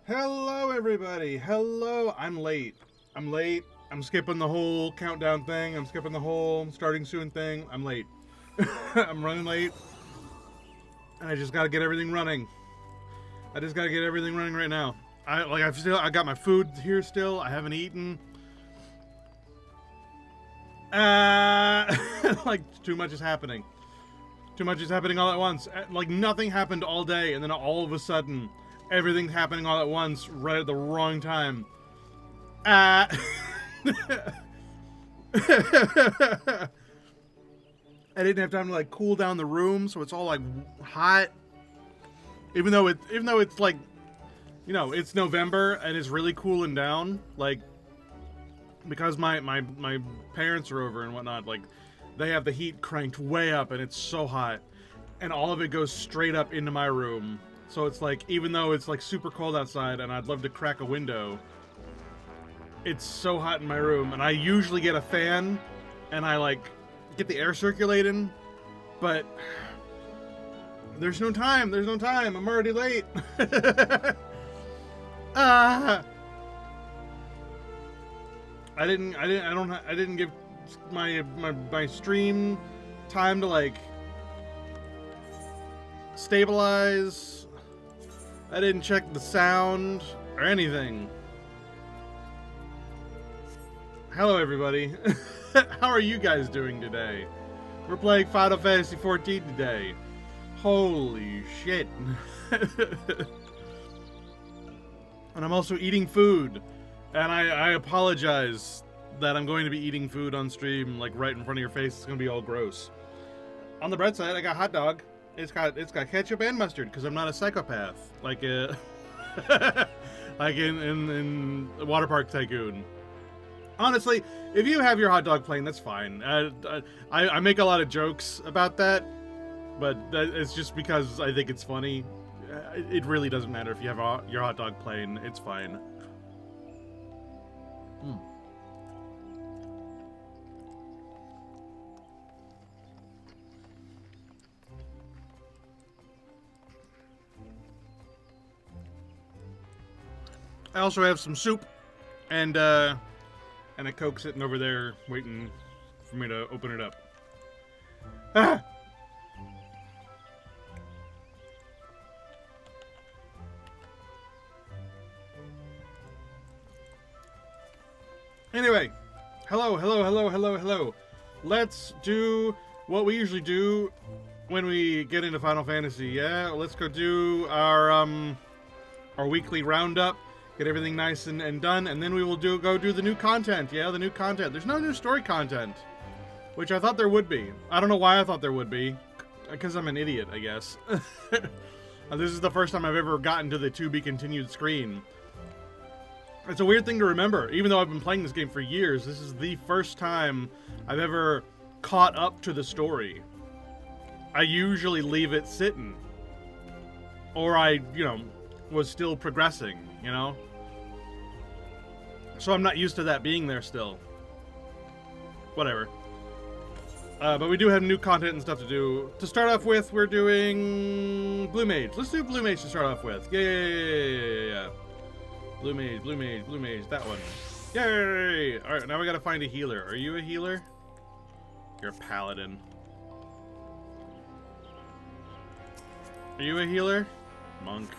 Hello, everybody. Hello. I'm late. I'm late. I'm skipping the whole countdown thing. I'm skipping the whole starting soon thing. I'm late. I'm running late. And I just gotta get everything running. I just gotta get everything running right now. I got my food here still. I haven't eaten. Like too much is happening. Too much is happening all at once. Like nothing happened all day, and then all of a sudden, everything's happening all at once, right at the wrong time. I didn't have time to like cool down the room, so it's all like hot. Even though it's like, you know, it's November and it's really cooling down, like because my parents are over and whatnot, like they have the heat cranked way up and it's so hot, and all of it goes straight up into my room. So it's like, even though it's like super cold outside and I'd love to crack a window, it's so hot in my room. And I usually get a fan and I like get the air circulating, but there's no time. There's no time. I'm already late. I didn't give my stream time to like stabilize. I didn't check the sound or anything. Hello, everybody. How are you guys doing today? We're playing Final Fantasy XIV today. Holy shit. And I'm also eating food. And I apologize that I'm going to be eating food on stream, like right in front of your face. It's going to be all gross. On the bread side, I got hot dog. It's got ketchup and mustard because I'm not a psychopath like like in Water Park Tycoon. Honestly, if you have your hot dog plain, that's fine. I make a lot of jokes about that, but it's just because I think it's funny. It really doesn't matter if you have your hot dog plain. It's fine. I also have some soup and a Coke sitting over there waiting for me to open it up. Ah! Anyway, hello. Let's do what we usually do when we get into Final Fantasy. Yeah, let's go do our weekly roundup. Get everything nice and done, and then we will go do the new content. Yeah, the new content. There's no new story content, which I thought there would be. I don't know why I thought there would be, because I'm an idiot, I guess. This is the first time I've ever gotten to the to be continued screen. It's a weird thing to remember. Even though I've been playing this game for years, this is the first time I've ever caught up to the story. I usually leave it sitting. Or I, you know, was still progressing, you know? So I'm not used to that being there still. Whatever. But we do have new content and stuff to do. To start off with, we're doing Blue Mage. Let's do Blue Mage to start off with. Yeah. Blue Mage, that one. Yay! Alright, now we gotta find a healer. Are you a healer? You're a paladin. Are you a healer? Monk.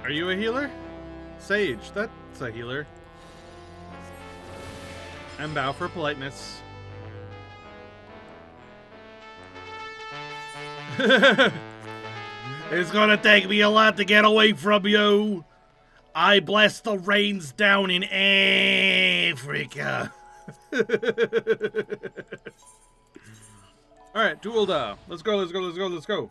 Are you a healer? Sage, that's a healer. And bow for politeness. It's gonna take me a lot to get away from you. I bless the rains down in Africa. Alright, Duelda. Let's go.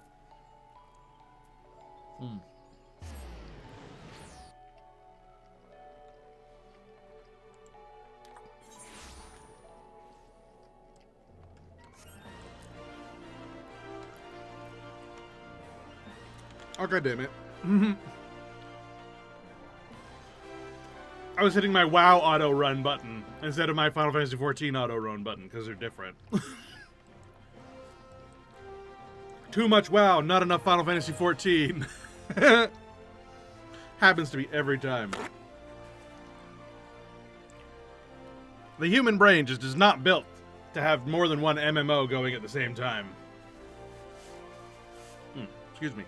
Oh, God damn it. I was hitting my WoW auto run button instead of my Final Fantasy XIV auto run button because they're different. Too much WoW, not enough Final Fantasy 14. Happens to be every time. The human brain just is not built to have more than one MMO going at the same time. Excuse me.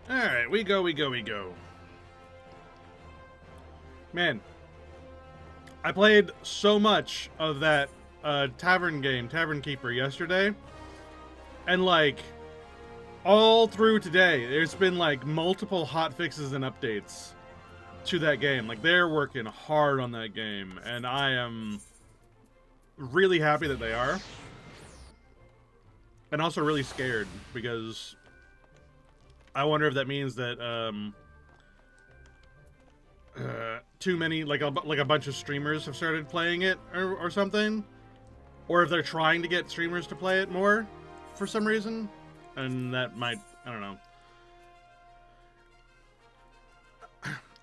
Alright, we go. Man, I played so much of that tavern game, Tavern Keeper, yesterday. And, like, all through today, there's been, like, multiple hot fixes and updates to that game. Like, they're working hard on that game. And I am really happy that they are. And also really scared, because I wonder if that means that too many, like a bunch of streamers have started playing it or something, or if they're trying to get streamers to play it more for some reason, and that might, I don't know.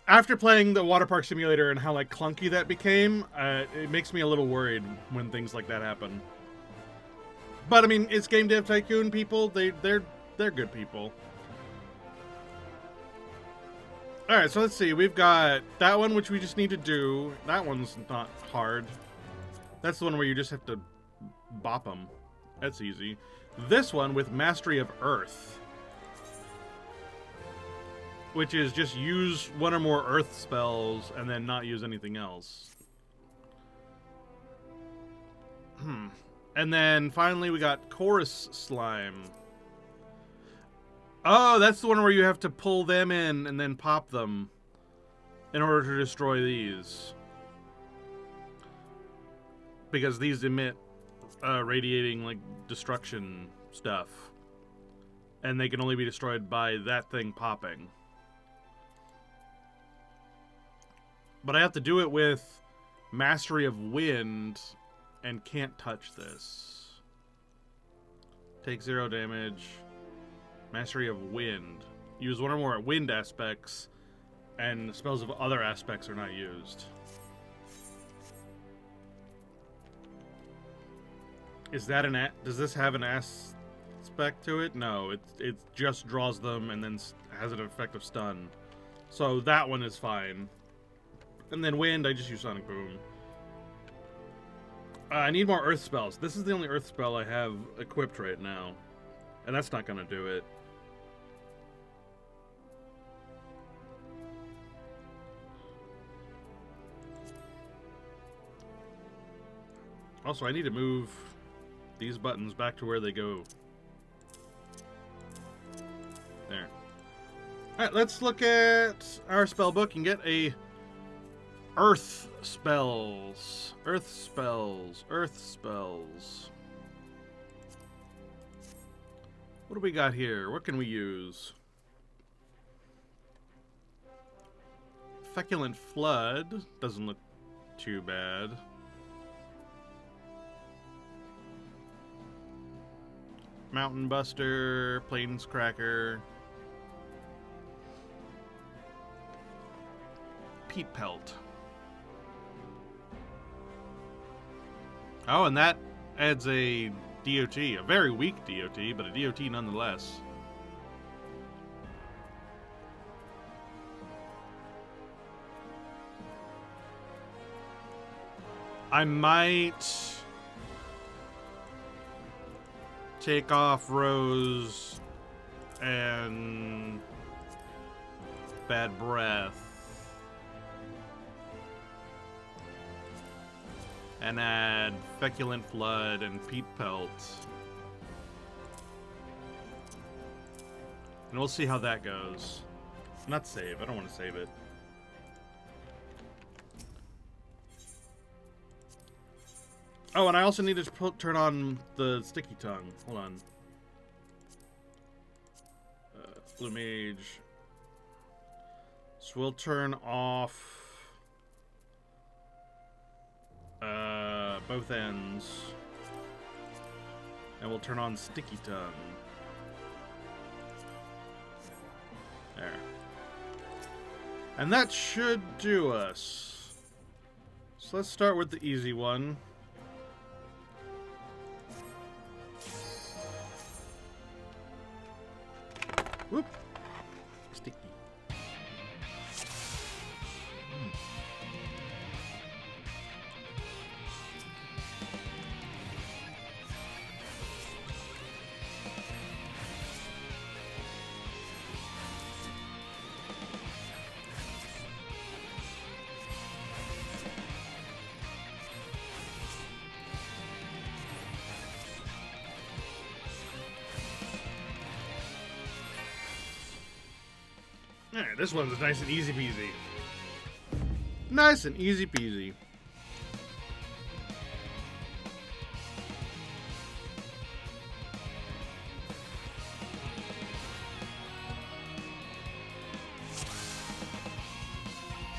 After playing the water park simulator and how like clunky that became, it makes me a little worried when things like that happen. But I mean, it's Game Dev Tycoon people. They're good people. Alright, so let's see. We've got that one, which we just need to do. That one's not hard. That's the one where you just have to bop them. That's easy. This one with Mastery of Earth, which is just use one or more Earth spells and then not use anything else. And then finally we got Chorus Slime. Oh, that's the one where you have to pull them in and then pop them in order to destroy these. Because these emit radiating, like, destruction stuff. And they can only be destroyed by that thing popping. But I have to do it with Mastery of Wind and can't touch this. Take 0 damage. Mastery of Wind. Use one or more wind aspects, and spells of other aspects are not used. Is that an does this have an aspect to it? No, it just draws them and then has an effect of stun. So that one is fine. And then wind, I just use Sonic Boom. I need more earth spells. This is the only earth spell I have equipped right now. And that's not gonna do it. Also, I need to move these buttons back to where they go. There. Alright, let's look at our spell book and get a Earth spells. Earth spells. Earth spells. What do we got here? What can we use? Feculent Flood. Doesn't look too bad. Mountain Buster, Plains Cracker, Peat Pelt. Oh, and that adds a DOT, a very weak DOT, but a DOT nonetheless. I might take off Rose and Bad Breath and add Feculent Flood and Peat Pelt. And we'll see how that goes. Not save. I don't want to save it. Oh, and I also need to turn on the Sticky Tongue. Hold on. Blue Mage. So we'll turn off both ends. And we'll turn on Sticky Tongue. There. And that should do us. So let's start with the easy one. Whoop. Sticky. Alright, this one's nice and easy peasy. Nice and easy peasy.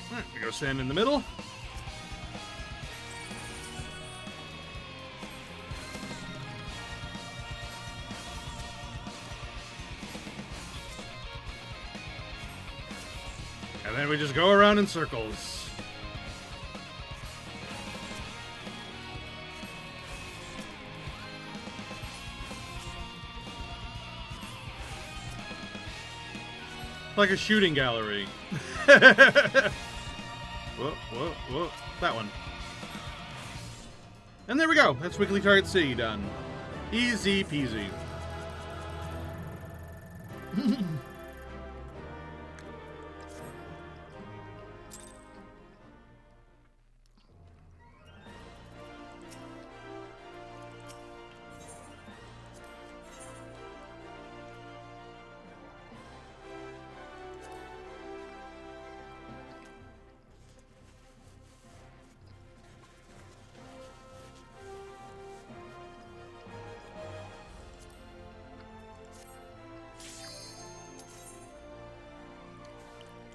Alright, we go sand in the middle. And then we just go around in circles. Like a shooting gallery. Whoa, whoa, whoa. That one. And there we go. That's Weekly Target C done. Easy peasy.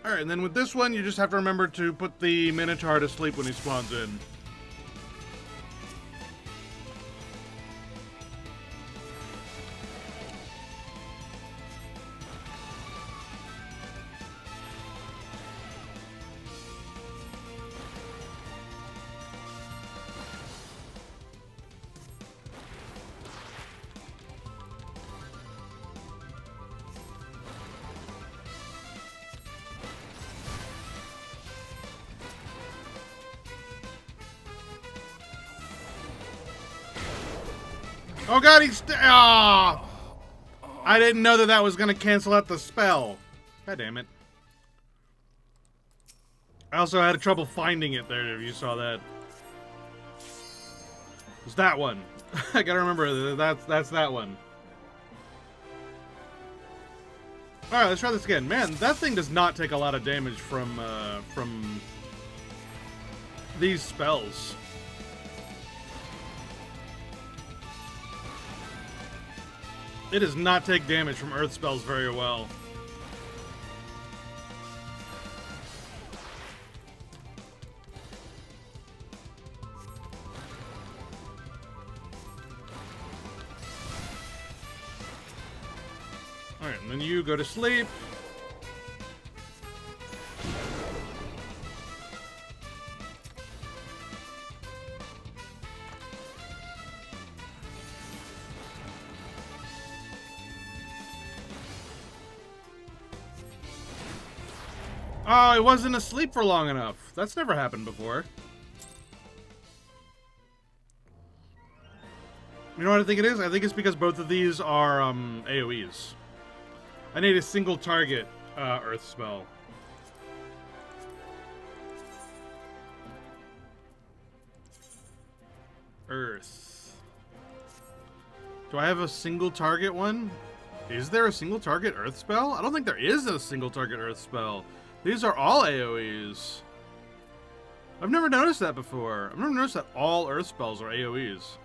Alright, and then with this one, you just have to remember to put the Minotaur to sleep when he spawns in. Oh god, he's I didn't know that was gonna cancel out the spell. God damn it. I also had trouble finding it there, if you saw that. It was that one. I gotta remember, that's that one. Alright, let's try this again. Man, that thing does not take a lot of damage from these spells. It does not take damage from earth spells very well. Alright, and then you go to sleep. Oh, it wasn't asleep for long enough. That's never happened before. You know what I think it is? I think it's because both of these are AoEs. I need a single target earth spell. Earth. Do I have a single target one? Is there a single target earth spell? I don't think there is a single target earth spell. These are all AoEs. I've never noticed that before. I've never noticed that all earth spells are AoEs.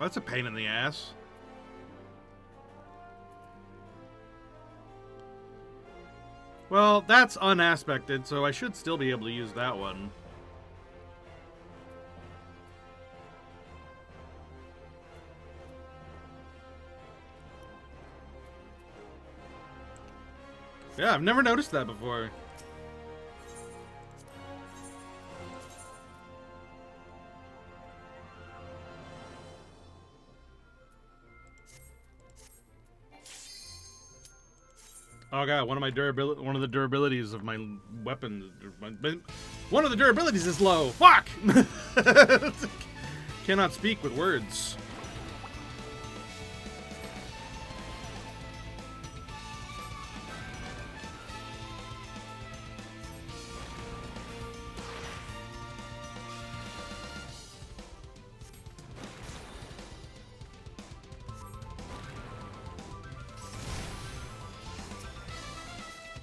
That's a pain in the ass. Well, that's unaspected, so I should still be able to use that one. Yeah, I've never noticed that before. Oh god, one of the durabilities of my weapon, one of the durabilities is low. Fuck! Cannot speak with words.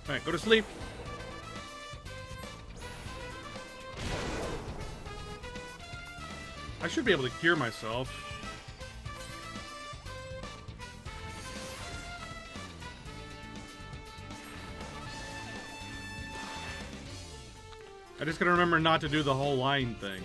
Alright, go to sleep. I should be able to cure myself. I just gotta remember not to do the whole line thing.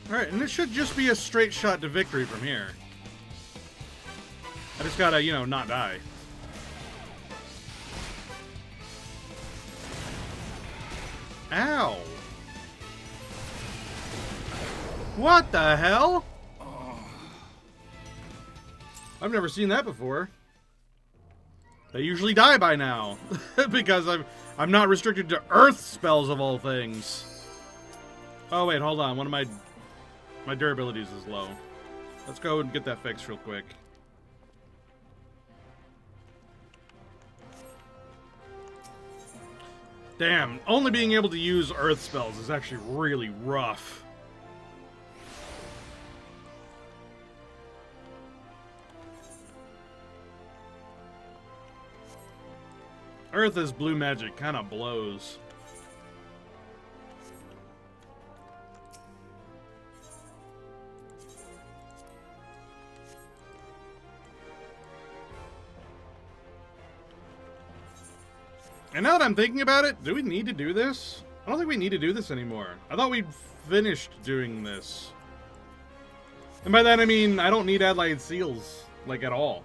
Alright, and it should just be a straight shot to victory from here. I just gotta, you know, not die. Ow! What the hell? I've never seen that before. They usually die by now. Because I'm not restricted to earth spells of all things. Oh wait, hold on. One of my durabilities is low. Let's go and get that fixed real quick. Damn, only being able to use earth spells is actually really rough. Earth as blue magic kind of blows. And now that I'm thinking about it, do we need to do this? I don't think we need to do this anymore. I thought we'd finished doing this. And by that I mean, I don't need allied seals, like, at all.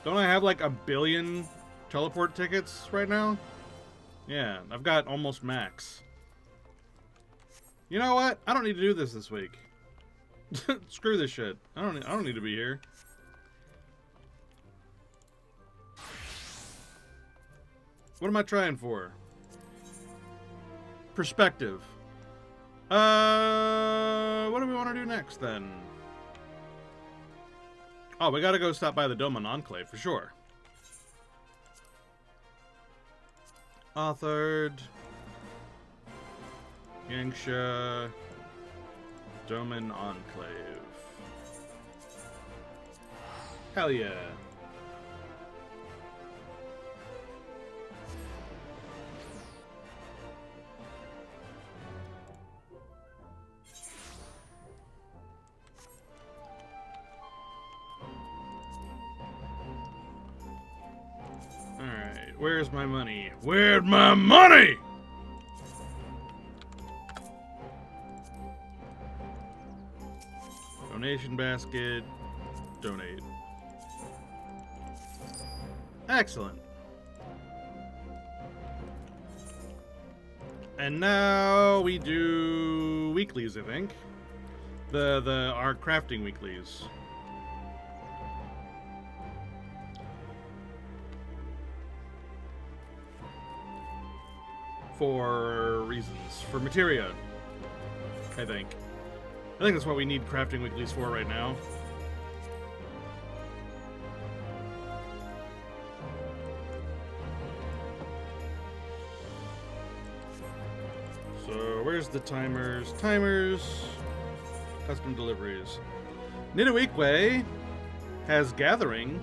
Don't I have, like, 1 billion teleport tickets right now? Yeah, I've got almost max. You know what? I don't need to do this week. Screw this shit. I don't need to be here. What am I trying for? Perspective. What do we want to do next, then? Oh, we gotta go stop by the Doman Enclave, for sure. Authored. Yangsha. Doman Enclave. Hell yeah. Where's my money? Where's my money? Donation basket. Donate. Excellent. And now we do weeklies, I think. Our crafting weeklies. for reasons. For materia, I think. I think that's what we need crafting weeklies for right now. So, where's the timers? Timers. Custom deliveries. Nidawikwe has gathering.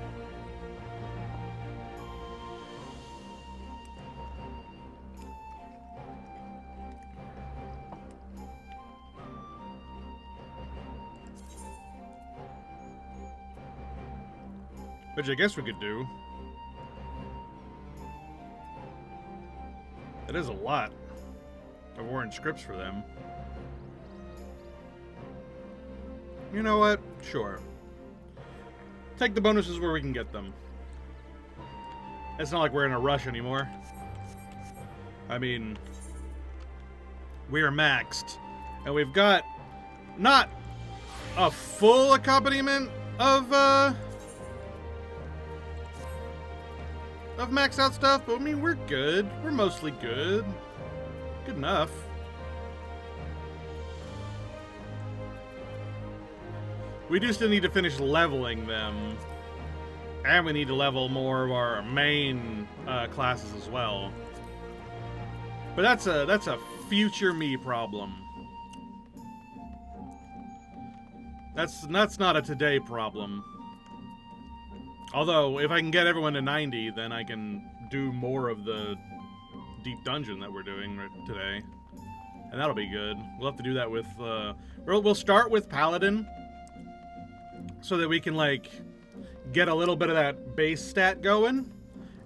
Which I guess we could do. It is a lot of orange scripts for them. You know what? Sure. Take the bonuses where we can get them. It's not like we're in a rush anymore. I mean, we are maxed. And we've got not a full accompaniment of maxed out stuff, but I mean, we're good. We're mostly good. Good enough. We do still need to finish leveling them. And we need to level more of our main classes as well. But that's a future me problem. That's not a today problem. Although, if I can get everyone to 90, then I can do more of the deep dungeon that we're doing today. And that'll be good. We'll have to do that with... We'll start with Paladin, so that we can, like, get a little bit of that base stat going.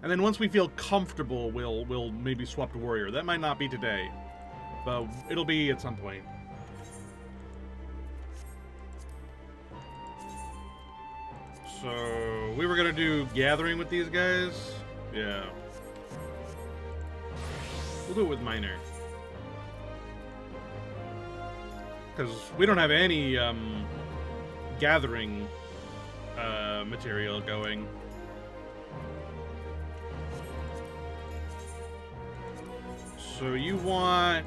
And then once we feel comfortable, we'll maybe swap to Warrior. That might not be today, but it'll be at some point. So, we were gonna do Gathering with these guys? Yeah. We'll do it with Minor. Because we don't have any, Gathering, material going. So you want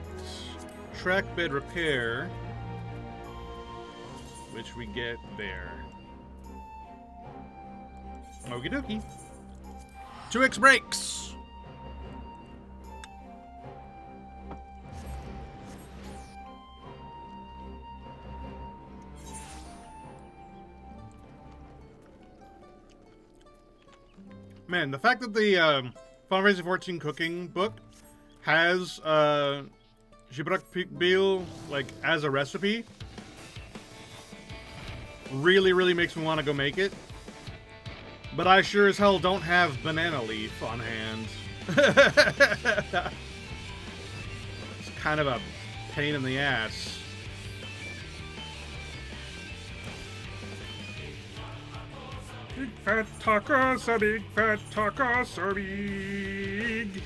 track bed repair, which we get there. Okie dokie. 2x brakes. Man, the fact that the Final Fantasy 14 cooking book has Shibrak like as a recipe really makes me want to go make it. But I sure as hell don't have banana leaf on hand. It's kind of a pain in the ass. Big fat tacos, a big fat tacos, so big.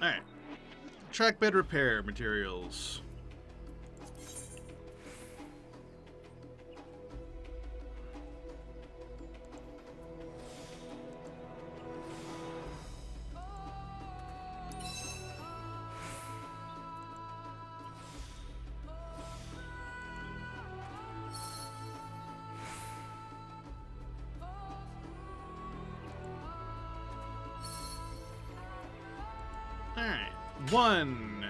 Alright. Track bed repair materials. Alright. 1,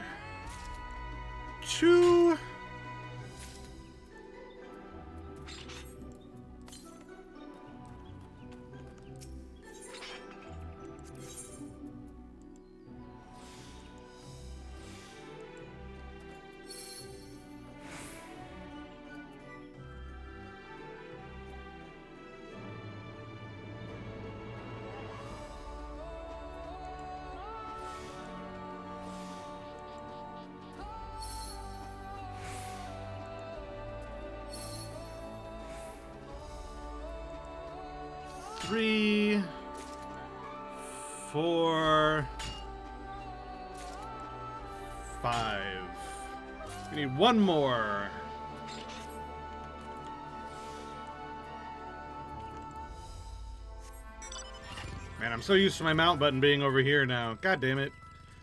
2. Three, 4, 5. We need one more. Man, I'm so used to my mount button being over here now. God damn it.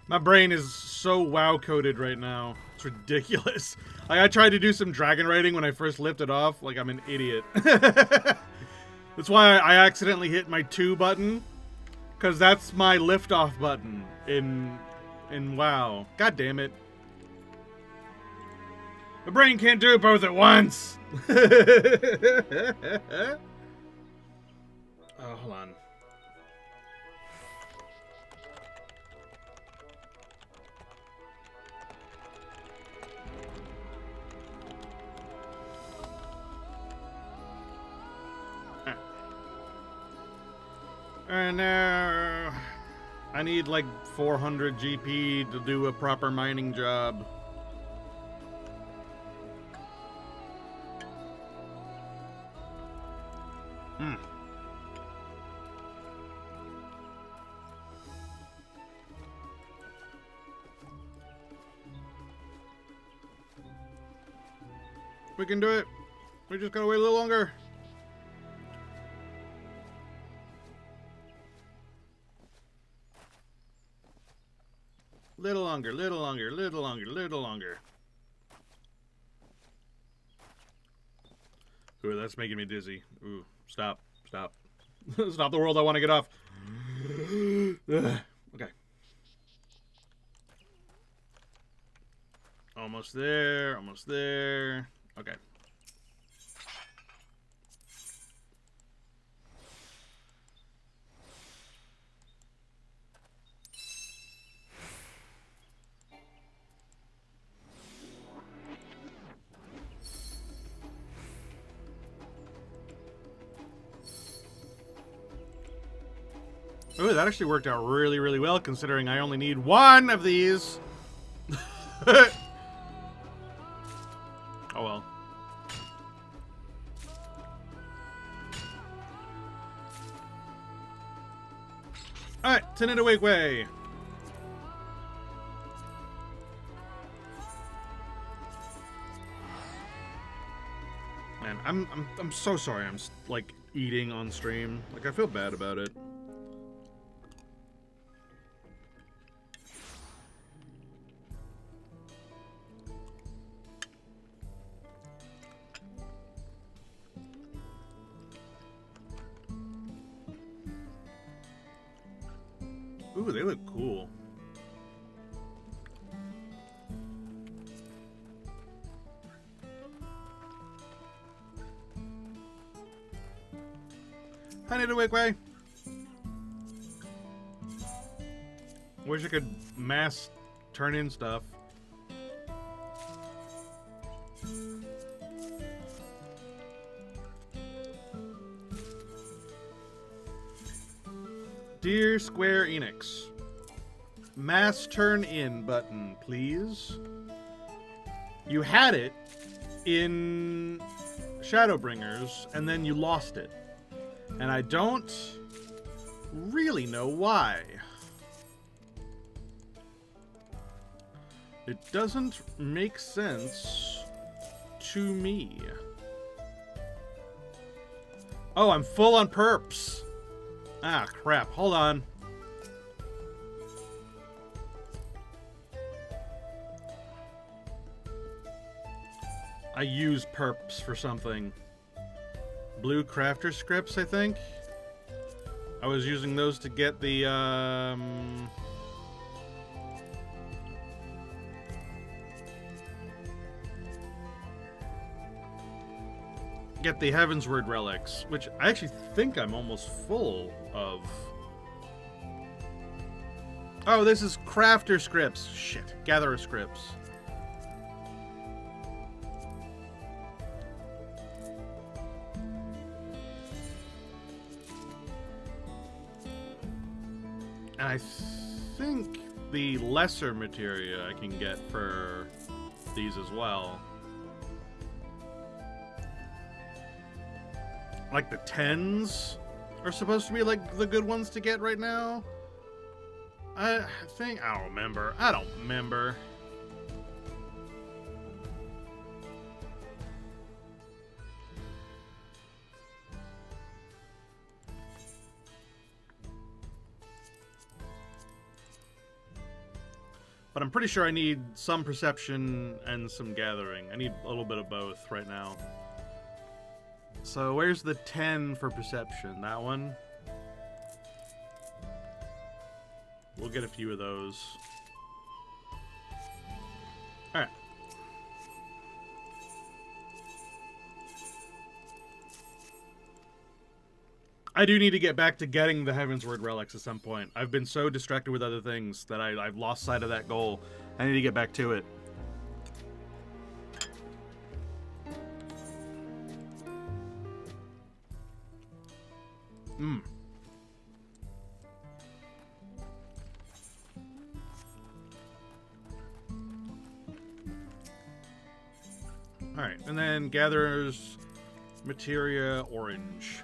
My brain is so WoW-coded right now. It's ridiculous. Like, I tried to do some dragon riding when I first lifted off. Like, I'm an idiot. That's why I accidentally hit my 2 button. Because that's my lift-off button in WoW. God damn it. My brain can't do it both at once. Oh, hold on. And now I need like 400 GP to do a proper mining job. We can do it. We just gotta wait a little longer. Little longer, little longer, little longer, little longer. Ooh, that's making me dizzy. Ooh, stop, stop. It's not the world I want to get off. Okay. Almost there, almost there. Okay. Ooh, that actually worked out really, really well, considering I only need 1 of these. Oh well. Alright, Tinted Awake Way. Man, I'm so sorry. I'm like eating on stream. Like I feel bad about it. Ooh, they look cool. I need a wake way. Wish I could mass turn in stuff. Dear Square Enix, mass turn in button, please. You had it in Shadowbringers, and then you lost it. And I don't really know why. It doesn't make sense to me. Oh, I'm full on perps. Ah, crap. Hold on. I use perps for something. Blue crafter scripts, I think. I was using those to get the, get the Heavensward relics, which I actually think I'm almost full of. Oh, this is crafter scripts. Shit. Gatherer scripts. And I think the lesser materia I can get for these as well. Like the 10s are supposed to be like the good ones to get right now. I think, I don't remember. I don't remember. But I'm pretty sure I need some perception and some gathering. I need a little bit of both right now. So where's the 10 for perception? That one? We'll get a few of those. Alright. I do need to get back to getting the Heavensward relics at some point. I've been so distracted with other things that I've lost sight of that goal. I need to get back to it. Alright, and then Gatherer's Materia Orange.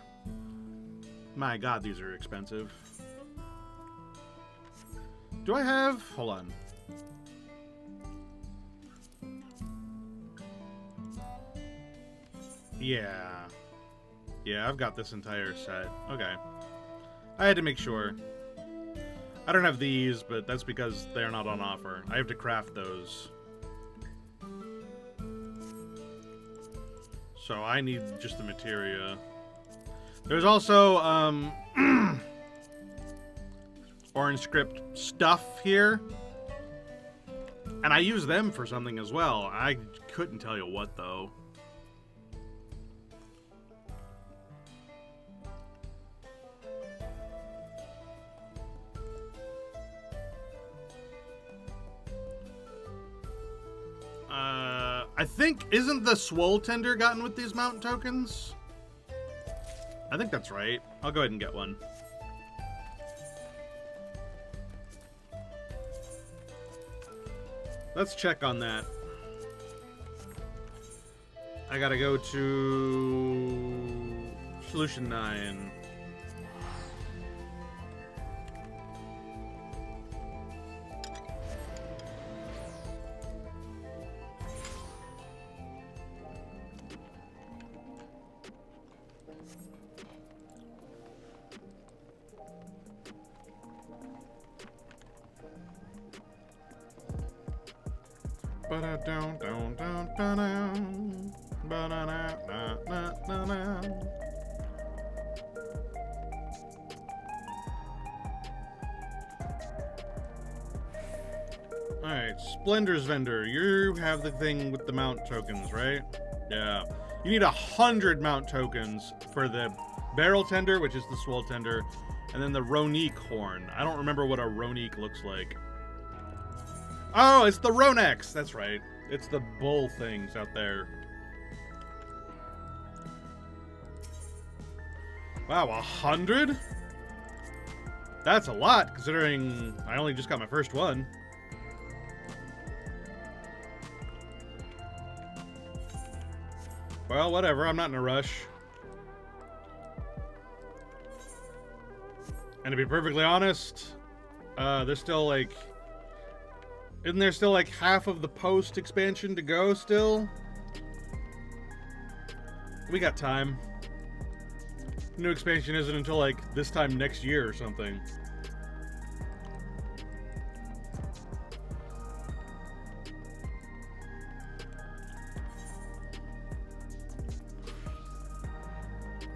My god, these are expensive. Do I have... Hold on. Yeah. Yeah, I've got this entire set. Okay. I had to make sure. I don't have these, but that's because they're not on offer. I have to craft those. So I need just the materia. There's also, orange script stuff here. And I use them for something as well. I couldn't tell you what, though. I think, isn't the Swole Tender gotten with these mount tokens? I think that's right. I'll go ahead and get one. Let's check on that. I gotta go to Solution 9. Alright, Splendor's vendor. You have the thing with the mount tokens, right? Yeah. You need 100 mount tokens for the Barrel Tender, which is the Swole Tender, and then the Ronique Horn. I don't remember what a Ronique looks like. Oh, it's the Ronex! That's right. It's the bull things out there. Wow, 100? That's a lot, considering I only just got my first one. Well, whatever. I'm not in a rush. And to be perfectly honest, there's still like... Isn't there still like half of the post expansion to go still? We got time. New expansion isn't until like this time next year or something.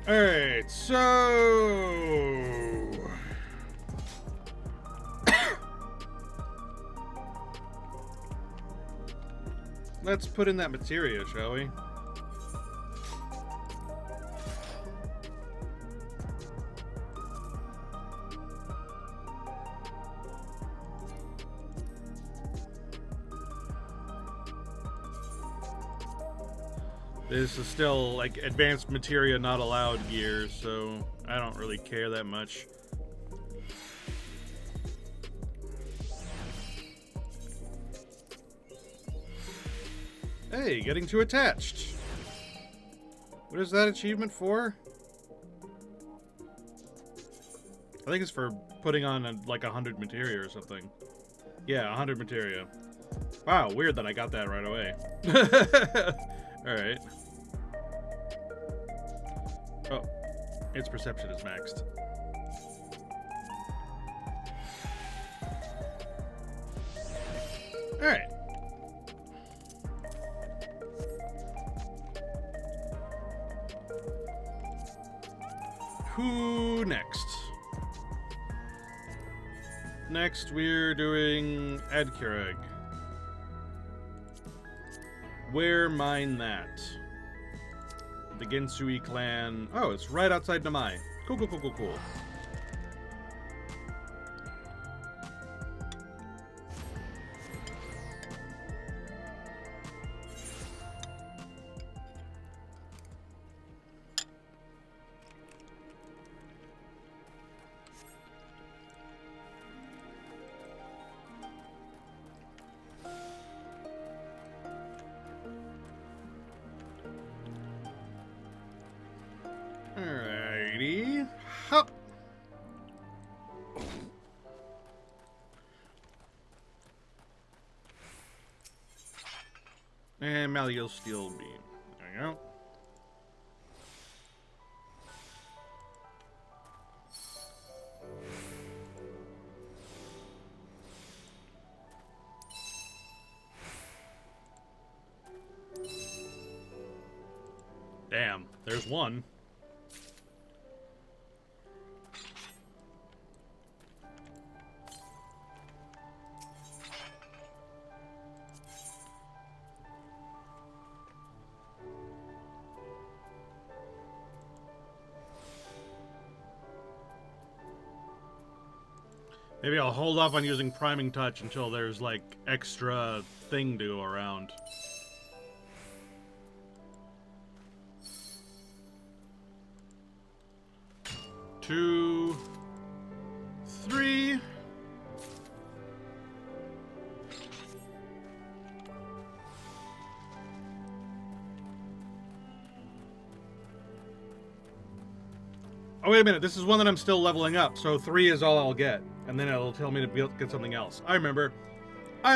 Alright, so... Let's put in that materia, shall we? This is still, like, advanced materia not allowed gear, so I don't really care that much. Hey, getting too attached. What is that achievement for? I think it's for putting on, like, 100 materia or something. Yeah, 100 materia. Wow, weird that I got that right away. Alright. Oh, its perception is maxed. Alright. Who next? Next, we're doing Adkirag. Where mine that? The Gensui clan. Oh, it's right outside Namai. Cool, cool, cool, cool, cool. Alrighty. Hop. And Malleus Steel Beam. There we go. Damn, there's one. Maybe I'll hold off on using Priming Touch until there's, like, extra thing to go around. Two, three. Oh, wait a minute. This is one that I'm still leveling up, so 3 is all I'll get. And then it'll tell me to get something else. I remember. I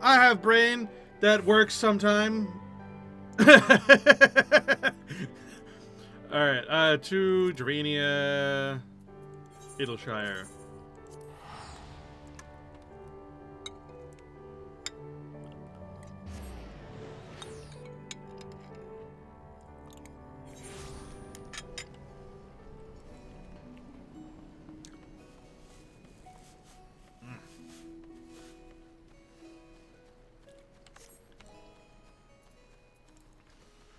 have brain that works sometime. Alright, 2, Gerania, Idleshire.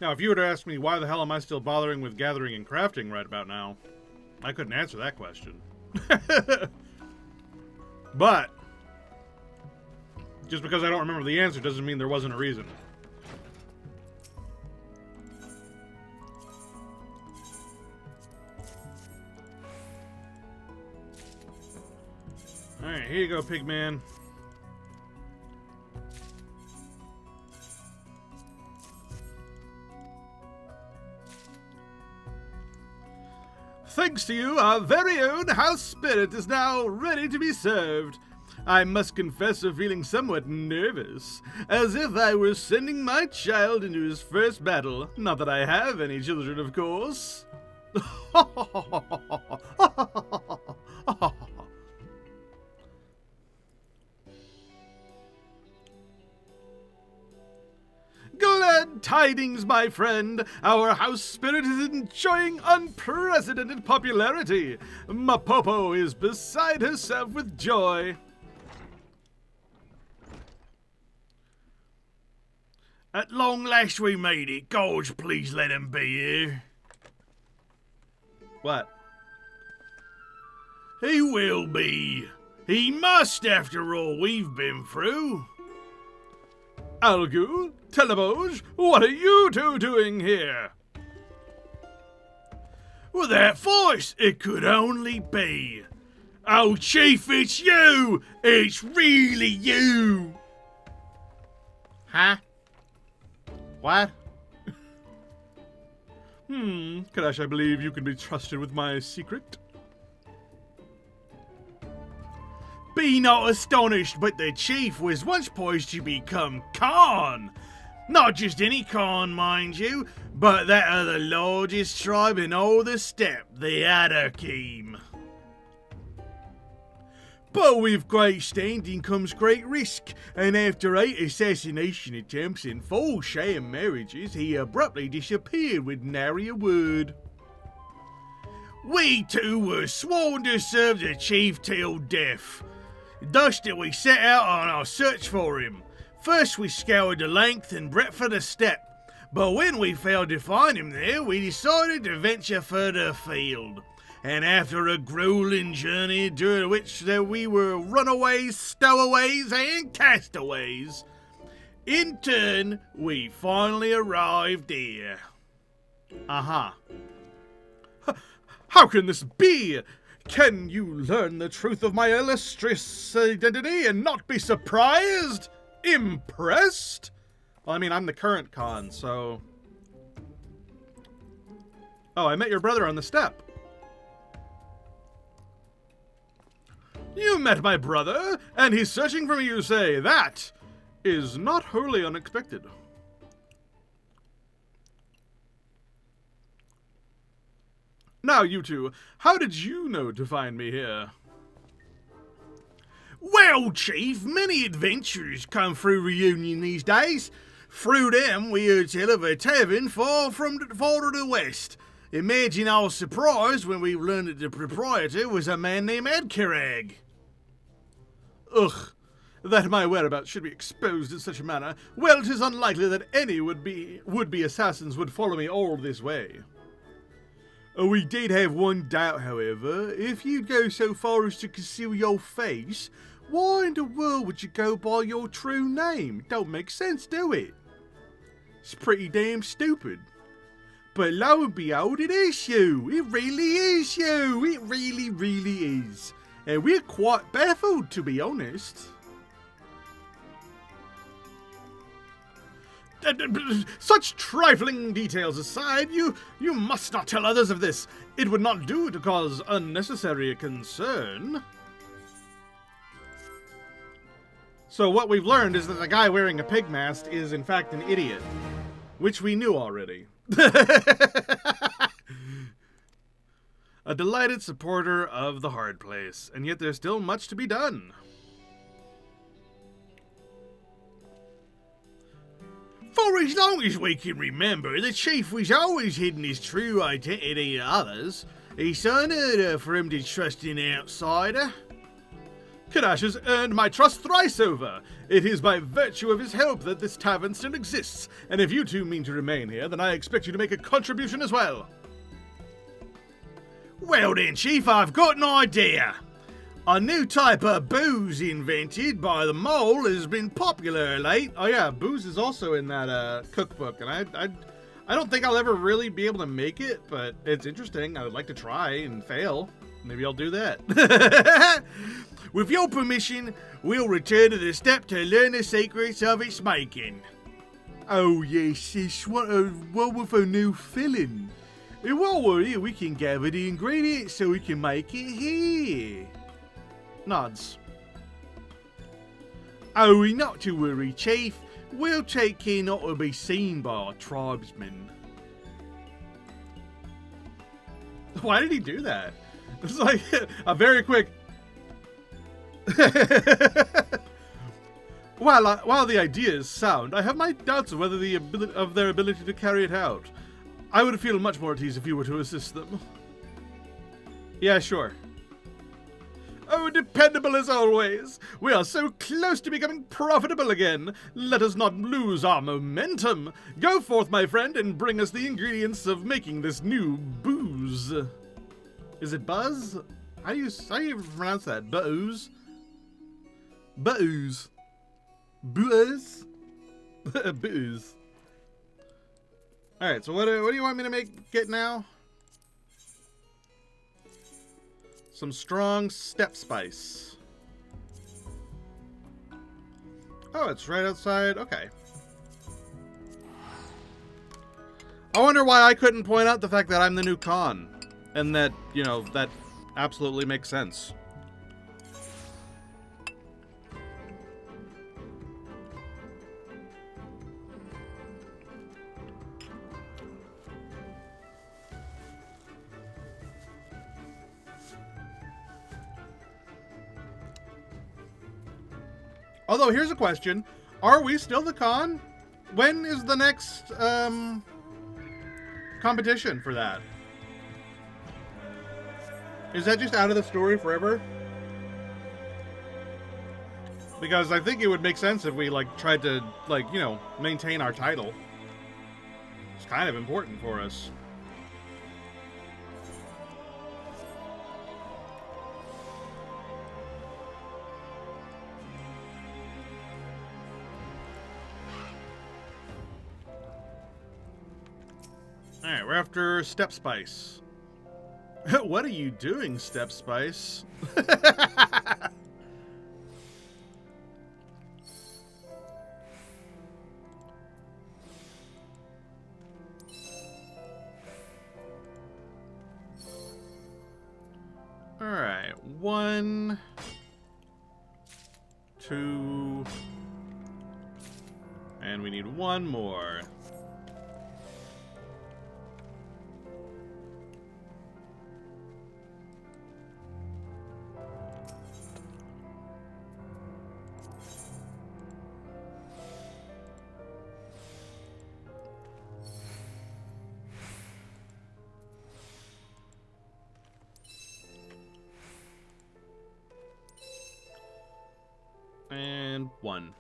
Now, if you were to ask me why the hell am I still bothering with gathering and crafting right about now, I couldn't answer that question. But, just because I don't remember the answer doesn't mean there wasn't a reason. Alright, here you go, Pigman. Thanks to you, our very own house spirit is now ready to be served. I must confess to feeling somewhat nervous, as if I were sending my child into his first battle. Not that I have any children, of course. Glad tidings, my friend. Our house spirit is enjoying unprecedented popularity. Mapopo is beside herself with joy. At long last we made it. Gorge, please let him be here. What? He will be. He must, after all we've been through. Algu, Teleboj, what are you two doing here? With that voice, it could only be. Oh, Chief, it's you! It's really you! Huh? What? Kadash, I believe you can be trusted with my secret. Be not astonished, but the chief was once poised to become Khan. Not just any Khan, mind you, but that of the largest tribe in all the steppe, the Adakim. But with great standing comes great risk, and after 8 assassination attempts and 4 sham marriages, he abruptly disappeared with nary a word. We two were sworn to serve the chief till death. Thus did we set out on our search for him. First we scoured the length and breadth of the steppe, but when we failed to find him there, we decided to venture further afield. And after a grueling journey during which we were runaways, stowaways, and castaways, in turn, we finally arrived here. Aha. How can this be? Can you learn the truth of my illustrious identity and not be surprised? Impressed? Well, I mean, I'm the current Khan, so... Oh, I met your brother on the steppe. You met my brother, and he's searching for me, you say. That is not wholly unexpected. Now, you two, how did you know to find me here? Well, Chief, many adventurers come through Reunion these days. Through them, we heard tell of a tavern far to the west. Imagine our surprise when we learned that the proprietor was a man named Adkarag. Ugh, that my whereabouts should be exposed in such a manner. Well, 'tis unlikely that any would-be assassins would follow me all this way. We did have one doubt, however. If you'd go so far as to conceal your face, why in the world would you go by your true name? It don't make sense, do it? It's pretty damn stupid. But lo and behold, it is you. It really is you. It really, really is. And we're quite baffled, to be honest. Such trifling details aside, you must not tell others of this. It would not do to cause unnecessary concern. So what we've learned is that the guy wearing a pig mask is in fact an idiot, which we knew already. A delighted supporter of the hard place, and yet there's still much to be done. For as long as we can remember, the chief was always hiding his true identity to others. It's unheard of for him to trust an outsider. Kadash has earned my trust thrice over. It is by virtue of his help that this tavern still exists, and if you two mean to remain here, then I expect you to make a contribution as well. Well then, Chief, I've got an idea. A new type of booze invented by the mole has been popular late. Oh yeah, booze is also in that cookbook, and I don't think I'll ever really be able to make it, but it's interesting. I would like to try and fail. Maybe I'll do that. With your permission, we'll return to the steppe to learn the secrets of its making. Oh yes, it's one with a new filling. And while we're here, we can gather the ingredients so we can make it here. Nods. Oh, not to worry, Chief. We'll take care not to be seen by our tribesmen. Why did he do that? It's like a very quick... While the idea is sound, I have my doubts of whether their ability to carry it out. I would feel much more at ease if you were to assist them. Yeah, sure. Oh, dependable as always. We are so close to becoming profitable again. Let us not lose our momentum. Go forth, my friend, and bring us the ingredients of making this new booze. Is it buzz? How do you pronounce that? Booze? Booze. Booze? Booze. Alright, so what do you want me to get now? Some strong steppe spice. Oh, it's right outside. Okay. I wonder why I couldn't point out the fact that I'm the new Khan. And that, you know, that absolutely makes sense. Although, here's a question. Are we still the con? When is the next competition for that? Is that just out of the story forever? Because I think it would make sense if we, like, tried to, like, you know, maintain our title. It's kind of important for us. Alright, we're after Step Spice. What are you doing, Step Spice? Alright, 1, 2, and we need one more. And 1.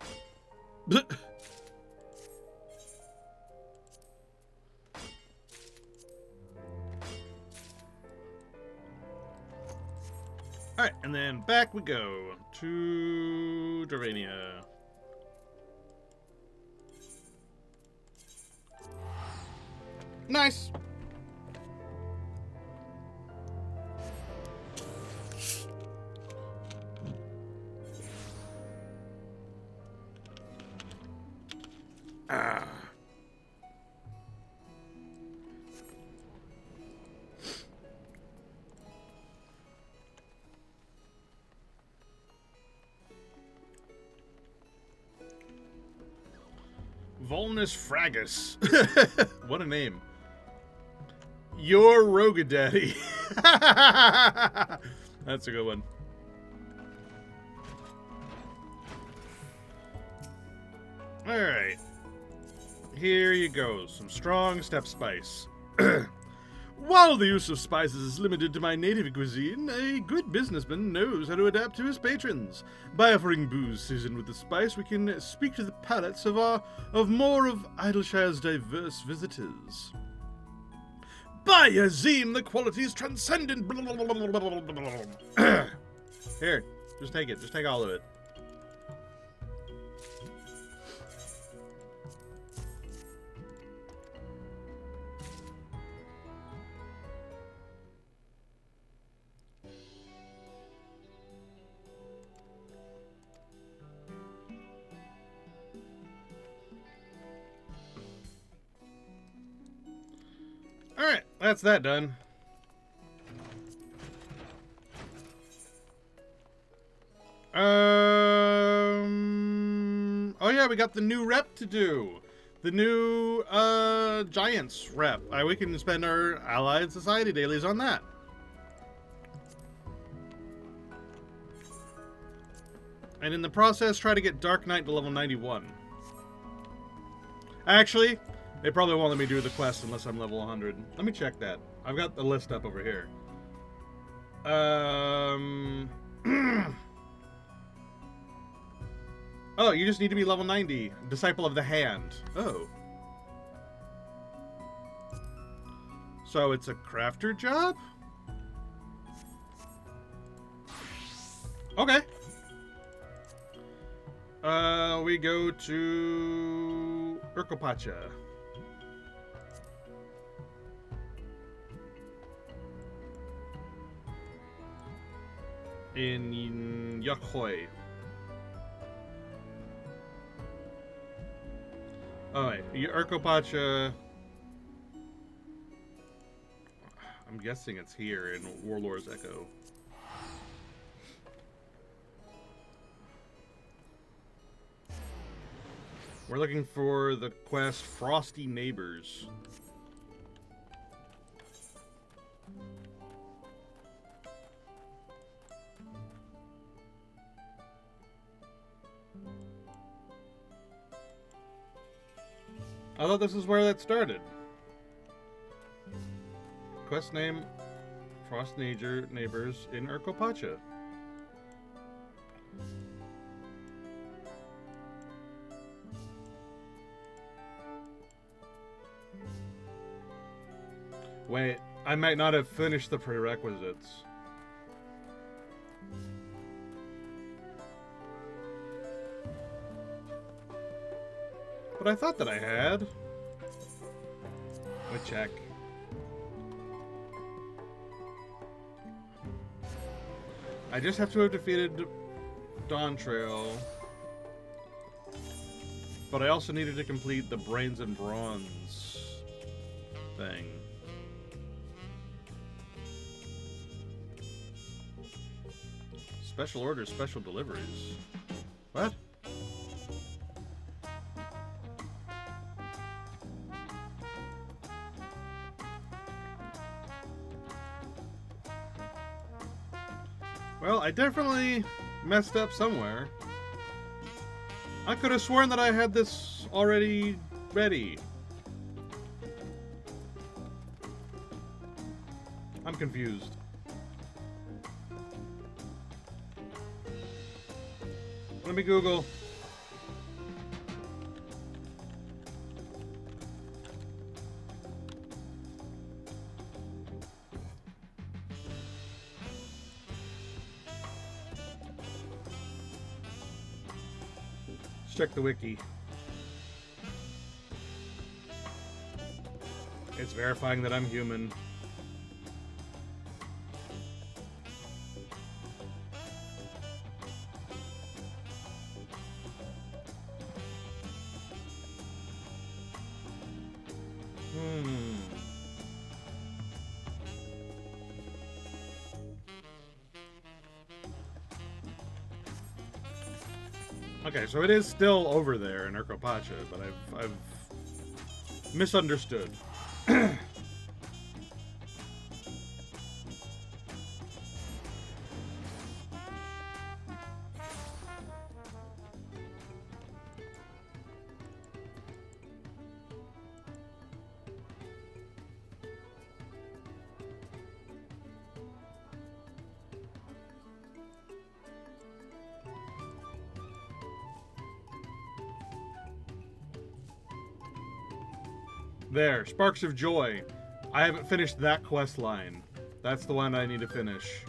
Alright, and then back we go to Dorania. Nice! Ah. Volnus Fragus. What a name. Your Rogadaddy. That's a good one. Alright. Here you go. Some strong Step Spice. While the use of spices is limited to my native cuisine, a good businessman knows how to adapt to his patrons. By offering booze seasoned with the spice, we can speak to the palates of more of Idleshire's diverse visitors. By Azim, the quality is transcendent. Here, just take it. Just take all of it. Alright, that's that done. Oh yeah, we got the new rep to do. The new, Giants rep. We can spend our Allied Society dailies on that. And in the process, try to get Dark Knight to level 91. Actually, they probably won't let me do the quest unless I'm level 100. Let me check that. I've got the list up over here. Oh, you just need to be level 90. Disciple of the Hand. Oh. So it's a crafter job? Okay. We go to Urkopacha. In Yakhoi. Alright, Urkopacha. I'm guessing it's here in Warlord's Echo. We're looking for the quest Frosty Neighbors. I thought this is where that started. Quest name, Frost Neighbors in Urkopacha. Wait, I might not have finished the prerequisites. But I thought that I had. Let me check. I just have to have defeated Dawn Trail. But I also needed to complete the Brains and Bronze thing. Special orders, special deliveries. What? Well, I definitely messed up somewhere. I could have sworn that I had this already ready. I'm confused. Let me Google. Let's check the wiki. It's verifying that I'm human. Okay, so it is still over there in Urkopacha, but I've misunderstood. There, Sparks of Joy. I haven't finished that quest line. That's the one I need to finish.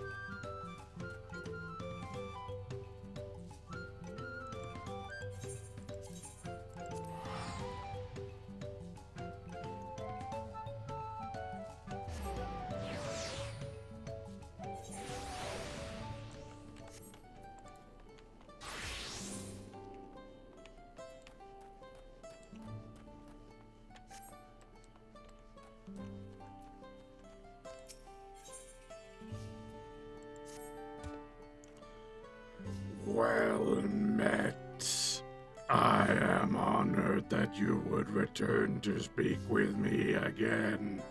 Well met. I am honored that you would return to speak with me again.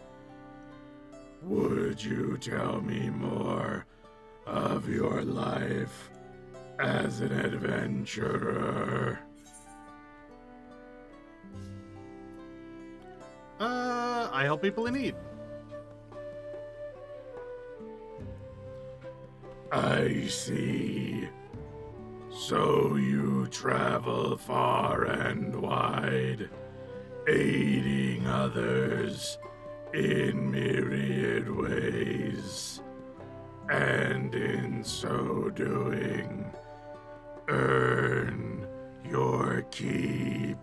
Would you tell me more of your life as an adventurer? I help people in need. I see. So you travel far and wide, aiding others in myriad ways, and in so doing, earn your keep.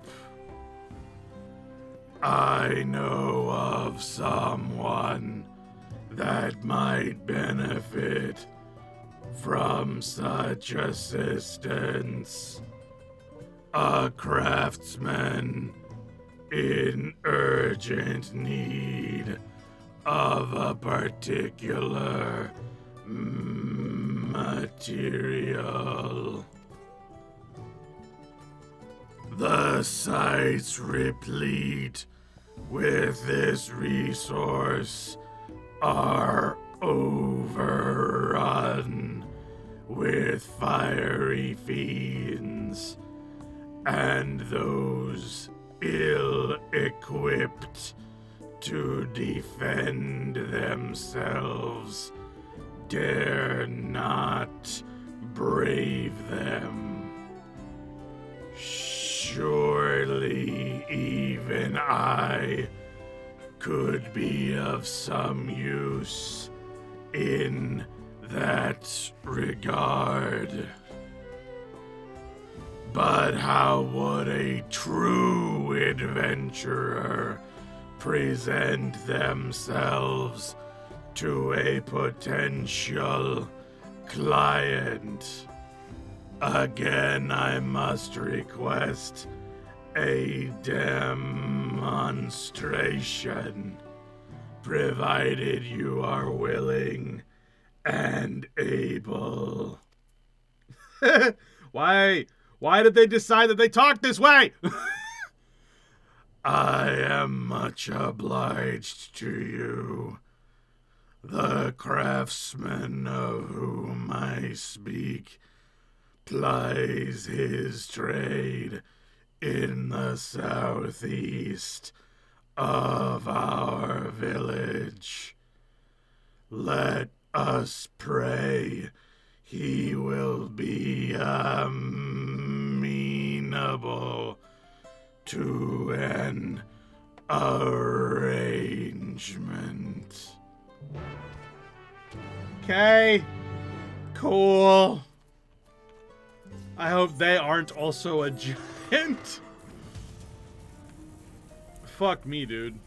I know of someone that might benefit from such assistance. A craftsman in urgent need of a particular material. The sites replete with this resource are overrun with fiery fiends and those ill-equipped equipped to defend themselves dare not brave them. Surely even I could be of some use in that regard. But how would a true adventurer present themselves to a potential client? Again, I must request a demonstration, provided you are willing and able. Why did they decide that they talk this way? I am much obliged to you. The craftsman of whom I speak plies his trade in the southeast of our village. Let us pray he will be amenable to an arrangement. Okay. Cool. I hope they aren't also a giant. Fuck me, dude.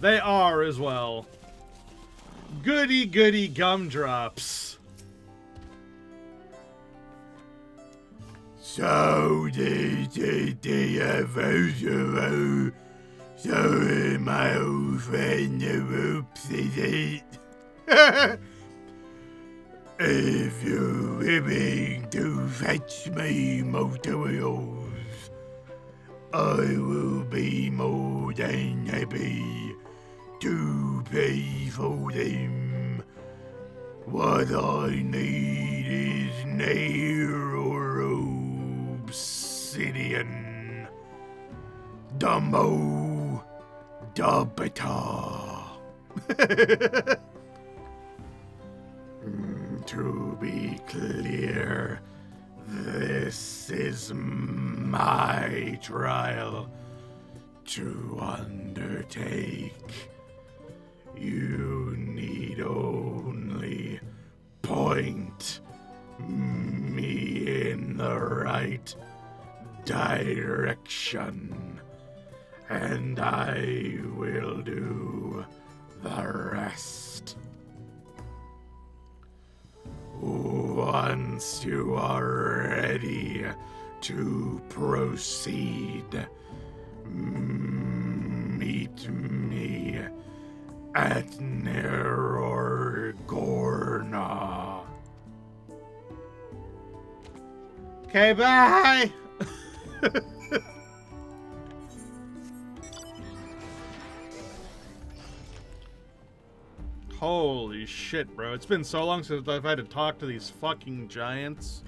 They are as well. Goody goody gumdrops. So sorry, my old friend, the ropes is it? If you're willing to fetch me materials, I will be more than happy to pay for them. What I need is narrow obsidian. Dumbo Dubita. To be clear, this is my trial to undertake. You need only point me in the right direction, and I will do the rest. Once you are ready to proceed, meet me at Nerorgorna. Okay, bye. Holy shit, bro. It's been so long since I've had to talk to these fucking giants.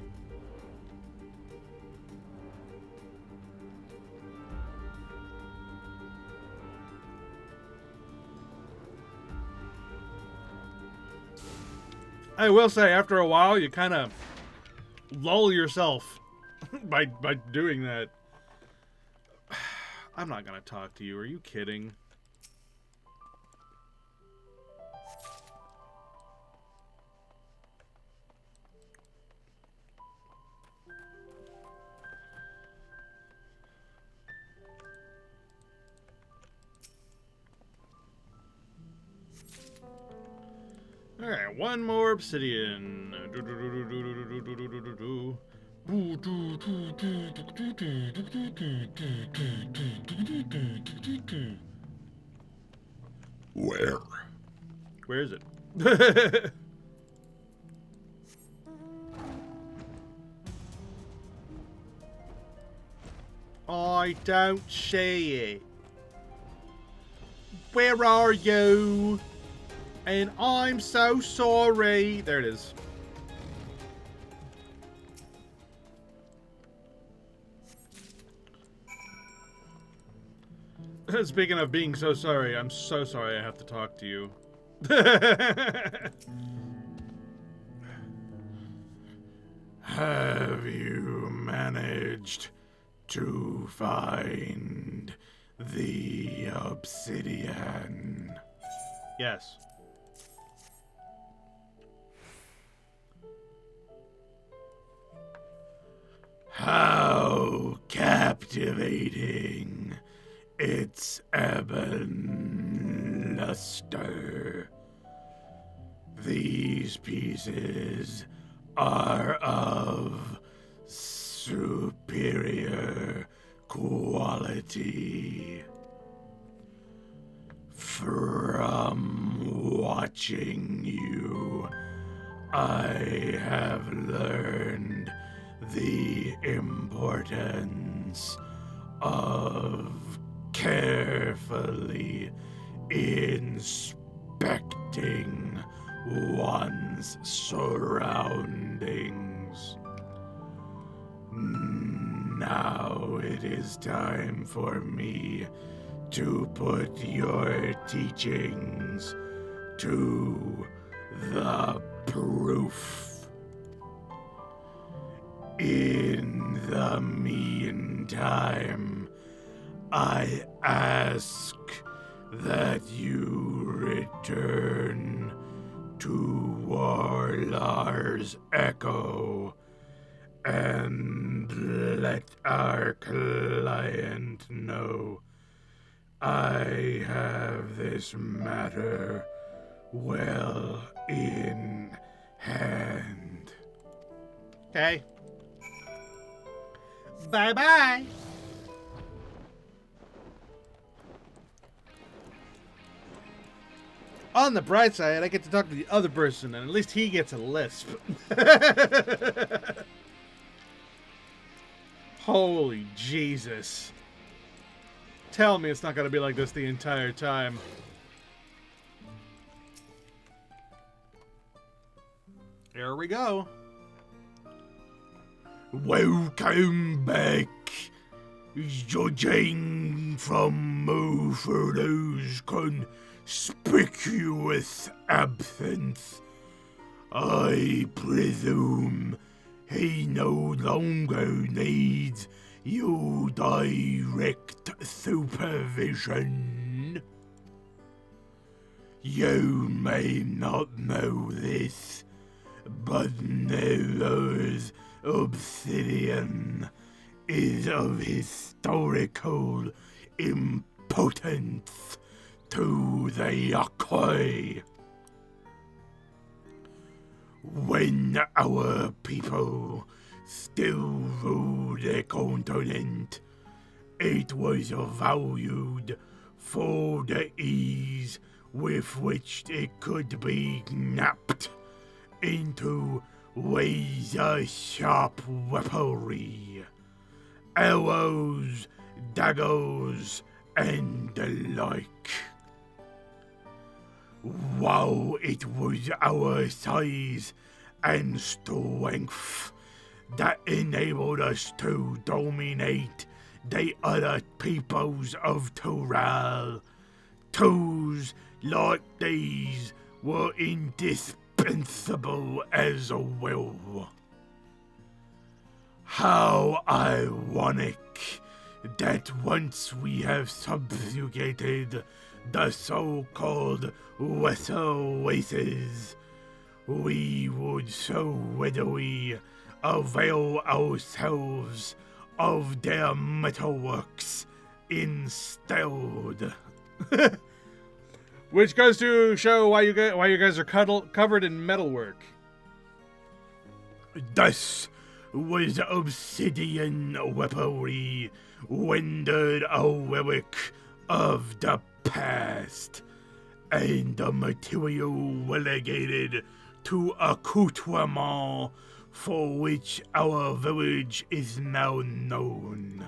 I will say, after a while, you kind of lull yourself by doing that. I'm not gonna talk to you. Are you kidding? Alright, one more obsidian. Where? Where is it? I don't see it. Where are you? And I'm so sorry. There it is. Speaking of being so sorry, I'm so sorry I have to talk to you. Have you managed to find the obsidian? Yes. How captivating its ebon luster. These pieces are of superior quality. From watching you, I have learned the importance of carefully inspecting one's surroundings. Now it is time for me to put your teachings to the proof. In the meantime, I ask that you return to Warlar's Echo and let our client know I have this matter well in hand. Okay. Bye-bye. On the bright side, I get to talk to the other person, and at least he gets a lisp. Holy Jesus. Tell me it's not going to be like this the entire time. Here we go. Welcome back. Judging from Mofurdo's conspicuous absence, I presume he no longer needs your direct supervision. You may not know this, but Nero's obsidian is of historical importance to the Yokoi. When our people still ruled the continent, it was valued for the ease with which it could be knapped into razor-sharp weaponry, arrows, daggers, and the like. While it was our size and strength that enabled us to dominate the other peoples of Tural, tools like these were indispensable as well. How ironic that once we have subjugated the so-called lesser races, we would so readily avail ourselves of their metalworks instead. Which goes to show why you guys are covered in metalwork. Thus was obsidian weaponry rendered a relic of the past, and the material relegated to accoutrement for which our village is now known.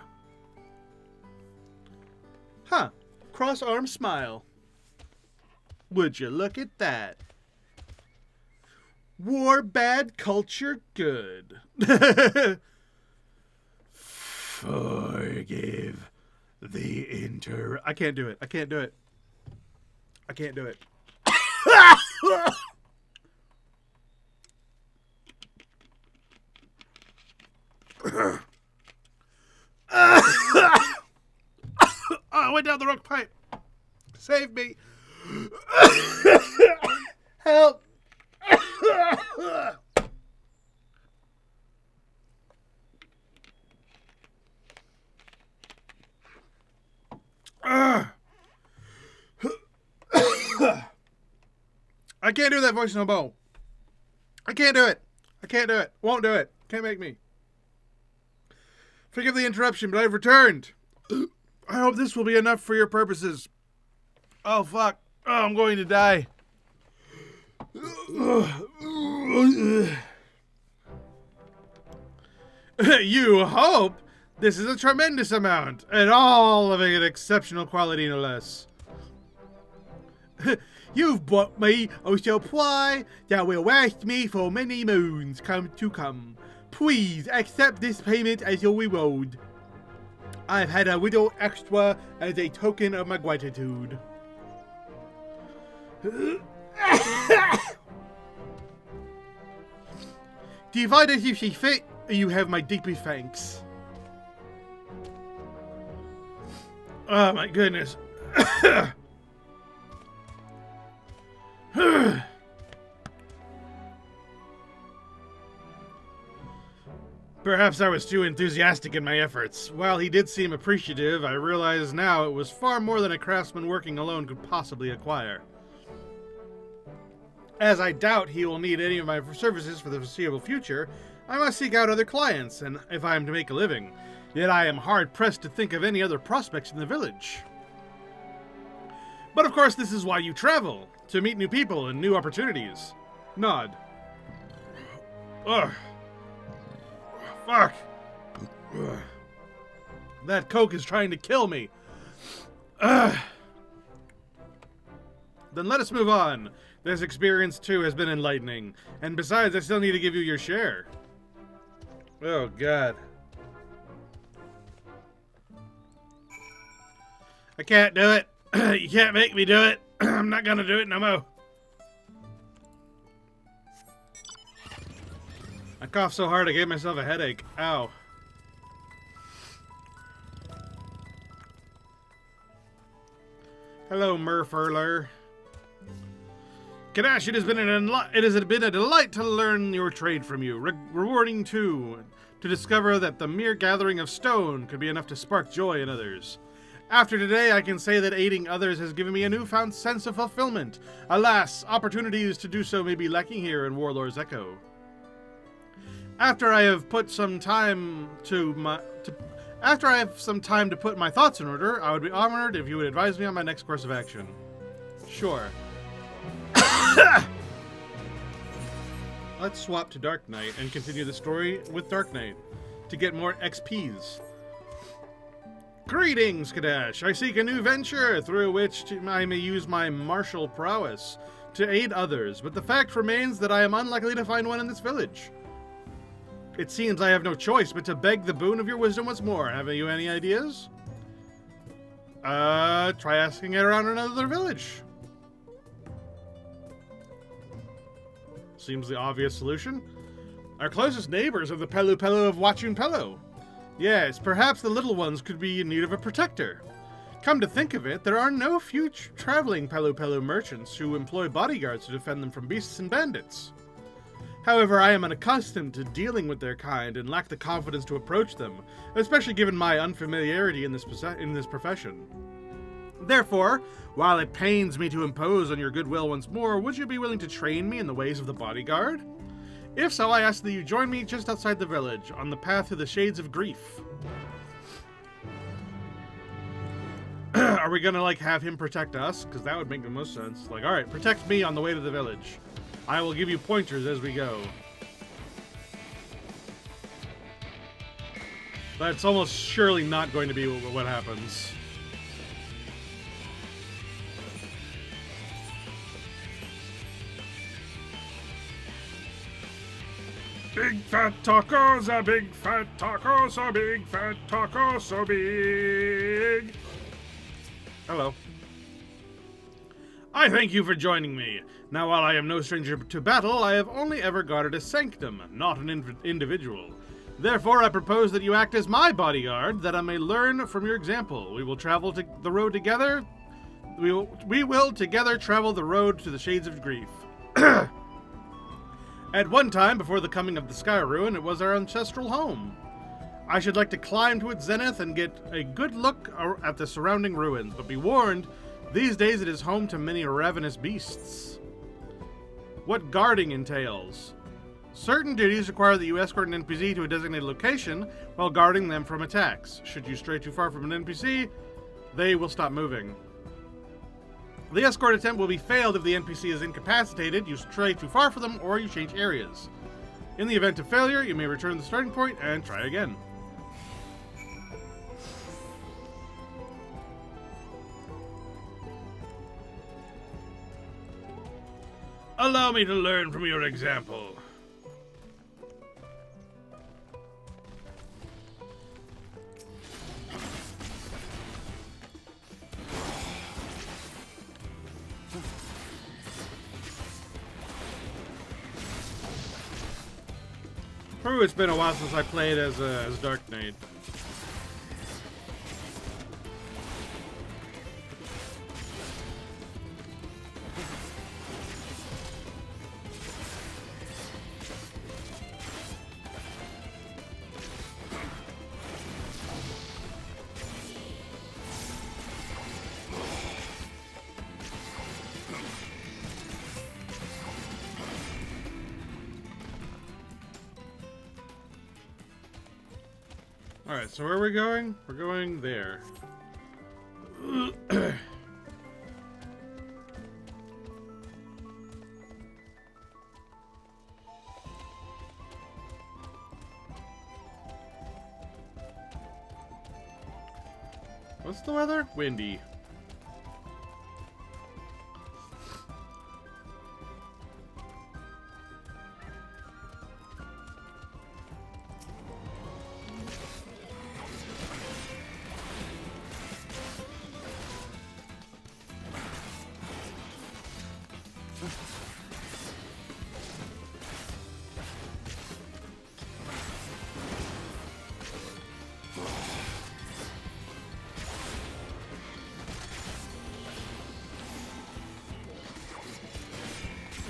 Huh. Cross-arm smile. Would you look at that? War bad, culture good. Forgive I can't do it. I can't do it. I can't do it. I went down the wrong pipe. Save me. Help. I can't do that voice no more. I can't do it. I can't do it. Won't do it. Can't make me. Forgive the interruption, but I've returned. I hope this will be enough for your purposes. Oh, fuck. Oh, I'm going to die. You hope? This is a tremendous amount, and all of it exceptional quality, no less. You've bought me a supply that will last me for many moons to come. Please accept this payment as your reward. I've had a little extra as a token of my gratitude. Divide as you see fit, you have my deepest thanks. Oh my goodness. Perhaps I was too enthusiastic in my efforts. While he did seem appreciative, I realize now it was far more than a craftsman working alone could possibly acquire. As I doubt he will need any of my services for the foreseeable future, I must seek out other clients, and if I am to make a living. Yet I am hard-pressed to think of any other prospects in the village. But of course this is why you travel, to meet new people and new opportunities. Nod. Ugh. Fuck. Ugh. That coke is trying to kill me. Ugh. Then let us move on. This experience too has been enlightening. And besides, I still need to give you your share. Oh god. I can't do it. You can't make me do it. I'm not gonna do it no more. I coughed so hard I gave myself a headache. Ow. Hello, Murfurler. Kadash, it has been a delight to learn your trade from you. Rewarding too, to discover that the mere gathering of stone could be enough to spark joy in others. After today, I can say that aiding others has given me a newfound sense of fulfillment. Alas, opportunities to do so may be lacking here in Warlord's Echo. After I have some time to put my thoughts in order, I would be honored if you would advise me on my next course of action. Sure. Let's swap to Dark Knight and continue the story with Dark Knight to get more XPs. Greetings, Kadash. I seek a new venture through which I may use my martial prowess to aid others, but the fact remains that I am unlikely to find one in this village. It seems I have no choice but to beg the boon of your wisdom once more. Have you any ideas? Try asking it around another village. Seems the obvious solution. Our closest neighbors are the Pelu Pelu of Wachun Pelu. Yes, perhaps the little ones could be in need of a protector. Come to think of it, there are no few traveling Pelu Pelu merchants who employ bodyguards to defend them from beasts and bandits. However, I am unaccustomed to dealing with their kind and lack the confidence to approach them, especially given my unfamiliarity in this profession. Therefore, while it pains me to impose on your goodwill once more, would you be willing to train me in the ways of the bodyguard? If so, I ask that you join me just outside the village, on the path to the Shades of Grief. Are we gonna, like, have him protect us? Because that would make the most sense. Like, alright, protect me on the way to the village. I will give you pointers as we go. That's almost surely not going to be what happens. Big fat taco, so big fat taco, so big fat taco, so big. Hello. I thank you for joining me. Now, while I am no stranger to battle, I have only ever guarded a sanctum, not an individual. Therefore, I propose that you act as my bodyguard, that I may learn from your example. We will travel the road together. We will together travel the road to the shades of grief. At one time, before the coming of the Sky Ruin, it was our ancestral home. I should like to climb to its zenith and get a good look at the surrounding ruins, but be warned, these days it is home to many ravenous beasts. What guarding entails? Certain duties require that you escort an NPC to a designated location while guarding them from attacks. Should you stray too far from an NPC, they will stop moving. The escort attempt will be failed if the NPC is incapacitated, you stray too far from them, or you change areas. In the event of failure, you may return to the starting point and try again. Allow me to learn from your example. Ooh, it's been a while since I played as Dark Knight. Alright, so where are we going? We're going there. What's the weather? Windy.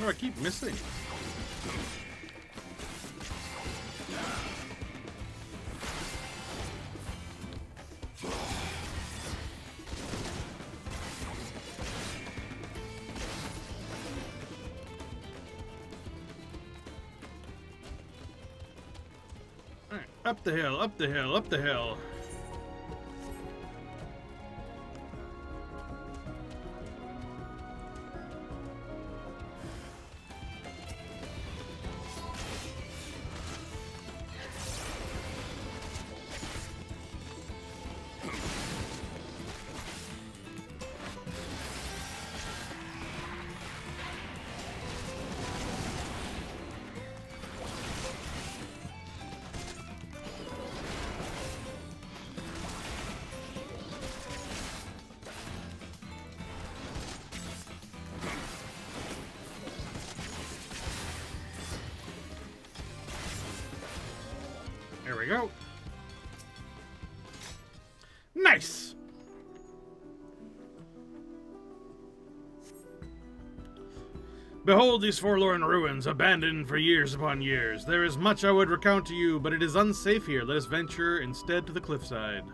Oh, I keep missing. All right, up the hill, up the hill, up the hill. There we go. Nice! Behold these forlorn ruins, abandoned for years upon years. There is much I would recount to you, but it is unsafe here. Let us venture instead to the cliffside.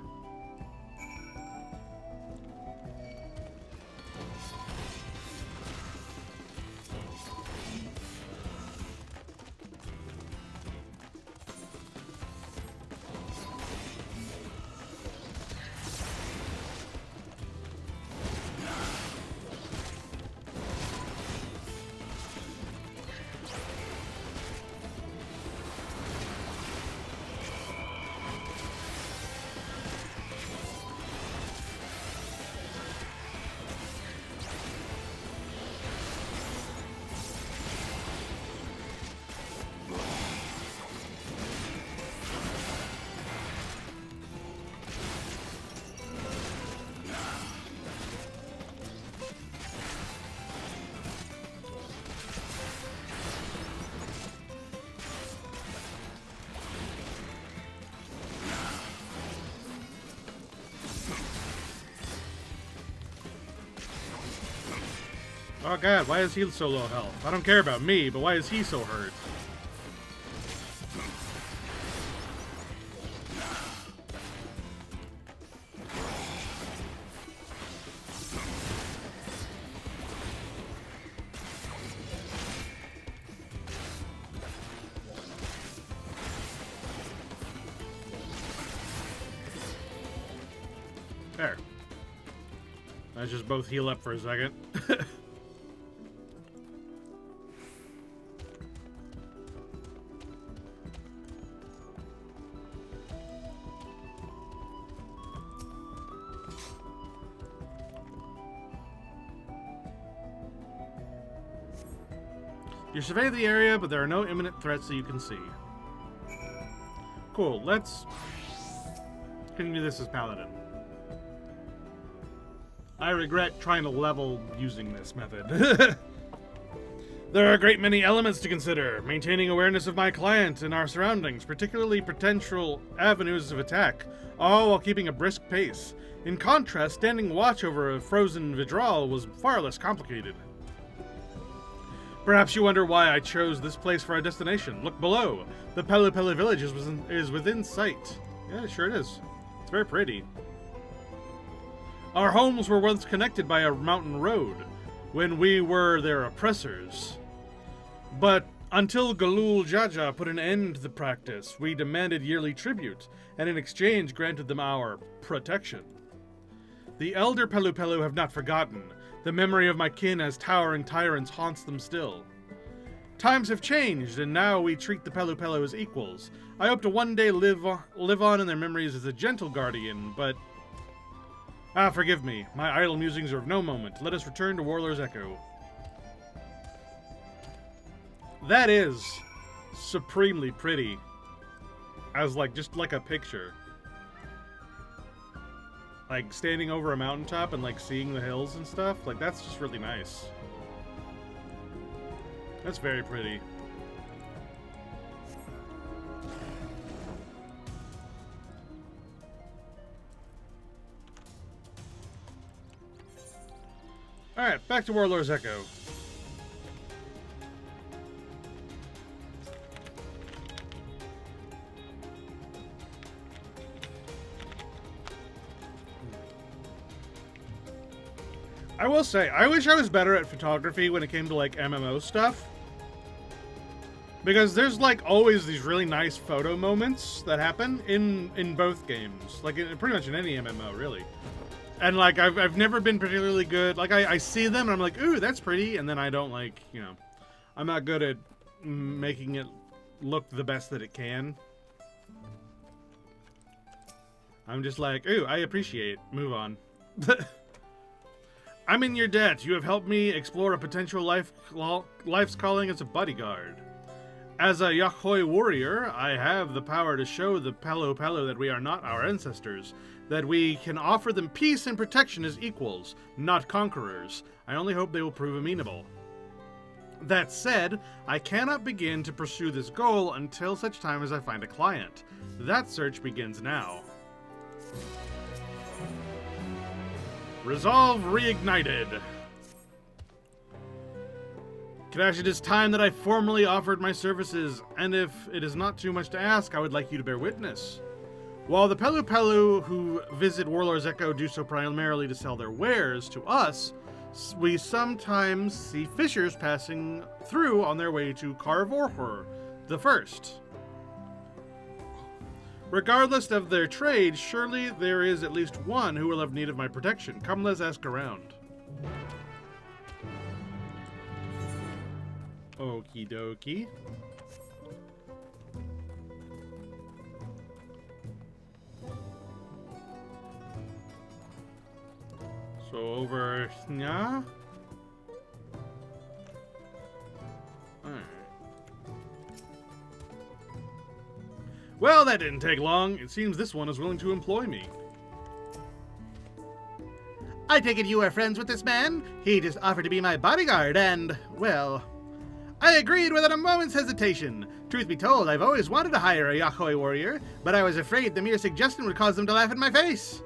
Oh god, why is he so low health? I don't care about me, but why is he so hurt? There. Let's just both heal up for a second. You survey the area, but there are no imminent threats that you can see. Cool, let's continue this as Paladin. I regret trying to level using this method. There are a great many elements to consider. Maintaining awareness of my client and our surroundings, particularly potential avenues of attack, all while keeping a brisk pace. In contrast, standing watch over a frozen Vidral was far less complicated. Perhaps you wonder why I chose this place for our destination. Look below. The Pelu Pelu village is within sight. Yeah, sure it is. It's very pretty. Our homes were once connected by a mountain road when we were their oppressors. But until Galul Jaja put an end to the practice, we demanded yearly tribute, and in exchange granted them our protection. The elder Pelu Pelu have not forgotten. The memory of my kin as towering tyrants haunts them still. Times have changed, and now we treat the Pelu Pelu as equals. I hope to one day live on in their memories as a gentle guardian, but... Ah, forgive me. My idle musings are of no moment. Let us return to Warlord's Echo. That is supremely pretty. As just like a picture. Like standing over a mountaintop and like seeing the hills and stuff. Like that's just really nice. That's very pretty. Alright, back to Warlord's Echo. I will say, I wish I was better at photography when it came to like MMO stuff. Because there's like always these really nice photo moments that happen in both games. Like pretty much in any MMO, really. And like I've never been particularly good. Like I see them and I'm like, ooh, that's pretty, and then I don't like, you know, I'm not good at making it look the best that it can. I'm just like, ooh, I appreciate. Move on. I'm in your debt. You have helped me explore a potential life's calling as a bodyguard. As a Yakhoi warrior, I have the power to show the Pelu Pelu that we are not our ancestors, that we can offer them peace and protection as equals, not conquerors. I only hope they will prove amenable. That said, I cannot begin to pursue this goal until such time as I find a client. That search begins now. Resolve reignited. Kadash, it is time that I formally offered my services, and if it is not too much to ask, I would like you to bear witness. While the Pelu Pelu who visit Warlord's Echo do so primarily to sell their wares to us, we sometimes see fishers passing through on their way to Carvorhor the First. Regardless of their trade, surely there is at least one who will have need of my protection. Come, let's ask around. Okie dokie. So over here. Alright. Well, that didn't take long. It seems this one is willing to employ me. I take it you are friends with this man? He just offered to be my bodyguard and, well, I agreed without a moment's hesitation. Truth be told, I've always wanted to hire a Yakhoi warrior, but I was afraid the mere suggestion would cause them to laugh in my face.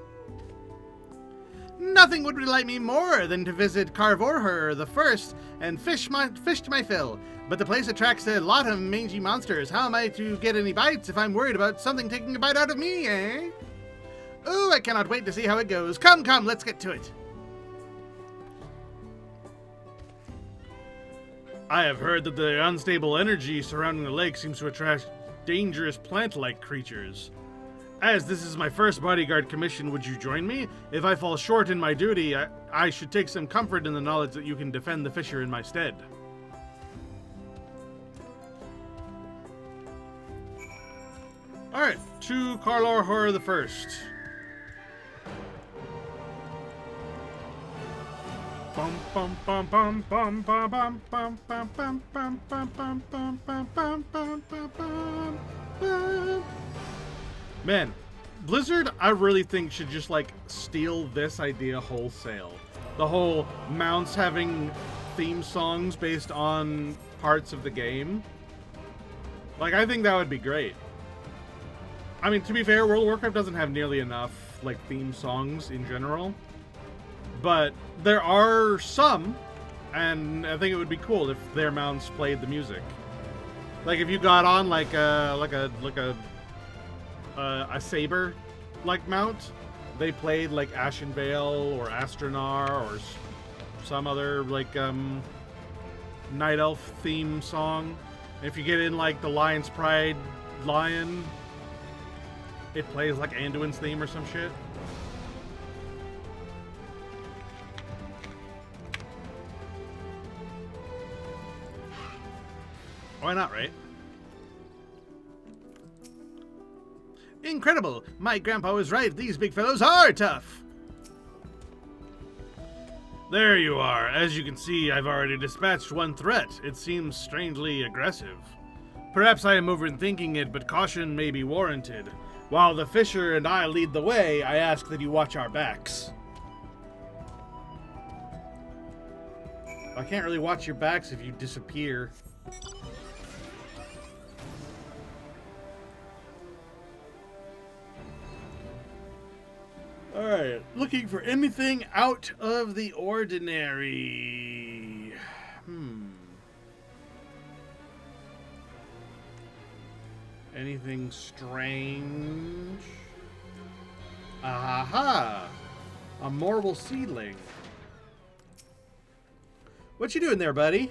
Nothing would delight me more than to visit Carvorher the First and fish to my fill. But the place attracts a lot of mangy monsters. How am I to get any bites if I'm worried about something taking a bite out of me, eh? Ooh, I cannot wait to see how it goes. Come, let's get to it. I have heard that the unstable energy surrounding the lake seems to attract dangerous plant-like creatures. As this is my first bodyguard commission, would you join me? If I fall short in my duty, I should take some comfort in the knowledge that you can defend the fisher in my stead. Alright, to Carvorher the First. Bum bum bum bum bum bum bum bum bum bum bum bum bum bum bum bum bum bum bum. Man, Blizzard, I really think should just like steal this idea wholesale. The whole mounts having theme songs based on parts of the game. Like, I think that would be great. I mean, to be fair, World of Warcraft doesn't have nearly enough like theme songs in general. But there are some, and I think it would be cool if their mounts played the music. Like if you got on like a saber like mount, they played like Ashenvale or Astronar or some other like Night Elf theme song. And if you get in like the Lion's Pride Lion, it plays like Anduin's theme or some shit. Why not, right? Incredible! My grandpa was right. These big fellows are tough. There you are. As you can see, I've already dispatched one threat. It seems strangely aggressive. Perhaps I am overthinking it, but caution may be warranted. While the fisher and I lead the way, I ask that you watch our backs. I can't really watch your backs if you disappear. Alright, looking for anything out of the ordinary. Anything strange? Aha! A marble seedling. What you doing there, buddy?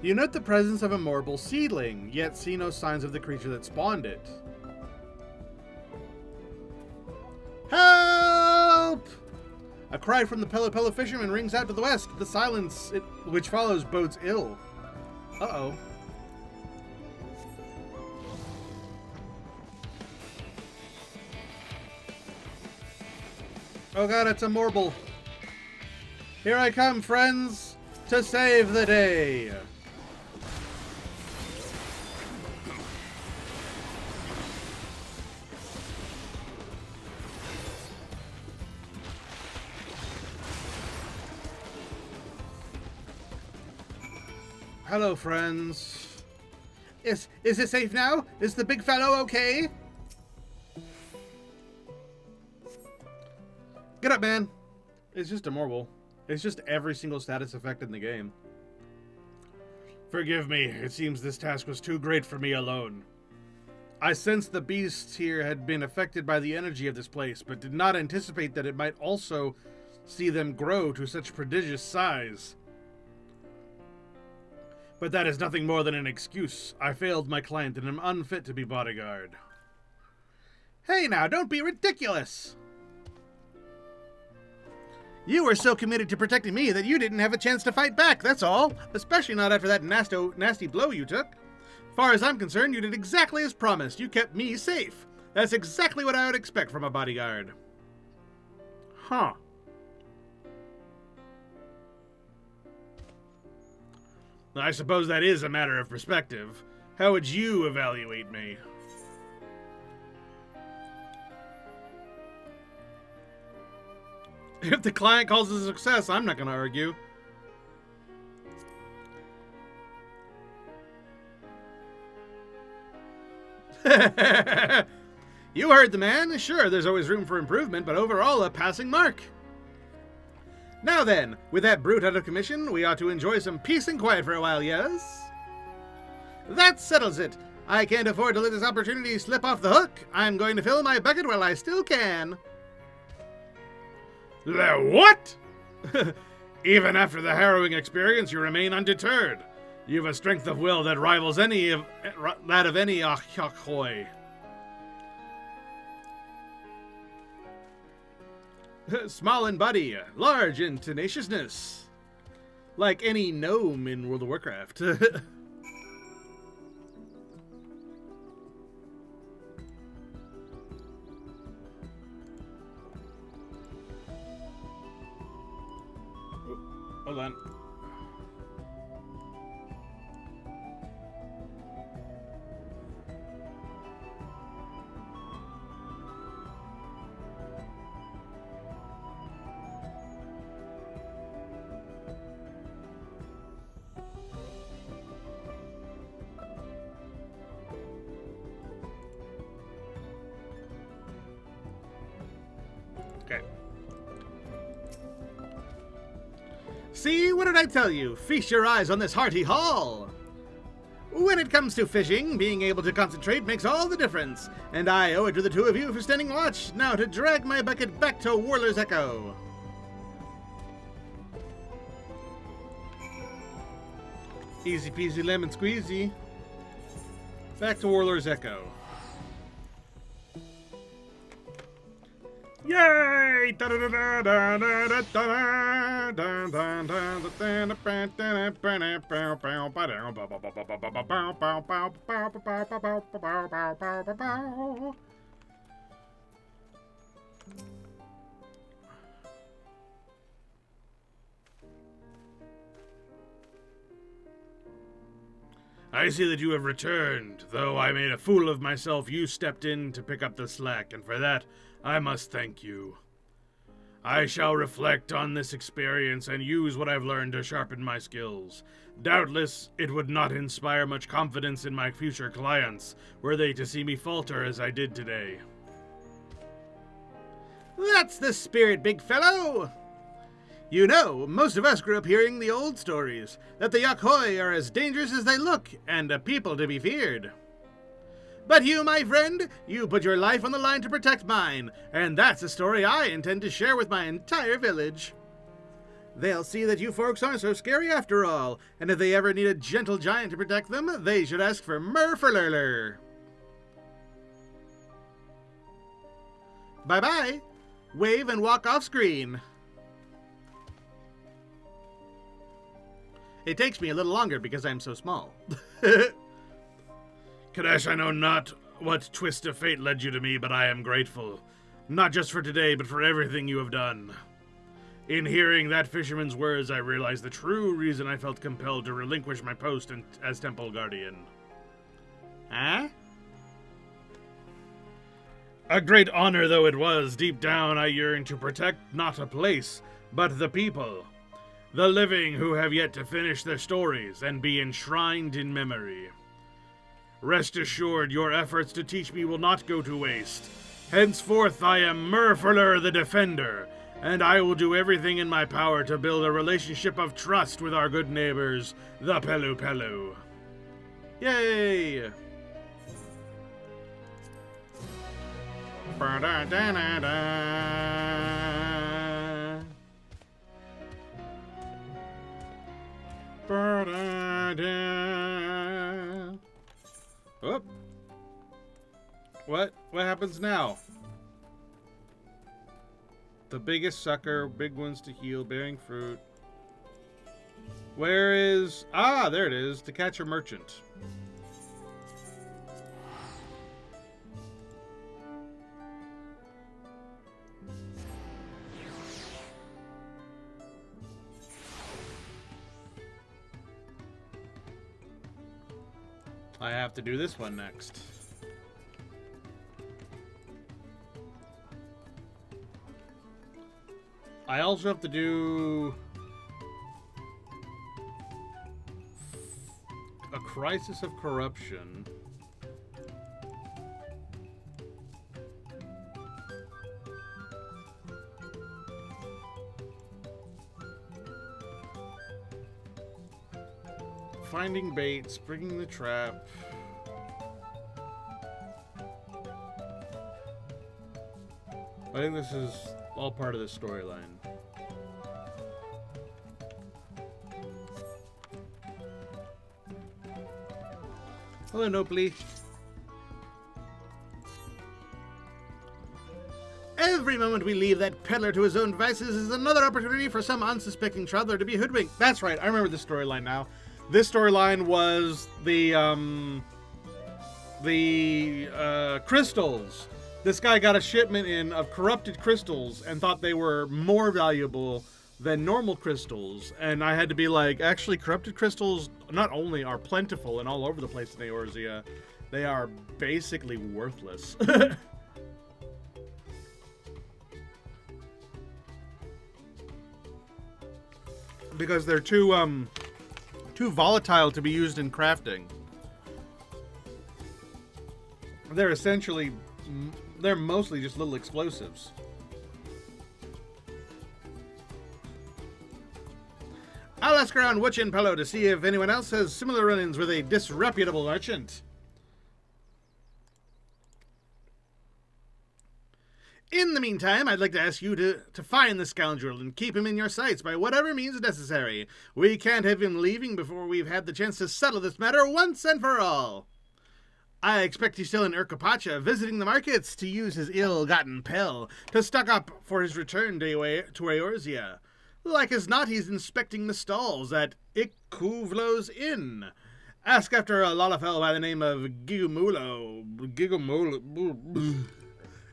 You note the presence of a marble seedling, yet see no signs of the creature that spawned it. Help! A cry from the Pelo fisherman rings out to the west. The silence which follows bodes ill. Uh-oh. Oh god, it's a marble. Here I come, friends, to save the day. Hello, friends. Is it safe now? Is the big fellow okay? Get up, man. It's just a marble. It's just every single status effect in the game. Forgive me. It seems this task was too great for me alone. I sensed the beasts here had been affected by the energy of this place, but did not anticipate that it might also see them grow to such prodigious size. But that is nothing more than an excuse. I failed my client and am unfit to be bodyguard. Hey now, don't be ridiculous! You were so committed to protecting me that you didn't have a chance to fight back, that's all. Especially not after that nasty blow you took. As far as I'm concerned, you did exactly as promised. You kept me safe. That's exactly what I would expect from a bodyguard. Huh. I suppose that is a matter of perspective. How would you evaluate me? If the client calls it a success, I'm not going to argue. You heard the man. Sure, there's always room for improvement, but overall a passing mark. Now then, with that brute out of commission, we ought to enjoy some peace and quiet for a while, yes? That settles it. I can't afford to let this opportunity slip off the hook. I'm going to fill my bucket while I still can. The what? Even after the harrowing experience, you remain undeterred. You've a strength of will that rivals that of any Ahyakhoi. Small in body, large in tenaciousness. Like any gnome in World of Warcraft. Hold on. Okay. See, what did I tell you? Feast your eyes on this hearty haul. When it comes to fishing, being able to concentrate makes all the difference, and I owe it to the two of you for standing watch. Now to drag my bucket back to Warler's Echo. Easy peasy lemon squeezy. Back to Warler's Echo. Yay! I see that you have returned. Though I made a fool of myself, you stepped in to pick up the slack, and for that, I must thank you. I shall reflect on this experience and use what I've learned to sharpen my skills. Doubtless, it would not inspire much confidence in my future clients were they to see me falter as I did today. That's the spirit, big fellow! You know, most of us grew up hearing the old stories, that the Yakhoi are as dangerous as they look, and a people to be feared. But you, my friend, you put your life on the line to protect mine, and that's a story I intend to share with my entire village. They'll see that you folks aren't so scary after all, and if they ever need a gentle giant to protect them, they should ask for Murfurlurler. Bye-bye. Wave and walk off screen. It takes me a little longer because I'm so small. Kadesh, I know not what twist of fate led you to me, but I am grateful. Not just for today, but for everything you have done. In hearing that fisherman's words, I realized the true reason I felt compelled to relinquish my post as Temple Guardian. Huh? A great honor though it was, deep down I yearned to protect not a place, but the people. The living who have yet to finish their stories and be enshrined in memory. Rest assured, your efforts to teach me will not go to waste. Henceforth, I am Murfurler the Defender, and I will do everything in my power to build a relationship of trust with our good neighbors, the Pelu Pelu. Yay! Oh. What happens now? The biggest sucker, big ones to heal, bearing fruit. Where is... Ah, there it is. To catch a merchant. I have to do this one next. I also have to do a crisis of corruption. finding bait, springing the trap. I think this is all part of the storyline. Hello, Nopely. Every moment we leave that peddler to his own devices is another opportunity for some unsuspecting traveler to be hoodwinked. That's right, I remember this storyline now. This storyline was the crystals. This guy got a shipment in of corrupted crystals and thought they were more valuable than normal crystals. And I had to be like, actually, corrupted crystals not only are plentiful and all over the place in Eorzea, they are basically worthless. Because they're too volatile to be used in crafting. They're essentially, they're mostly just little explosives. I'll ask around Witch and Pello to see if anyone else has similar run-ins with a disreputable merchant. In the meantime, I'd like to ask you to find the scoundrel and keep him in your sights by whatever means necessary. We can't have him leaving before we've had the chance to settle this matter once and for all. I expect he's still in Urkapacha, visiting the markets to use his ill-gotten pel to stock up for his return to Eorzea. Like as not, he's inspecting the stalls at Ikuvlo's Inn. Ask after a Lalafell by the name of Gigamulo,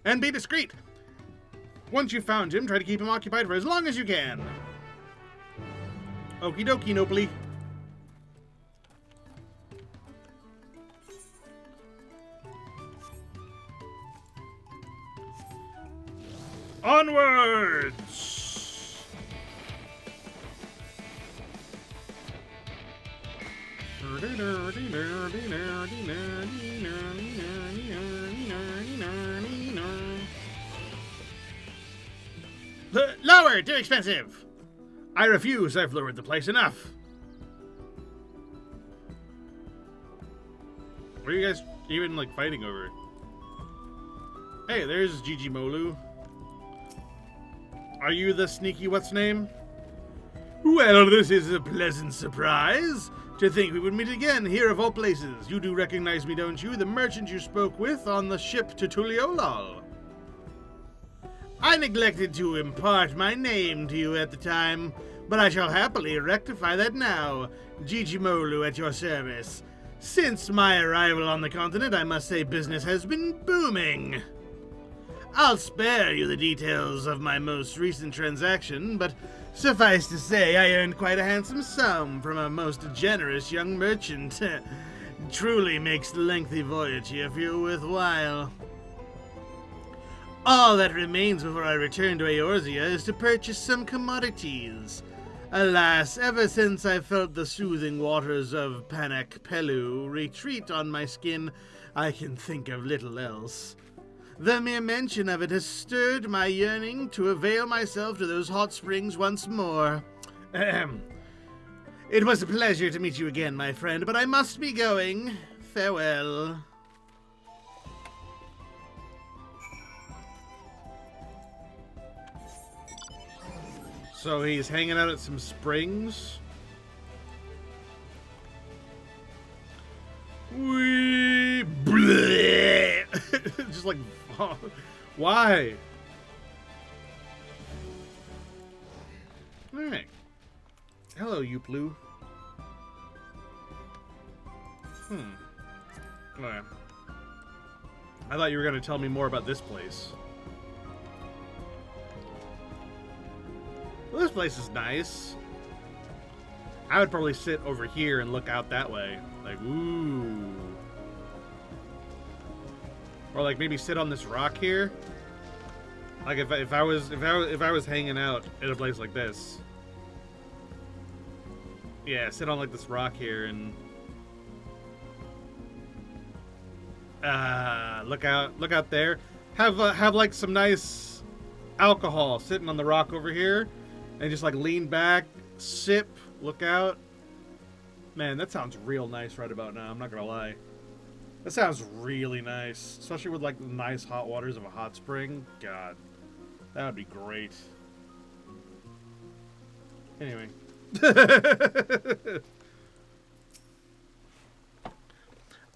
and be discreet. Once you've found him, try to keep him occupied for as long as you can. Okie dokie, Nopely. Onwards! Lower! Too expensive! I refuse. I've lowered the price enough. What are you guys even, like, fighting over? Hey, there's Gigi Molu. Are you the sneaky what's-name? Well, this is a pleasant surprise. To think we would meet again here of all places. You do recognize me, don't you? The merchant you spoke with on the ship to Tuliolal. I neglected to impart my name to you at the time, but I shall happily rectify that now. Gigi Molu at your service. Since my arrival on the continent, I must say business has been booming. I'll spare you the details of my most recent transaction, but suffice to say, I earned quite a handsome sum from a most generous young merchant. Truly makes the lengthy voyage here feel worthwhile. All that remains before I return to Eorzea is to purchase some commodities. Alas, ever since I felt the soothing waters of Panak Pelu retreat on my skin, I can think of little else. The mere mention of it has stirred my yearning to avail myself to those hot springs once more. Ahem. It was a pleasure to meet you again, my friend, but I must be going. Farewell. So he's hanging out at some springs. Just like, why? Alright. Hello, Uplu. Alright. I thought you were going to tell me more about this place. Well, this place is nice. I would probably sit over here and look out that way. Like, ooh. Or like maybe sit on this rock here. Like if I was hanging out at a place like this. Yeah, sit on like this rock here and look out there. Have like some nice alcohol sitting on the rock over here and just like lean back, sip, look out. Man, that sounds real nice right about now. I'm not gonna lie. That sounds really nice. Especially with, like, the nice hot waters of a hot spring. God. That would be great. Anyway.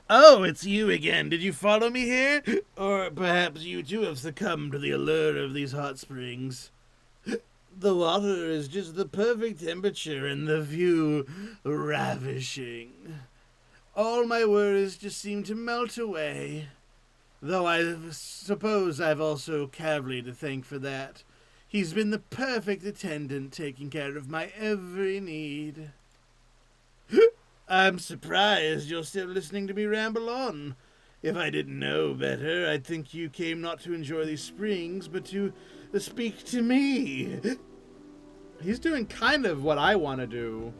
Oh, it's you again. Did you follow me here? Or perhaps you too have succumbed to the allure of these hot springs? The water is just the perfect temperature and the view ravishing. All my worries just seem to melt away. Though I suppose I've also Cavally to thank for that. He's been the perfect attendant, taking care of my every need. I'm surprised you're still listening to me ramble on. If I didn't know better, I'd think you came not to enjoy these springs, but to speak to me. He's doing kind of what I want to do,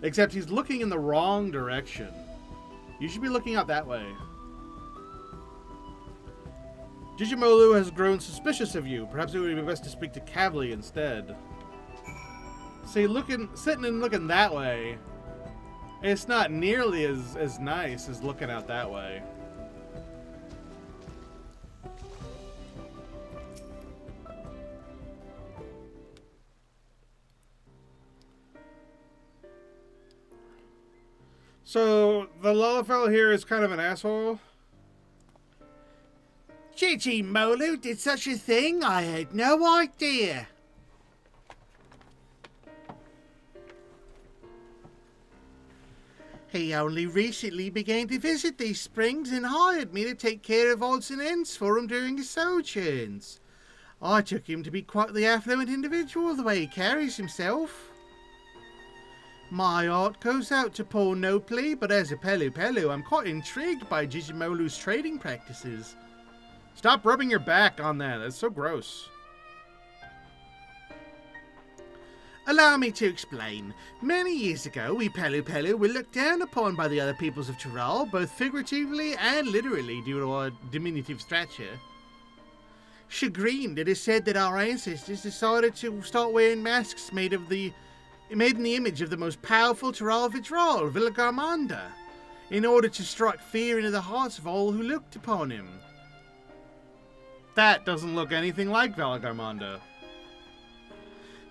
except he's looking in the wrong direction. You should be looking out that way. Jijimolu has grown suspicious of you. Perhaps it would be best to speak to Cavally instead. See, sitting and looking that way, it's not nearly as nice as looking out that way. So, the Lullafell here is kind of an asshole. Jijimolu did such a thing? I had no idea. He only recently began to visit these springs and hired me to take care of odds and ends for him during his sojourns. I took him to be quite the affluent individual, the way he carries himself. My heart goes out to poor Nopli, but as a Pelu, I'm quite intrigued by Jijimolu's trading practices. Stop rubbing your back on that. That's so gross. Allow me to explain. Many years ago, we Pelu were looked down upon by the other peoples of Tyrol, both figuratively and literally due to our diminutive stature. Chagrined, it is said that our ancestors decided to start wearing masks made in the image of the most powerful Tyrol of Tyrol, Villagarmanda, in order to strike fear into the hearts of all who looked upon him. That doesn't look anything like Villagarmanda.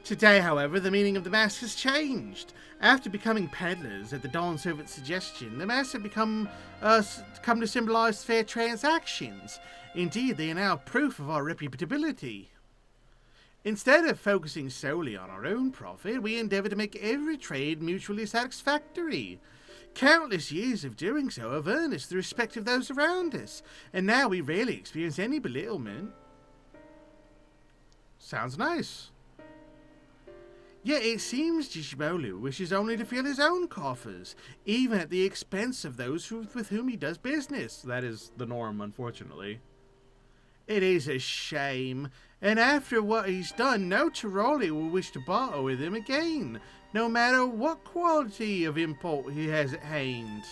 Today, however, the meaning of the mask has changed. After becoming peddlers at the Dawn Servant's suggestion, the masks have come to symbolize fair transactions. Indeed, they are now proof of our reputability. Instead of focusing solely on our own profit, we endeavor to make every trade mutually satisfactory. Countless years of doing so have earned us the respect of those around us, and now we rarely experience any belittlement. Sounds nice. Yet it seems Jijimolu wishes only to fill his own coffers, even at the expense of those with whom he does business. That is the norm, unfortunately. It is a shame, and after what he's done, no Tyroli will wish to barter with him again, no matter what quality of import he has at hand.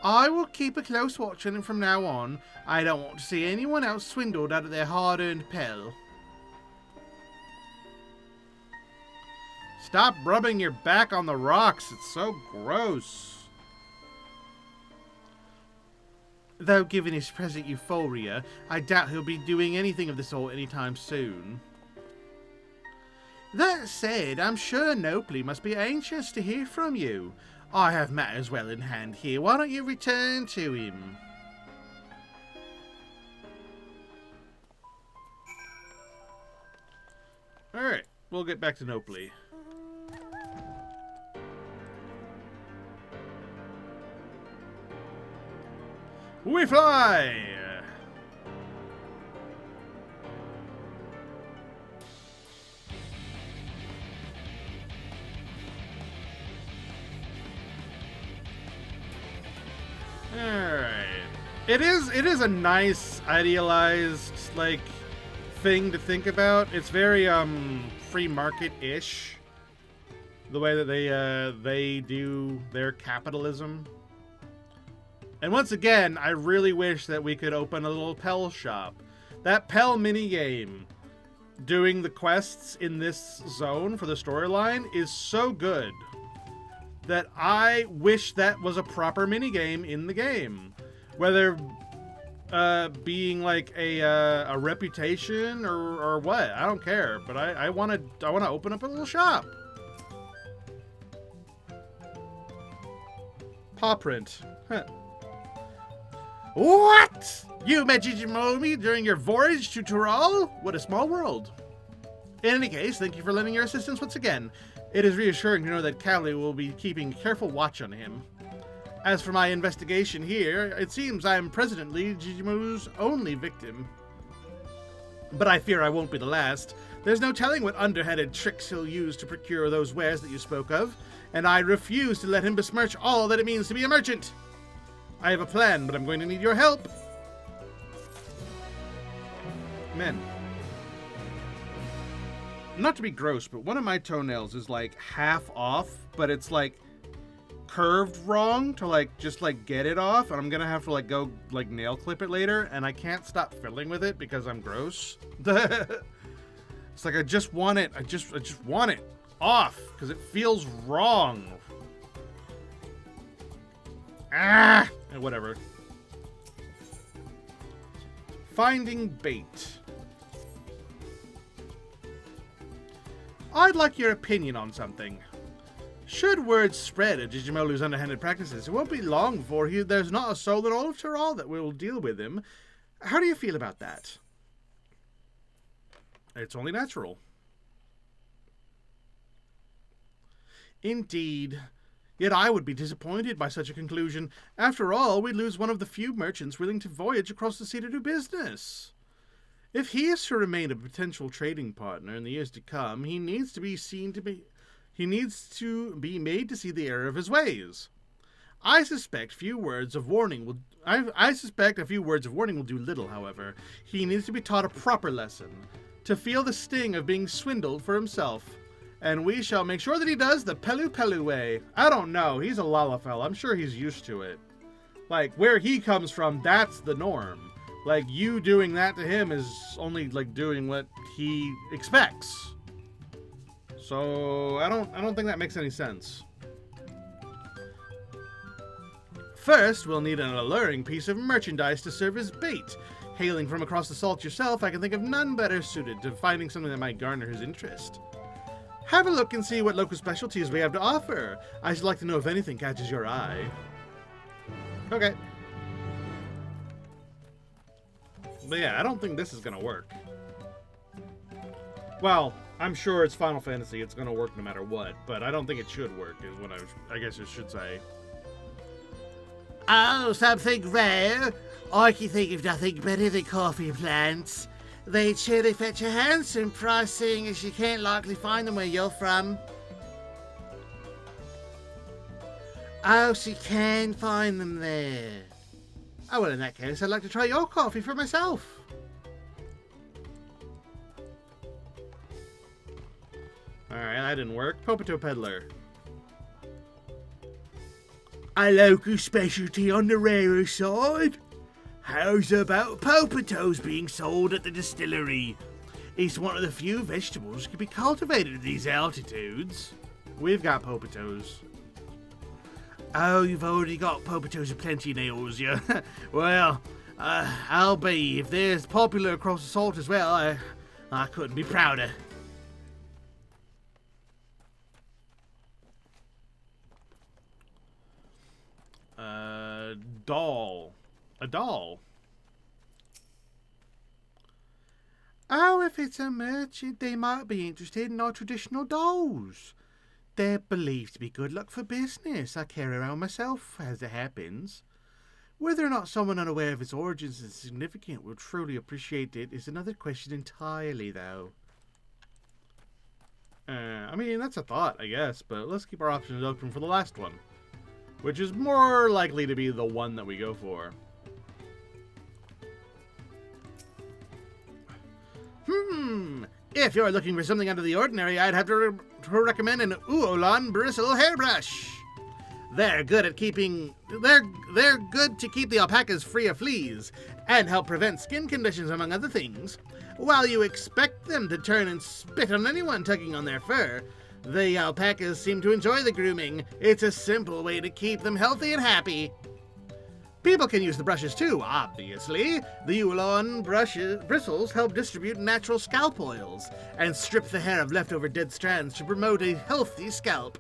I will keep a close watch on him from now on. I don't want to see anyone else swindled out of their hard-earned pell. Stop rubbing your back on the rocks. It's so gross. Though given his present euphoria, I doubt he'll be doing anything of the sort anytime soon. That said, I'm sure Nopli must be anxious to hear from you. I have matters well in hand here. Why don't you return to him? Alright, we'll get back to Nopli. We fly! Alright. It is a nice, idealized, like, thing to think about. It's very, free market-ish. The way that they do their capitalism. And once again, I really wish that we could open a little Pell shop. That Pell minigame doing the quests in this zone for the storyline is so good that I wish that was a proper minigame in the game. Whether being like a reputation or what, I don't care. But I want to open up a little shop. Paw print. Huh. What? You met Digimomi during your voyage to Tural? What a small world. In any case, thank you for lending your assistance once again. It is reassuring to know that Callie will be keeping careful watch on him. As for my investigation here, it seems I am presently Digimo's only victim. But I fear I won't be the last. There's no telling what underhanded tricks he'll use to procure those wares that you spoke of, and I refuse to let him besmirch all that it means to be a merchant. I have a plan, but I'm going to need your help. Men. Not to be gross, but one of my toenails is like half off, but it's like curved wrong to like just like get it off, and I'm gonna have to like go like nail clip it later, and I can't stop fiddling with it because I'm gross. It's like I just want it. I just want it off because it feels wrong. Ah, and whatever. Finding bait. I'd like your opinion on something. Should word spread of Digimolu's underhanded practices, it won't be long before there's not a soul in all of Tural that will deal with him. How do you feel about that? It's only natural. Indeed. Yet I would be disappointed by such a conclusion. After all, we'd lose one of the few merchants willing to voyage across the sea to do business. If he is to remain a potential trading partner in the years to come, he needs to be made to see the error of his ways. I suspect a few words of warning will do little, however. He needs to be taught a proper lesson, to feel the sting of being swindled for himself. And we shall make sure that he does the Pelu Pelu way. I don't know, he's a Lalafell. I'm sure he's used to it. Like, where he comes from, that's the norm. Like, you doing that to him is only, like, doing what he expects. So, I don't think that makes any sense. First, we'll need an alluring piece of merchandise to serve as bait. Hailing from across the salt yourself, I can think of none better suited to finding something that might garner his interest. Have a look and see what local specialties we have to offer. I should like to know if anything catches your eye. Okay. But yeah, I don't think this is gonna work. Well, I'm sure it's Final Fantasy. It's gonna work no matter what, but I don't think it should work, is what I guess I should say. Oh, something rare? I can think of nothing better than coffee plants. They'd surely fetch a handsome price, seeing as you can't likely find them where you're from. Oh, so you can find them there. Oh, well, in that case, I'd like to try your coffee for myself. Alright, that didn't work. Popito Peddler. A local specialty on the rarer side. How's about popitos being sold at the distillery? It's one of the few vegetables that can be cultivated at these altitudes. We've got popitos. Oh, you've already got popitos aplenty, Nails, yeah? Well, I'll be. If they're as popular across the salt as well, I couldn't be prouder. Doll. A doll. Oh, if it's a merchant, they might be interested in our traditional dolls. They're believed to be good luck for business. I carry around myself, as it happens. Whether or not someone unaware of its origins and significance will truly appreciate it is another question entirely, though. I mean, that's a thought, I guess, but let's keep our options open for the last one, which is more likely to be the one that we go for. If you're looking for something out of the ordinary, I'd have to recommend an Uolan bristle hairbrush. They're good to keep the alpacas free of fleas and help prevent skin conditions, among other things. While you expect them to turn and spit on anyone tugging on their fur, the alpacas seem to enjoy the grooming. It's a simple way to keep them healthy and happy. People can use the brushes too, obviously. The Ulan bristles help distribute natural scalp oils and strip the hair of leftover dead strands to promote a healthy scalp.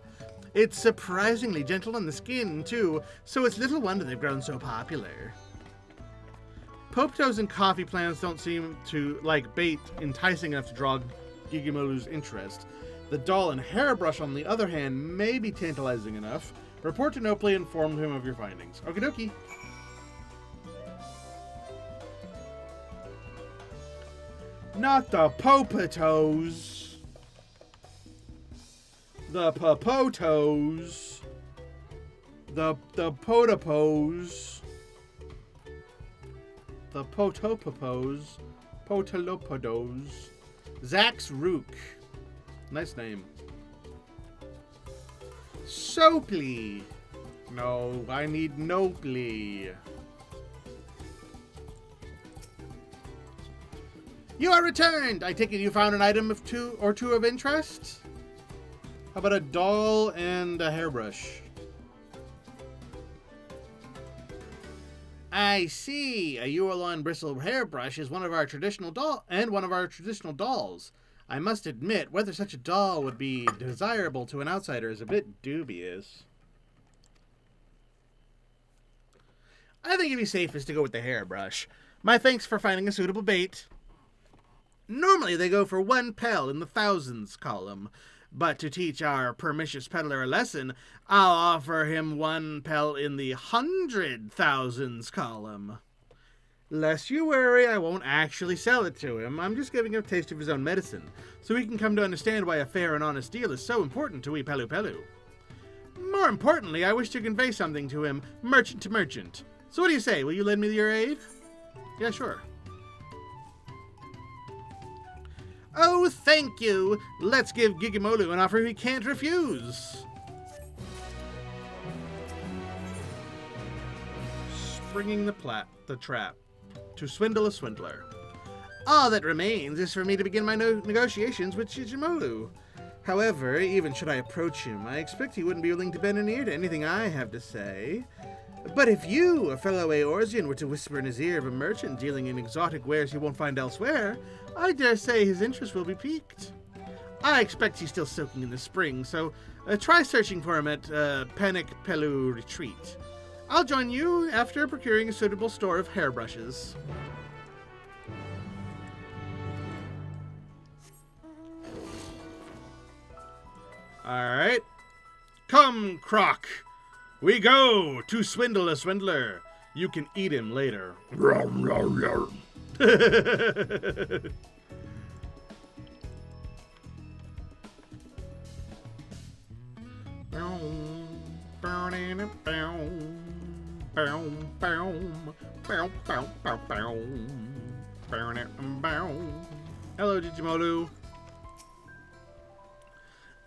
It's surprisingly gentle on the skin too, so it's little wonder they've grown so popular. Poptos and coffee plants don't seem to like bait enticing enough to draw Gigimolu's interest. The doll and hairbrush, on the other hand, may be tantalizing enough. Report to Nopley and inform him of your findings. Okie dokie. Not the popotos. The popotos. The potopos. The potopopos. Potolopodos. Zax Rook. Nice name. Soaply. No, I need Nopley. You are returned! I take it you found an item of two of interest? How about a doll and a hairbrush? I see. A Ulan bristle hairbrush is one of our traditional dolls. I must admit, whether such a doll would be desirable to an outsider is a bit dubious. I think it'd be safest to go with the hairbrush. My thanks for finding a suitable bait. Normally they go for 1 pel in the thousands column, but to teach our pernicious peddler a lesson, I'll offer him 1 pel in the 100,000s column. Lest you worry, I won't actually sell it to him. I'm just giving him a taste of his own medicine, so he can come to understand why a fair and honest deal is so important to we Pelu Pelu. More importantly, I wish to convey something to him, merchant to merchant. So what do you say? Will you lend me your aid? Yeah, sure. Oh, thank you. Let's give Gigimolu an offer he can't refuse. Springing the trap. To swindle a swindler. All that remains is for me to begin my negotiations with Gigimolu. However, even should I approach him, I expect he wouldn't be willing to bend an ear to anything I have to say. But if you, a fellow Eorzean, were to whisper in his ear of a merchant dealing in exotic wares he won't find elsewhere, I dare say his interest will be piqued. I expect he's still soaking in the spring, so try searching for him at Panic Pelu Retreat. I'll join you after procuring a suitable store of hairbrushes. Alright. Come, Croc! We go to swindle a swindler. You can eat him later. Hello, Digimolu.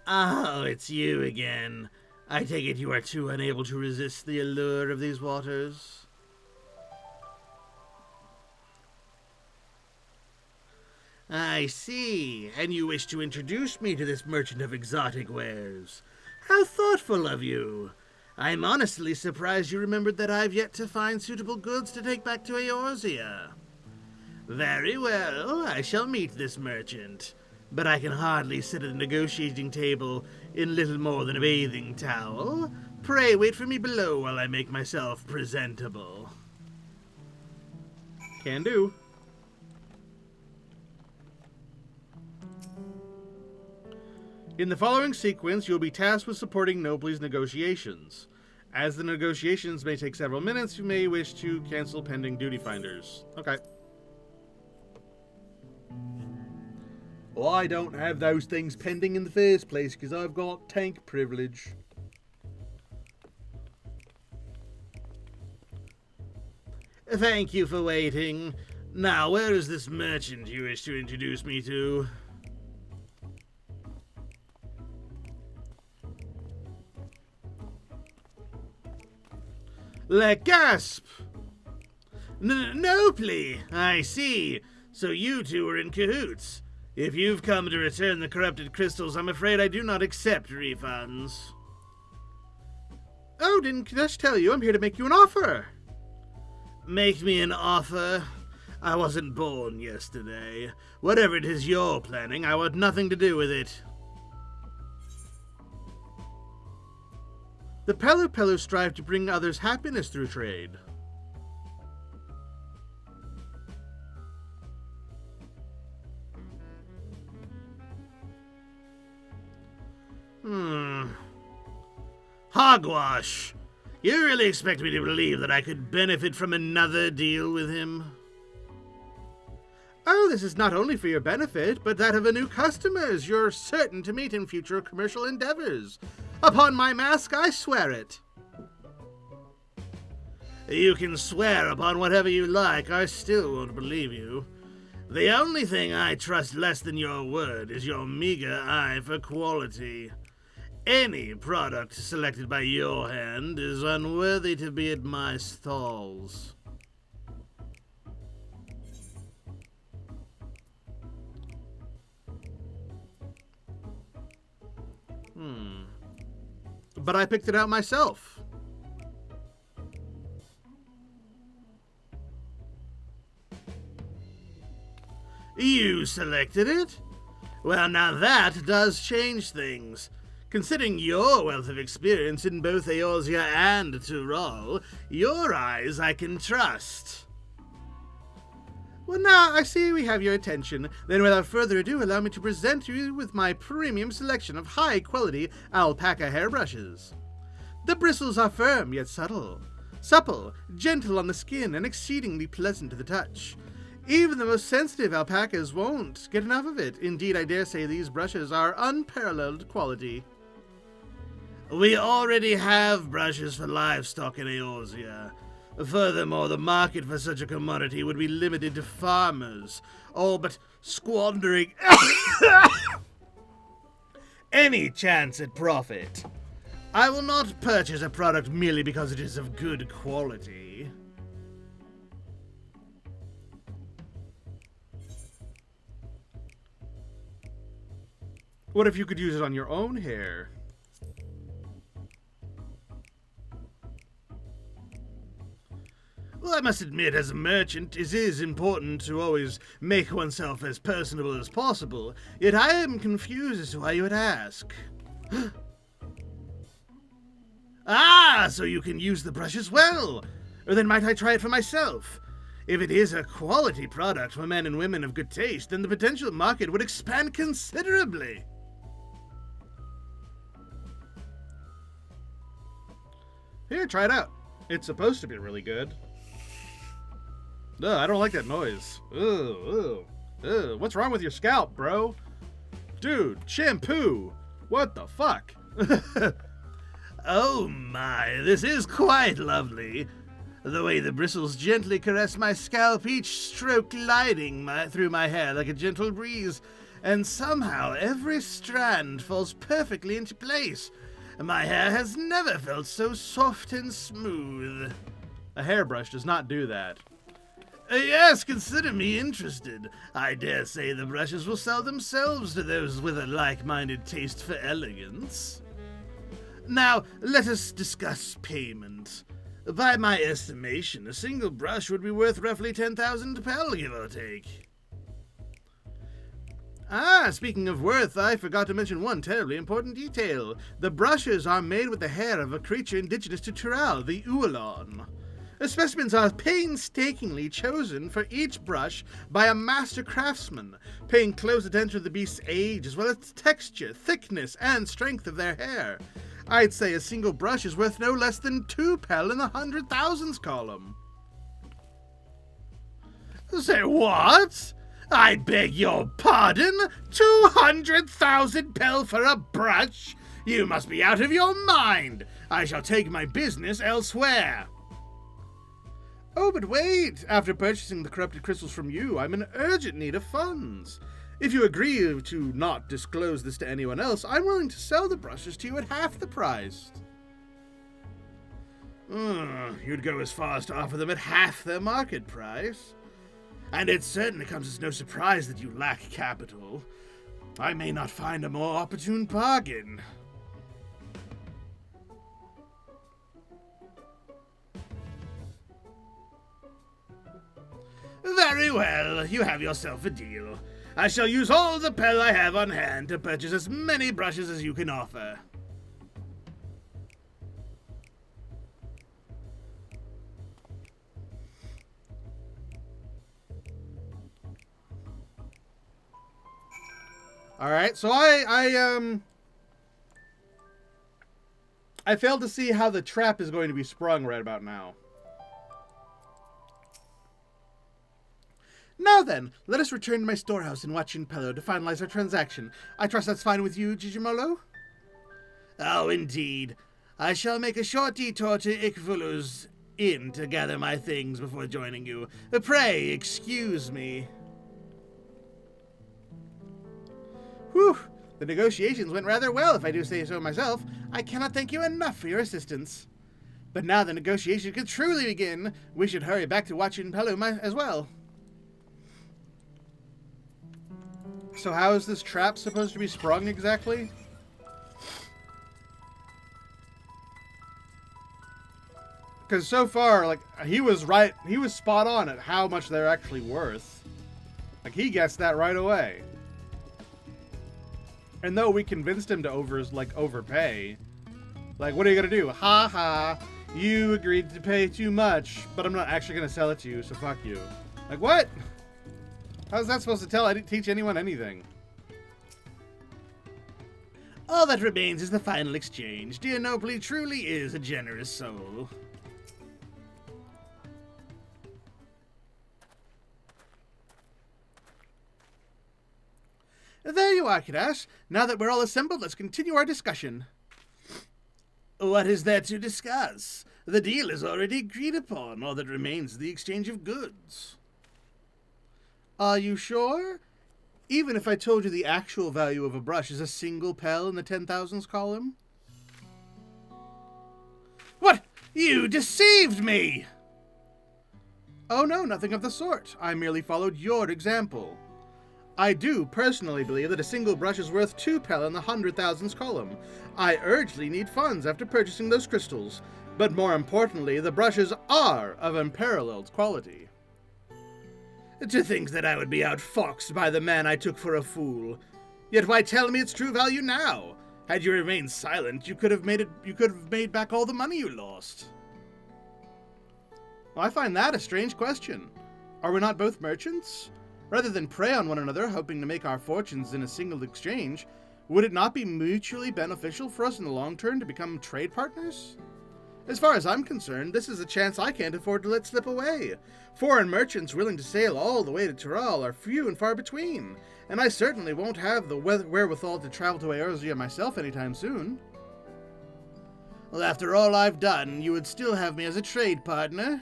Oh, it's you again. I take it you are too unable to resist the allure of these waters. I see, and you wish to introduce me to this merchant of exotic wares. How thoughtful of you. I'm honestly surprised you remembered that I've yet to find suitable goods to take back to Eorzea. Very well, I shall meet this merchant. But I can hardly sit at a negotiating table in little more than a bathing towel. Pray wait for me below while I make myself presentable. Can do. In the following sequence, you'll be tasked with supporting Nobley's negotiations. As the negotiations may take several minutes, you may wish to cancel pending duty finders. Okay. Well, I don't have those things pending in the first place because I've got tank privilege. Thank you for waiting. Now, where is this merchant you wish to introduce me to? Le gasp! Nobley, I see. So you two were in cahoots. If you've come to return the corrupted crystals, I'm afraid I do not accept refunds. Oh, didn't just tell you I'm here to make you an offer. Make me an offer? I wasn't born yesterday. Whatever it is you're planning, I want nothing to do with it. The Pelu strive to bring others happiness through trade. Hogwash! You really expect me to believe that I could benefit from another deal with him? Oh, this is not only for your benefit, but that of a new customers you're certain to meet in future commercial endeavors. Upon my mask, I swear it. You can swear upon whatever you like, I still won't believe you. The only thing I trust less than your word is your meager eye for quality. Any product selected by your hand is unworthy to be at my stalls. But I picked it out myself. You selected it? Well, now that does change things. Considering your wealth of experience in both Eorzea and Tyrol, your eyes I can trust. Well, now I see we have your attention. Then without further ado, allow me to present you with my premium selection of high-quality alpaca hairbrushes. The bristles are firm yet subtle, supple, gentle on the skin, and exceedingly pleasant to the touch. Even the most sensitive alpacas won't get enough of it. Indeed, I dare say these brushes are unparalleled quality. We already have brushes for livestock in Eorzea. Furthermore, the market for such a commodity would be limited to farmers, all but squandering any chance at profit. I will not purchase a product merely because it is of good quality. What if you could use it on your own hair? Well, I must admit, as a merchant, it is important to always make oneself as personable as possible, yet I am confused as to why you would ask. Ah, so you can use the brush as well! Or then might I try it for myself? If it is a quality product for men and women of good taste, then the potential market would expand considerably. Here, try it out. It's supposed to be really good. Ugh, I don't like that noise. Ugh. What's wrong with your scalp, bro? Dude, shampoo! What the fuck? Oh my, this is quite lovely. The way the bristles gently caress my scalp, each stroke gliding through my hair like a gentle breeze, and somehow every strand falls perfectly into place. My hair has never felt so soft and smooth. A hairbrush does not do that. Yes, consider me interested. I dare say the brushes will sell themselves to those with a like-minded taste for elegance. Now, let us discuss payment. By my estimation, a single brush would be worth roughly 10,000 pel, give or take. Ah, speaking of worth, I forgot to mention one terribly important detail. The brushes are made with the hair of a creature indigenous to Tyrol, the Ualon. The specimens are painstakingly chosen for each brush by a master craftsman, paying close attention to the beast's age as well as its texture, thickness, and strength of their hair. I'd say a single brush is worth no less than 2 pel in the 100,000s column. Say what? I beg your pardon? 200,000 pel for a brush? You must be out of your mind. I shall take my business elsewhere. Oh, but wait! After purchasing the corrupted crystals from you, I'm in urgent need of funds. If you agree to not disclose this to anyone else, I'm willing to sell the brushes to you at half the price. You'd go as far as to offer them at half their market price? And it certainly comes as no surprise that you lack capital. I may not find a more opportune bargain. Very well, you have yourself a deal. I shall use all the pel I have on hand to purchase as many brushes as you can offer. All right, so I failed to see how the trap is going to be sprung right about now. Now then, let us return to my storehouse in Wachinpelo to finalize our transaction. I trust that's fine with you, Jijimolo? Oh, indeed. I shall make a short detour to Ikvulu's inn to gather my things before joining you. Pray, excuse me. Whew, the negotiations went rather well, if I do say so myself. I cannot thank you enough for your assistance. But now the negotiation can truly begin. We should hurry back to Wachinpelo as well. So how is this trap supposed to be sprung exactly? Because so far, like, he was right, he was spot on at how much they're actually worth. Like, he guessed that right away. And though we convinced him to overpay, like, what are you gonna do? Ha ha, you agreed to pay too much, but I'm not actually gonna sell it to you, so fuck you. Like, what? How's that supposed to tell? I didn't teach anyone anything. All that remains is the final exchange. Dear Nobly truly is a generous soul. There you are, Kadash. Now that we're all assembled, let's continue our discussion. What is there to discuss? The deal is already agreed upon. All that remains is the exchange of goods. Are you sure? Even if I told you the actual value of a brush is a single pel in the 10,000s column? What? You deceived me! Oh no, nothing of the sort. I merely followed your example. I do personally believe that a single brush is worth 2 pel in the 100,000s column. I urgently need funds after purchasing those crystals, but more importantly, the brushes are of unparalleled quality. To think that I would be outfoxed by the man I took for a fool. Yet why tell me its true value now? Had you remained silent, you could have made back all the money you lost. Well, I find that a strange question. Are we not both merchants? Rather than prey on one another, hoping to make our fortunes in a single exchange, would it not be mutually beneficial for us in the long term to become trade partners? As far as I'm concerned, this is a chance I can't afford to let slip away. Foreign merchants willing to sail all the way to Tyrol are few and far between, and I certainly won't have the wherewithal to travel to Eorzea myself anytime soon. Well, after all I've done, you would still have me as a trade partner?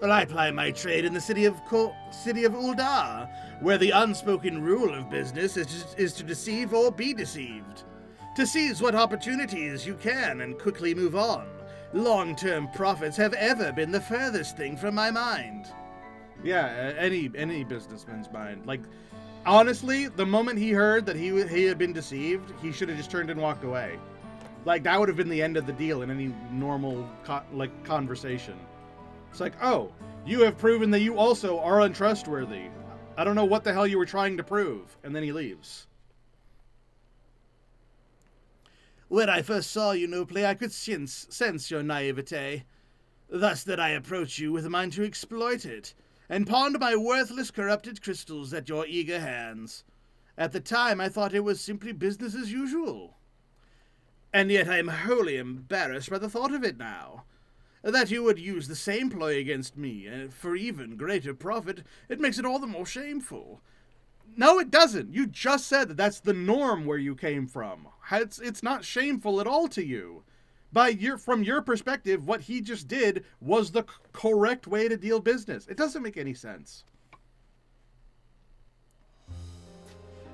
Well, I ply my trade in the city of Uldar, where the unspoken rule of business is to deceive or be deceived. To seize what opportunities you can and quickly move on. Long-term profits have ever been the furthest thing from my mind. Yeah, any businessman's mind. Like, honestly, the moment he heard that he had been deceived, he should have just turned and walked away. Like, that would have been the end of the deal in any normal conversation. It's like, oh, you have proven that you also are untrustworthy. I don't know what the hell you were trying to prove. And then he leaves. When I first saw you, Nobly, I could sense your naivete. Thus that I approach you with a mind to exploit it, and pawned my worthless corrupted crystals at your eager hands. At the time, I thought it was simply business as usual. And yet I am wholly embarrassed by the thought of it now. That you would use the same ploy against me, and for even greater profit, it makes it all the more shameful. No, it doesn't. You just said that that's the norm where you came from. It's not shameful at all to you. From your perspective, what he just did was the correct way to deal business. It doesn't make any sense.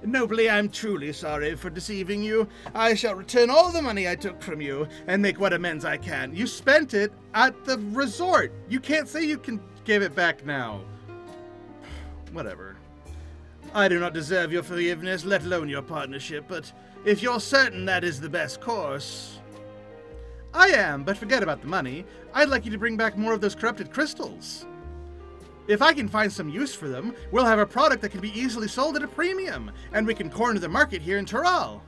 Nobly, I'm truly sorry for deceiving you. I shall return all the money I took from you and make what amends I can. You spent it at the resort. You can't say you can give it back now. Whatever. I do not deserve your forgiveness, let alone your partnership, but if you're certain that is the best course... I am, but forget about the money. I'd like you to bring back more of those corrupted crystals. If I can find some use for them, we'll have a product that can be easily sold at a premium, and we can corner the market here in Tural.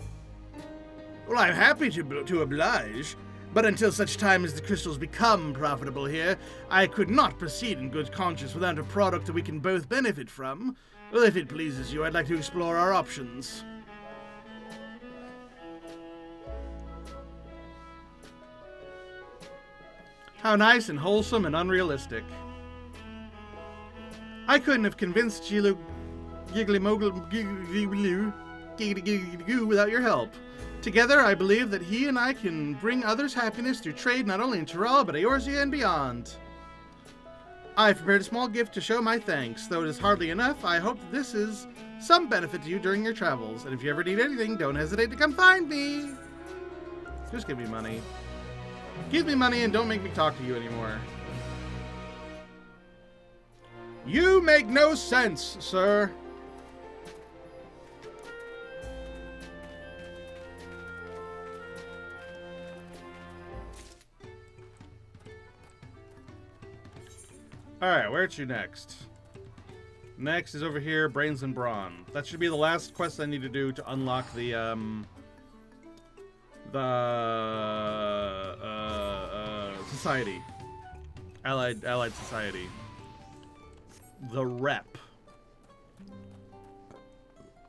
Well, I'm happy to oblige, but until such time as the crystals become profitable here, I could not proceed in good conscience without a product that we can both benefit from. Well, if it pleases you, I'd like to explore our options. How nice and wholesome and unrealistic. I couldn't have convinced Giggly Mogul without your help. Together, I believe that he and I can bring others happiness through trade not only in Tural, but Eorzea and beyond. I've prepared a small gift to show my thanks. Though it is hardly enough, I hope that this is some benefit to you during your travels. And if you ever need anything, don't hesitate to come find me. Just give me money. Give me money and don't make me talk to you anymore. You make no sense, sir. Alright, where to next? Next is over here, Brains and Brawn. That should be the last quest I need to do to unlock the society. Allied society. The rep.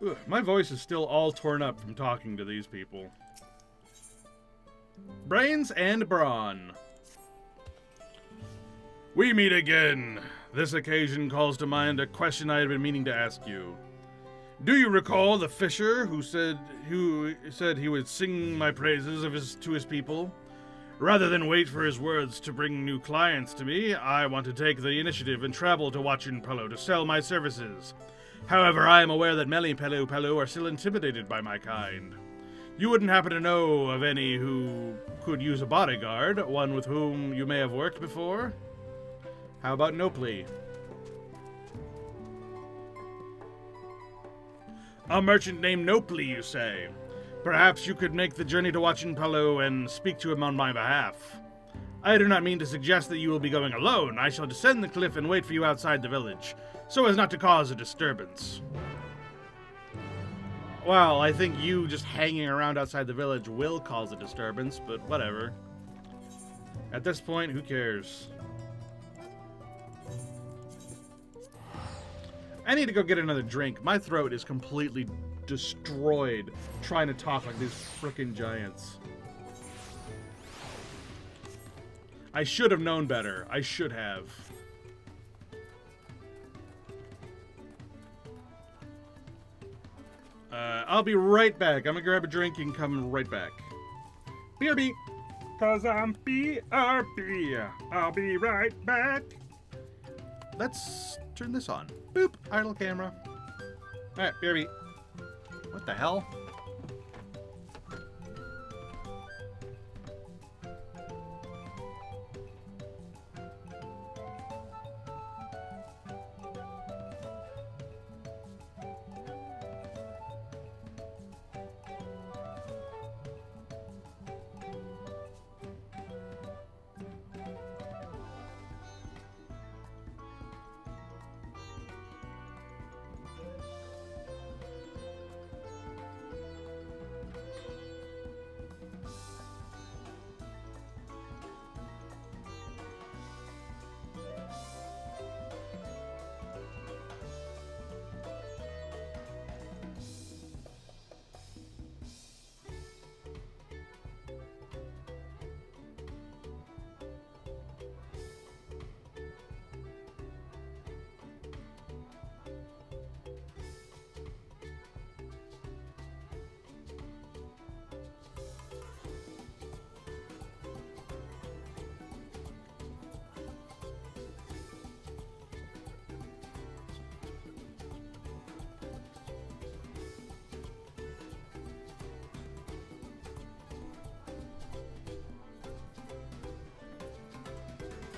Ugh, my voice is still all torn up from talking to these people. Brains and Brawn. We meet again. This occasion calls to mind a question I had been meaning to ask you. Do you recall the fisher who said he would sing my praises to his people? Rather than wait for his words to bring new clients to me, I want to take the initiative and travel to Wachinpelo to sell my services. However, I am aware that many Pelu are still intimidated by my kind. You wouldn't happen to know of any who could use a bodyguard, one with whom you may have worked before? How about Nopli? A merchant named Nopli, you say? Perhaps you could make the journey to Wachinpelo and speak to him on my behalf. I do not mean to suggest that you will be going alone. I shall descend the cliff and wait for you outside the village, so as not to cause a disturbance. Well, I think you just hanging around outside the village will cause a disturbance, but whatever. At this point, who cares? I need to go get another drink. My throat is completely destroyed trying to talk like these frickin' giants. I should have known better. I should have. I'll be right back. I'm gonna grab a drink and come right back. BRB. Cause I'm BRB. I'll be right back. Let's turn this on. Boop. Idle camera. Alright, BRB. What the hell?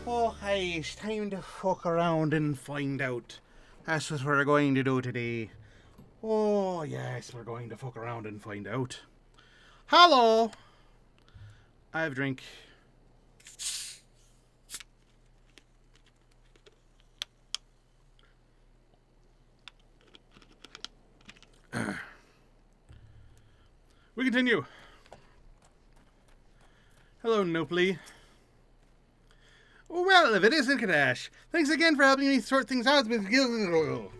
Oh, hey, it's time to fuck around and find out. That's what we're going to do today. Oh, yes, we're going to fuck around and find out. Hello! I have a drink. We continue. Hello, Nopley. Well, if it isn't Kadash, thanks again for helping me sort things out with Gil.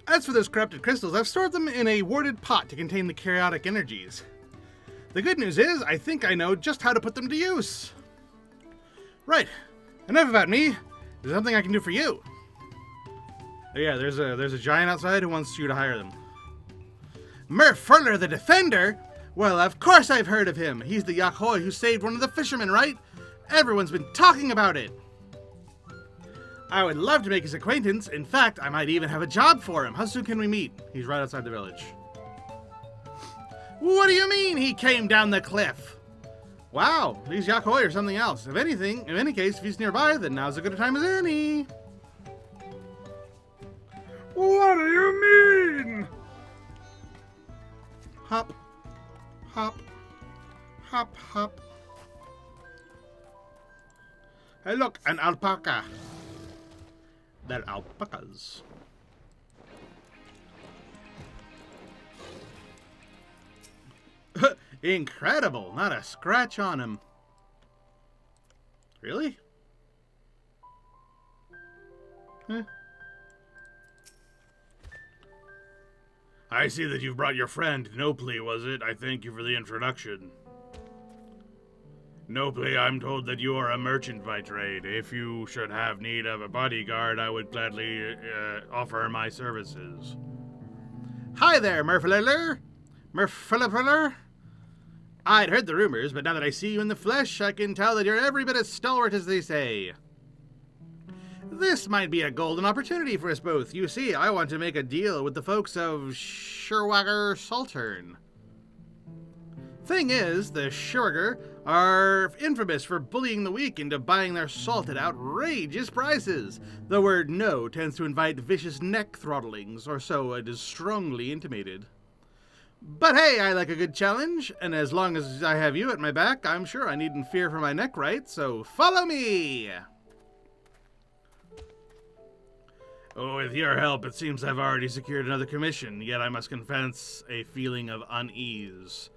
As for those corrupted crystals, I've stored them in a warded pot to contain the chaotic energies. The good news is, I think I know just how to put them to use. Right, enough about me. There's something I can do for you. Oh yeah, there's a giant outside who wants you to hire them. Merfuller the Defender? Well, of course I've heard of him. He's the Yakhoi who saved one of the fishermen, right? Everyone's been talking about it. I would love to make his acquaintance. In fact, I might even have a job for him. How soon can we meet? He's right outside the village. What do you mean he came down the cliff? Wow, these Yakhoi are something else. If anything, in any case, if he's nearby, then now's as good a time as any. What do you mean? Hop, hop, hop, hop. Hey, look, an alpaca. They're alpacas. Incredible, not a scratch on him. Really? Huh? I see that you've brought your friend, Nopley, was it? I thank you for the introduction. Nopley, I'm told that you are a merchant by trade. If you should have need of a bodyguard, I would gladly offer my services. Hi there, Merfuller. Merfuller. I'd heard the rumors, but now that I see you in the flesh, I can tell that you're every bit as stalwart as they say. This might be a golden opportunity for us both. You see, I want to make a deal with the folks of Sherwager Saltern. Thing is, the Sherwager are infamous for bullying the weak into buying their salt at outrageous prices. The word no tends to invite vicious neck throttlings, or so it is strongly intimated. But hey, I like a good challenge, and as long as I have you at my back, I'm sure I needn't fear for my neck, right? So follow me! Oh, with your help, it seems I've already secured another commission, yet I must confess a feeling of unease.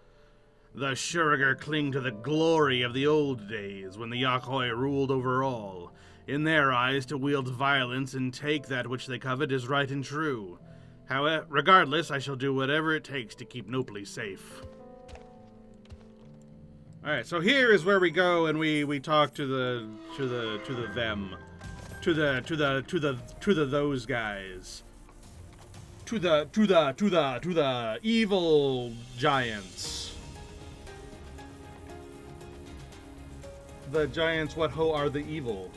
The Sherwager cling to the glory of the old days, when the Yakhoi ruled over all. In their eyes, to wield violence and take that which they covet is right and true. However, regardless, I shall do whatever it takes to keep Nopley safe. All right, so here is where we go and we talk to the them, to the those guys, to the evil giants. The giants, what ho are the evil?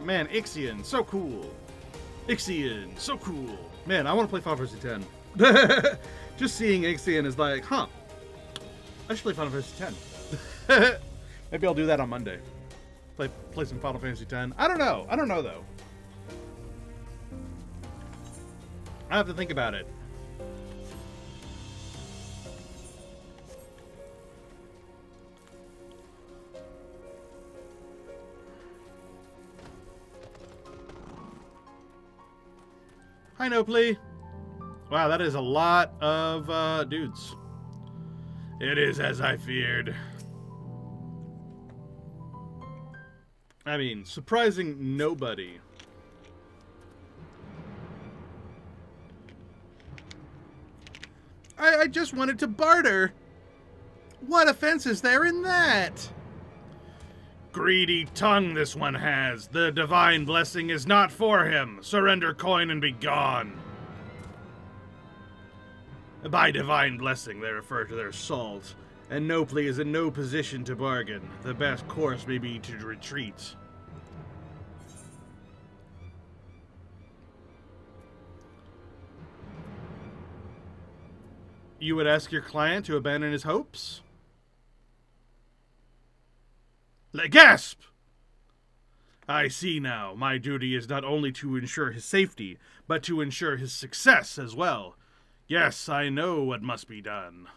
Man, Ixion, so cool. Ixion, so cool. Man, I want to play Final Fantasy X. Just seeing Ixion is like, huh, I should play Final Fantasy X. Maybe I'll do that on Monday. Play some Final Fantasy X. I don't know though. I have to think about it. Hi, Nopley. Wow, that is a lot of dudes. It is as I feared. I mean, surprising nobody. I just wanted to barter. What offense is there in that? Greedy tongue this one has. The divine blessing is not for him. Surrender coin and be gone. By divine blessing, they refer to their salt. and Nopli is in no position to bargain. The best course may be to retreat. You would ask your client to abandon his hopes? Gasp! I see now. My duty is not only to ensure his safety, but to ensure his success as well. Yes, I know what must be done.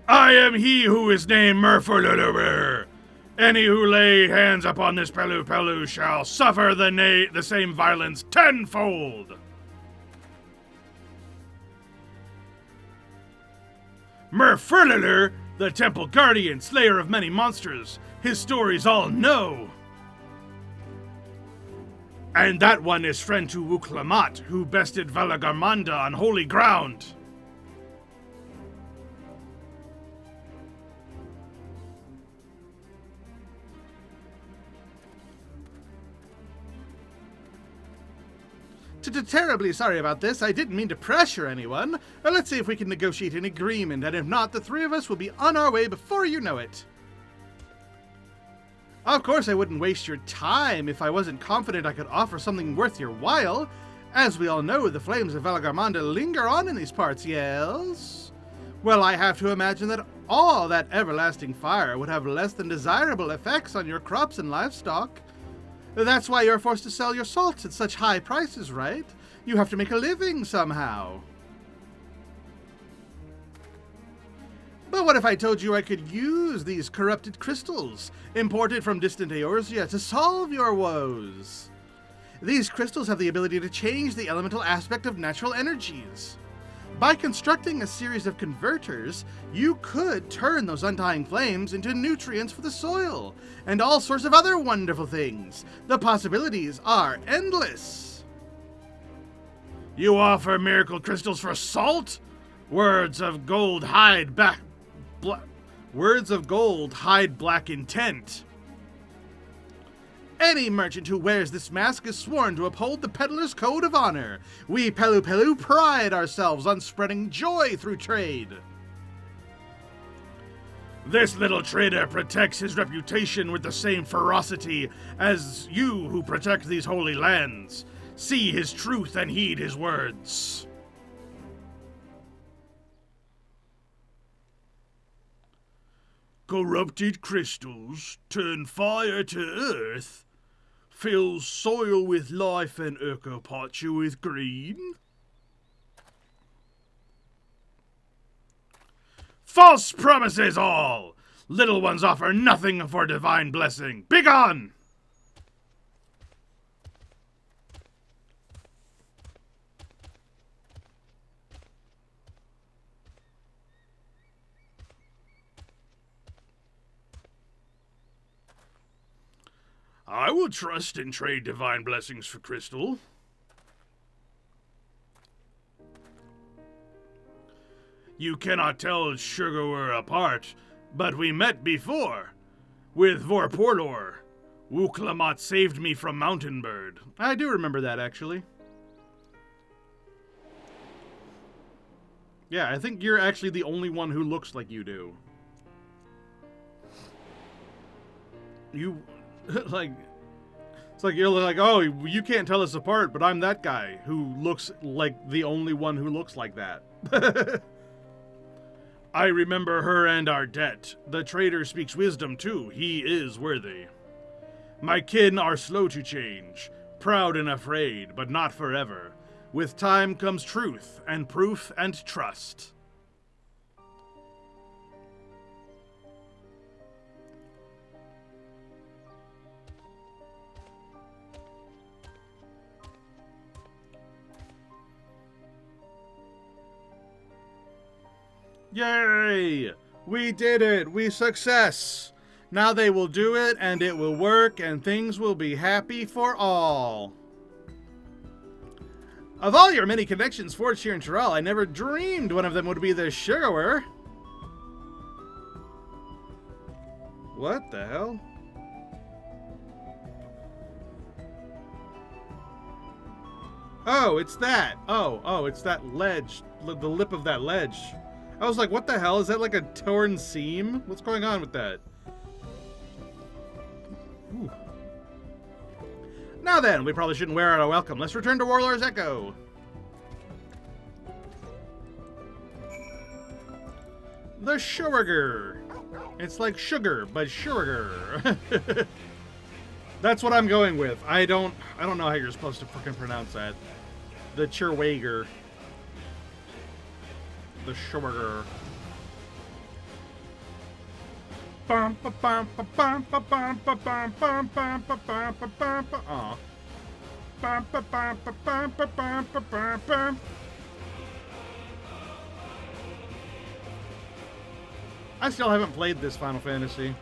I am he who is named Murfululuber. Any who lay hands upon this Pelu shall suffer the same violence tenfold. Murfululuber, the temple guardian, slayer of many monsters. His stories all know. And that one is friend to Wuklamat, who bested Valagarmanda on holy ground. Terribly sorry about this. I didn't mean to pressure anyone. Let's see if we can negotiate an agreement, and if not, the three of us will be on our way before you know it. Of course, I wouldn't waste your time if I wasn't confident I could offer something worth your while. As we all know, the flames of Valagarmanda linger on in these parts, yes? Well, I have to imagine that all that everlasting fire would have less than desirable effects on your crops and livestock. That's why you're forced to sell your salt at such high prices, right? You have to make a living somehow. But what if I told you I could use these corrupted crystals, imported from distant Eorzea, to solve your woes? These crystals have the ability to change the elemental aspect of natural energies. By constructing a series of converters, you could turn those undying flames into nutrients for the soil, and all sorts of other wonderful things. The possibilities are endless. You offer miracle crystals for salt? Words of gold hide black intent. Any merchant who wears this mask is sworn to uphold the peddler's code of honor. We Pelu pride ourselves on spreading joy through trade. This little trader protects his reputation with the same ferocity as you who protect these holy lands. See his truth and heed his words. Corrupted crystals turn fire to earth, fill soil with life and Urkopacha with green. False promises all! Little ones offer nothing for divine blessing. Begone! I will trust and trade divine blessings for crystal. You cannot tell Sugarware apart, but we met before. With Vorporlor. Wuklamat saved me from Mountain Bird. I do remember that, actually. Yeah, I think you're actually the only one who looks like you do. You... like, it's like you're like, oh, you can't tell us apart, but I'm that guy who looks like the only one who looks like that. I remember her and our debt. The trader speaks wisdom too. He is worthy. My kin are slow to change, proud and afraid, but not forever. With time comes truth and proof and trust. Yay! We did it! We success! Now they will do it, and it will work, and things will be happy for all. Of all your many connections forged here in Terrell, I never dreamed one of them would be the Sugarware. What the hell? Oh, it's that. Oh, it's that ledge. The lip of that ledge. I was like, what the hell? Is that like a torn seam? What's going on with that? Ooh. Now then, we probably shouldn't wear out our welcome. Let's return to Warlord's Echo. The Sugar. It's like sugar, but sugar. That's what I'm going with. I don't know how you're supposed to freaking pronounce that. The Churwager. The Sugar. I still haven't played this Final Fantasy.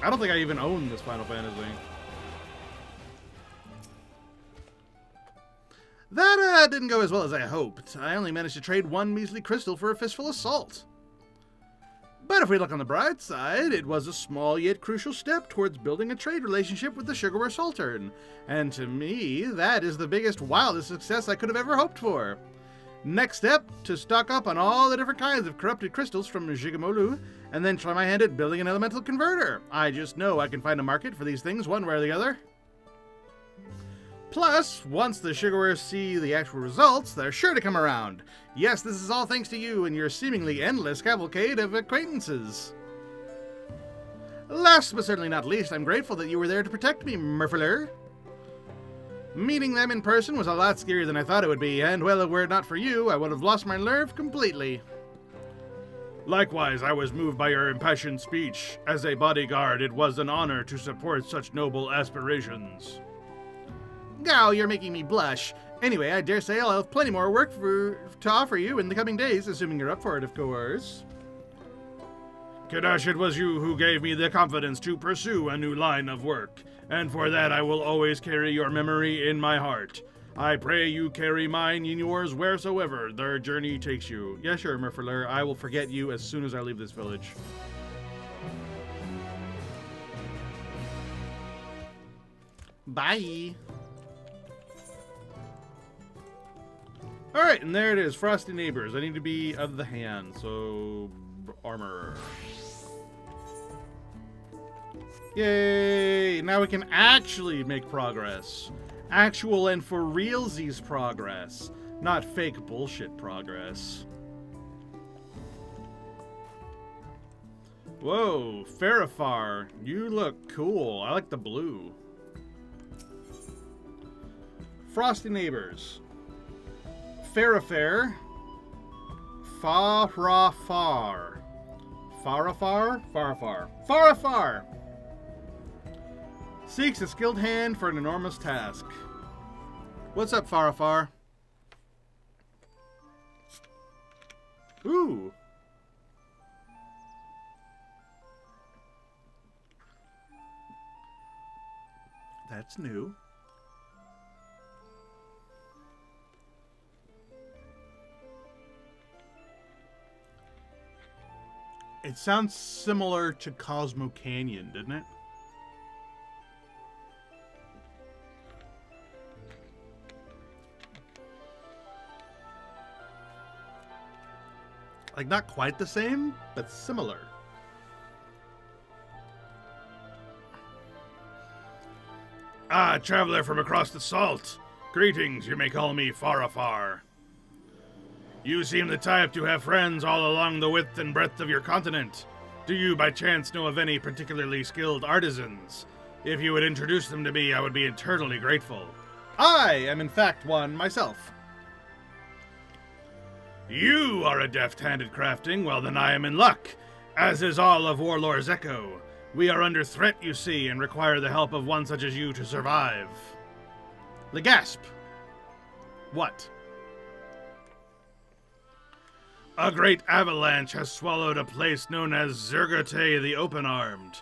I don't think I even own this Final Fantasy. That didn't go as well as I hoped. I only managed to trade one measly crystal for a fistful of salt. But if we look on the bright side, it was a small yet crucial step towards building a trade relationship with the Sugarware Sultan. And to me, that is the biggest, wildest success I could have ever hoped for. Next step, to stock up on all the different kinds of corrupted crystals from Jigamolu, and then try my hand at building an elemental converter. I just know I can find a market for these things one way or the other. Plus, once the Sugarware see the actual results, they're sure to come around. Yes, this is all thanks to you and your seemingly endless cavalcade of acquaintances. Last but certainly not least, I'm grateful that you were there to protect me, Murphyler. Meeting them in person was a lot scarier than I thought it would be, and well, were it not for you, I would have lost my nerve completely. Likewise, I was moved by your impassioned speech. As a bodyguard, it was an honor to support such noble aspirations. Gow, you're making me blush. Anyway, I dare say I'll have plenty more work to offer you in the coming days, assuming you're up for it, of course. Kadash, it was you who gave me the confidence to pursue a new line of work, and for that I will always carry your memory in my heart. I pray you carry mine in yours wheresoever their journey takes you. Yeah, sure, Murphyler. I will forget you as soon as I leave this village. Bye. Alright, and there it is. Frosty Neighbors. I need to be of the hand, so... armor. Yay! Now we can actually make progress. Actual and for realsies progress. Not fake bullshit progress. Whoa, Farafar. You look cool. I like the blue. Frosty Neighbors. Farafar. Farafar. Farafar? Farafar. Farafar! Seeks a skilled hand for an enormous task. What's up, Farafar? Ooh. That's new. It sounds similar to Cosmo Canyon, didn't it? Like, not quite the same, but similar. Ah, traveler from across the salt. Greetings, you may call me Farafar. You seem the type to have friends all along the width and breadth of your continent. Do you by chance know of any particularly skilled artisans? If you would introduce them to me, I would be eternally grateful. I am in fact one myself. You are adept hand at crafting, well then I am in luck, as is all of Warlord's Echo. We are under threat, you see, and require the help of one such as you to survive. Legasp. What? A great avalanche has swallowed a place known as Zergote the Open-Armed,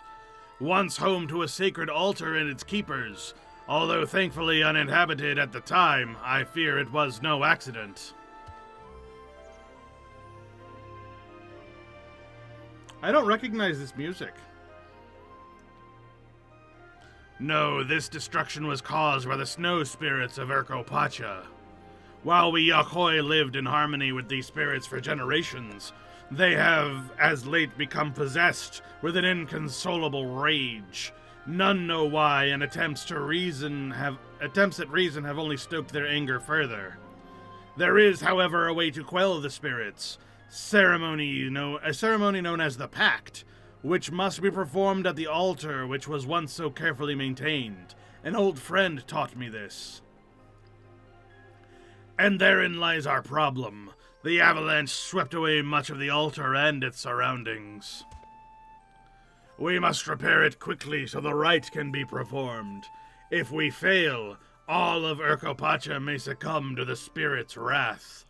once home to a sacred altar and its keepers. Although thankfully uninhabited at the time, I fear it was no accident. I don't recognize this music. No, this destruction was caused by the snow spirits of Urko Pacha. While we Yakoi lived in harmony with these spirits for generations, they have as late become possessed with an inconsolable rage. None know why, and attempts at reason have only stoked their anger further. There is, however, a way to quell the spirits. A ceremony known as the Pact, which must be performed at the altar which was once so carefully maintained. An old friend taught me this. And therein lies our problem. The avalanche swept away much of the altar and its surroundings. We must repair it quickly so the rite can be performed. If we fail, all of Urkopacha may succumb to the spirit's wrath.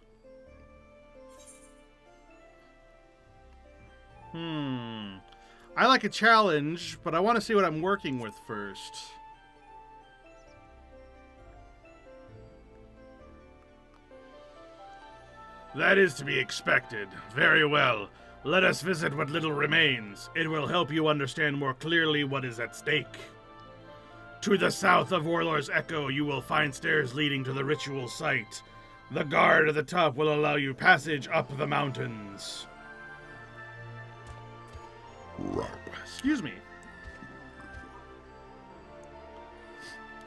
I like a challenge, but I want to see what I'm working with first. That is to be expected. Very well. Let us visit what little remains. It will help you understand more clearly what is at stake. To the south of Warlord's Echo, you will find stairs leading to the ritual site. The guard at the top will allow you passage up the mountains. Excuse me.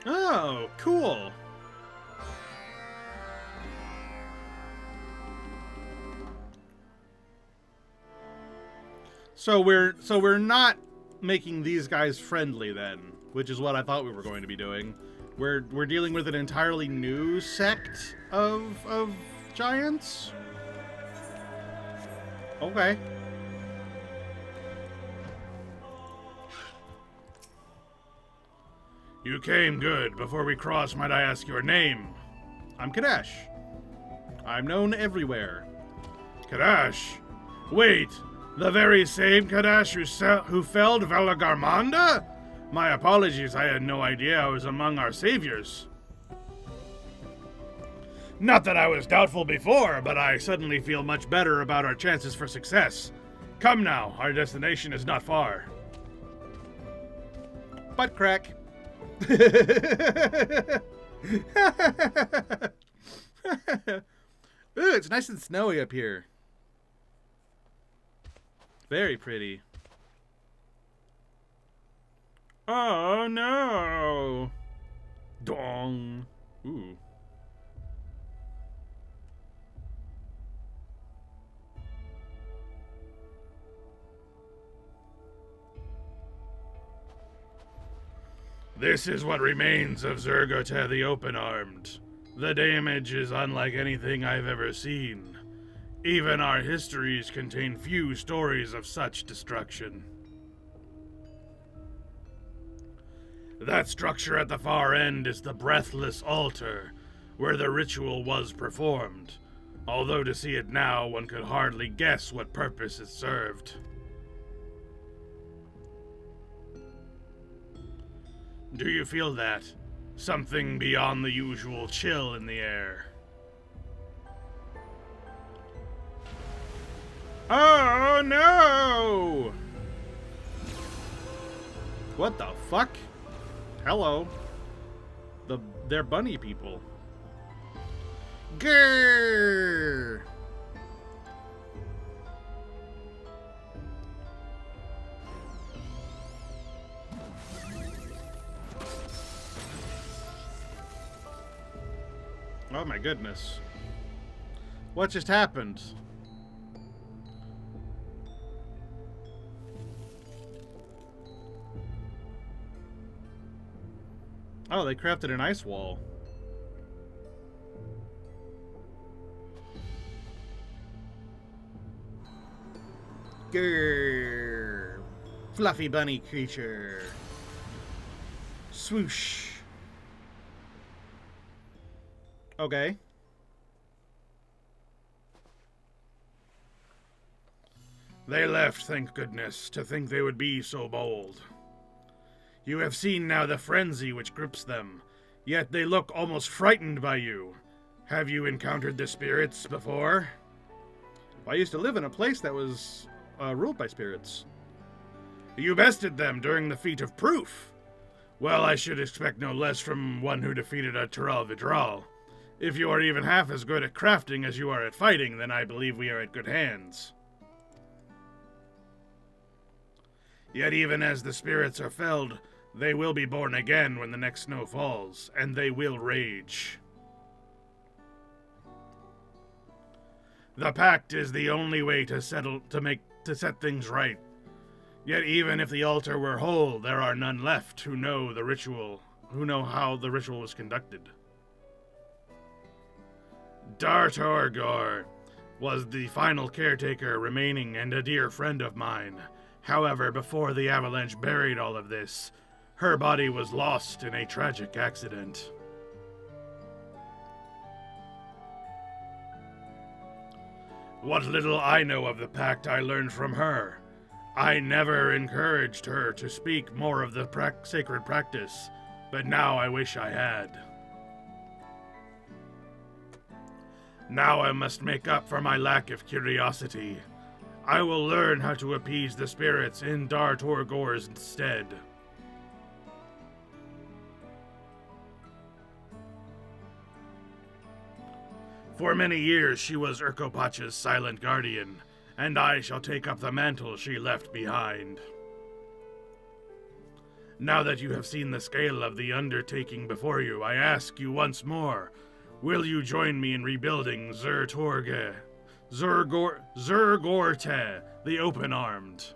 Oh, cool. So we're not making these guys friendly then, which is what I thought we were going to be doing. We're dealing with an entirely new sect of giants. Okay. You came good. Before we cross, might I ask your name? I'm Kadash. I'm known everywhere. Kadash? Wait, the very same Kadash who felled Valagarmanda? My apologies, I had no idea I was among our saviors. Not that I was doubtful before, but I suddenly feel much better about our chances for success. Come now, our destination is not far. Butt crack. Ooh, it's nice and snowy up here. Very pretty. Oh no! Dong. Ooh. This is what remains of Zergota the Open-Armed. The damage is unlike anything I've ever seen. Even our histories contain few stories of such destruction. That structure at the far end is the Breathless Altar, where the ritual was performed. Although to see it now, one could hardly guess what purpose it served. Do you feel that? Something beyond the usual chill in the air. Oh no! What the fuck? Hello. They're bunny people. Grrr! Oh my goodness. What just happened? Oh, they crafted an ice wall. Grrr. Fluffy bunny creature. Swoosh. Okay. They left, thank goodness, to think they would be so bold. You have seen now the frenzy which grips them, yet they look almost frightened by you. Have you encountered the spirits before? I used to live in a place that was ruled by spirits. You bested them during the feat of proof. Well, I should expect no less from one who defeated a Tural Vidral. If you are even half as good at crafting as you are at fighting, then I believe we are at good hands. Yet even as the spirits are felled, they will be born again when the next snow falls, and they will rage. The pact is the only way to set things right. Yet even if the altar were whole, there are none left who know how the ritual was conducted. Dartorgor was the final caretaker remaining and a dear friend of mine. However, before the avalanche buried all of this, her body was lost in a tragic accident. What little I know of the pact I learned from her. I never encouraged her to speak more of the sacred practice, but now I wish I had. Now I must make up for my lack of curiosity. I will learn how to appease the spirits in Dartorgor's stead. For many years she was Urkopacha's silent guardian, and I shall take up the mantle she left behind. Now that you have seen the scale of the undertaking before you, I ask you once more, will you join me in rebuilding Zergorte, the Open-Armed?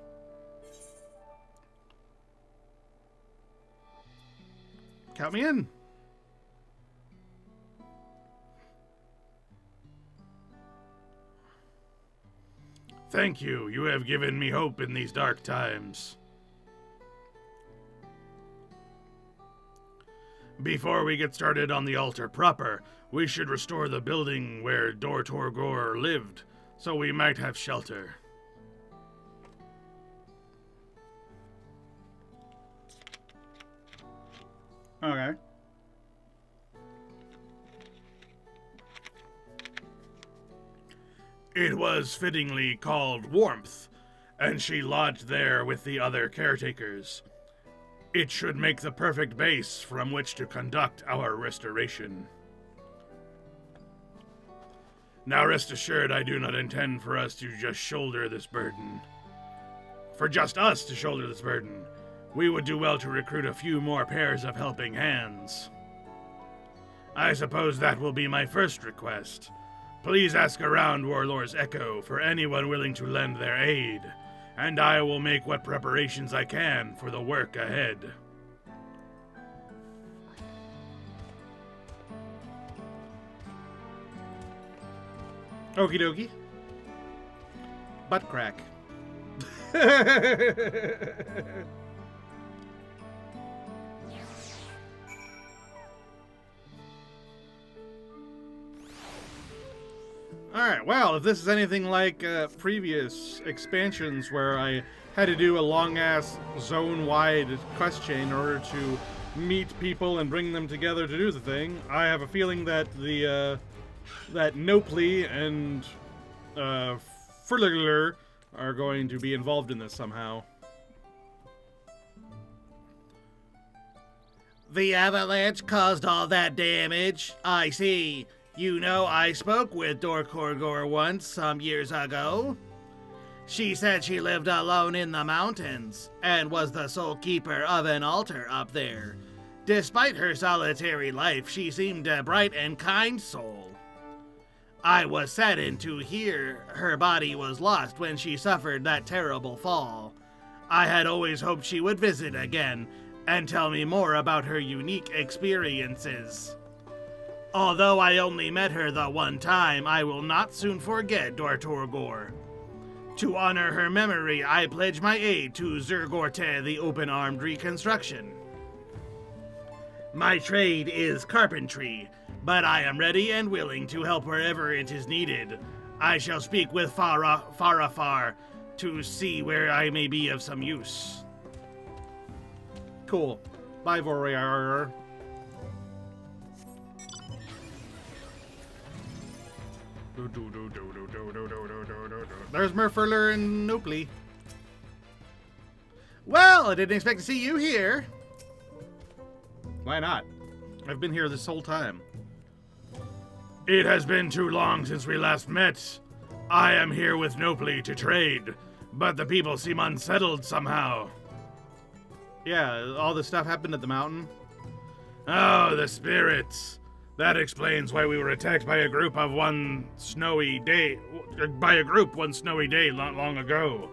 Count me in. Thank you. You have given me hope in these dark times. Before we get started on the altar proper, we should restore the building where Dartorgor lived, so we might have shelter. Okay. It was fittingly called Warmth, and she lodged there with the other caretakers. It should make the perfect base from which to conduct our restoration. Now rest assured, I do not intend for us to just shoulder this burden. For just us to shoulder this burden, we would do well to recruit a few more pairs of helping hands. I suppose that will be my first request. Please ask around Warlord's Echo for anyone willing to lend their aid, and I will make what preparations I can for the work ahead. Okie dokie. Butt crack. Alright, well, if this is anything like previous expansions where I had to do a long-ass zone-wide quest chain in order to meet people and bring them together to do the thing, I have a feeling that that Nopley and Furligler are going to be involved in this somehow. The avalanche caused all that damage. I see. You know, I spoke with Dartorgor once, some years ago. She said she lived alone in the mountains, and was the sole keeper of an altar up there. Despite her solitary life, she seemed a bright and kind soul. I was saddened to hear her body was lost when she suffered that terrible fall. I had always hoped she would visit again, and tell me more about her unique experiences. Although I only met her the one time, I will not soon forget Dartorgor. To honor her memory, I pledge my aid to Zergorte, the Open-Armed Reconstruction. My trade is carpentry, but I am ready and willing to help wherever it is needed. I shall speak with Farafar to see where I may be of some use. Cool. Bye, Warrior. There's Murfurler and Nopley. Well, I didn't expect to see you here. Why not? I've been here this whole time. It has been too long since we last met. I am here with Nopli to trade, but the people seem unsettled somehow. Yeah, all this stuff happened at the mountain. Oh, the spirits. That explains why we were attacked by a group one snowy day long ago.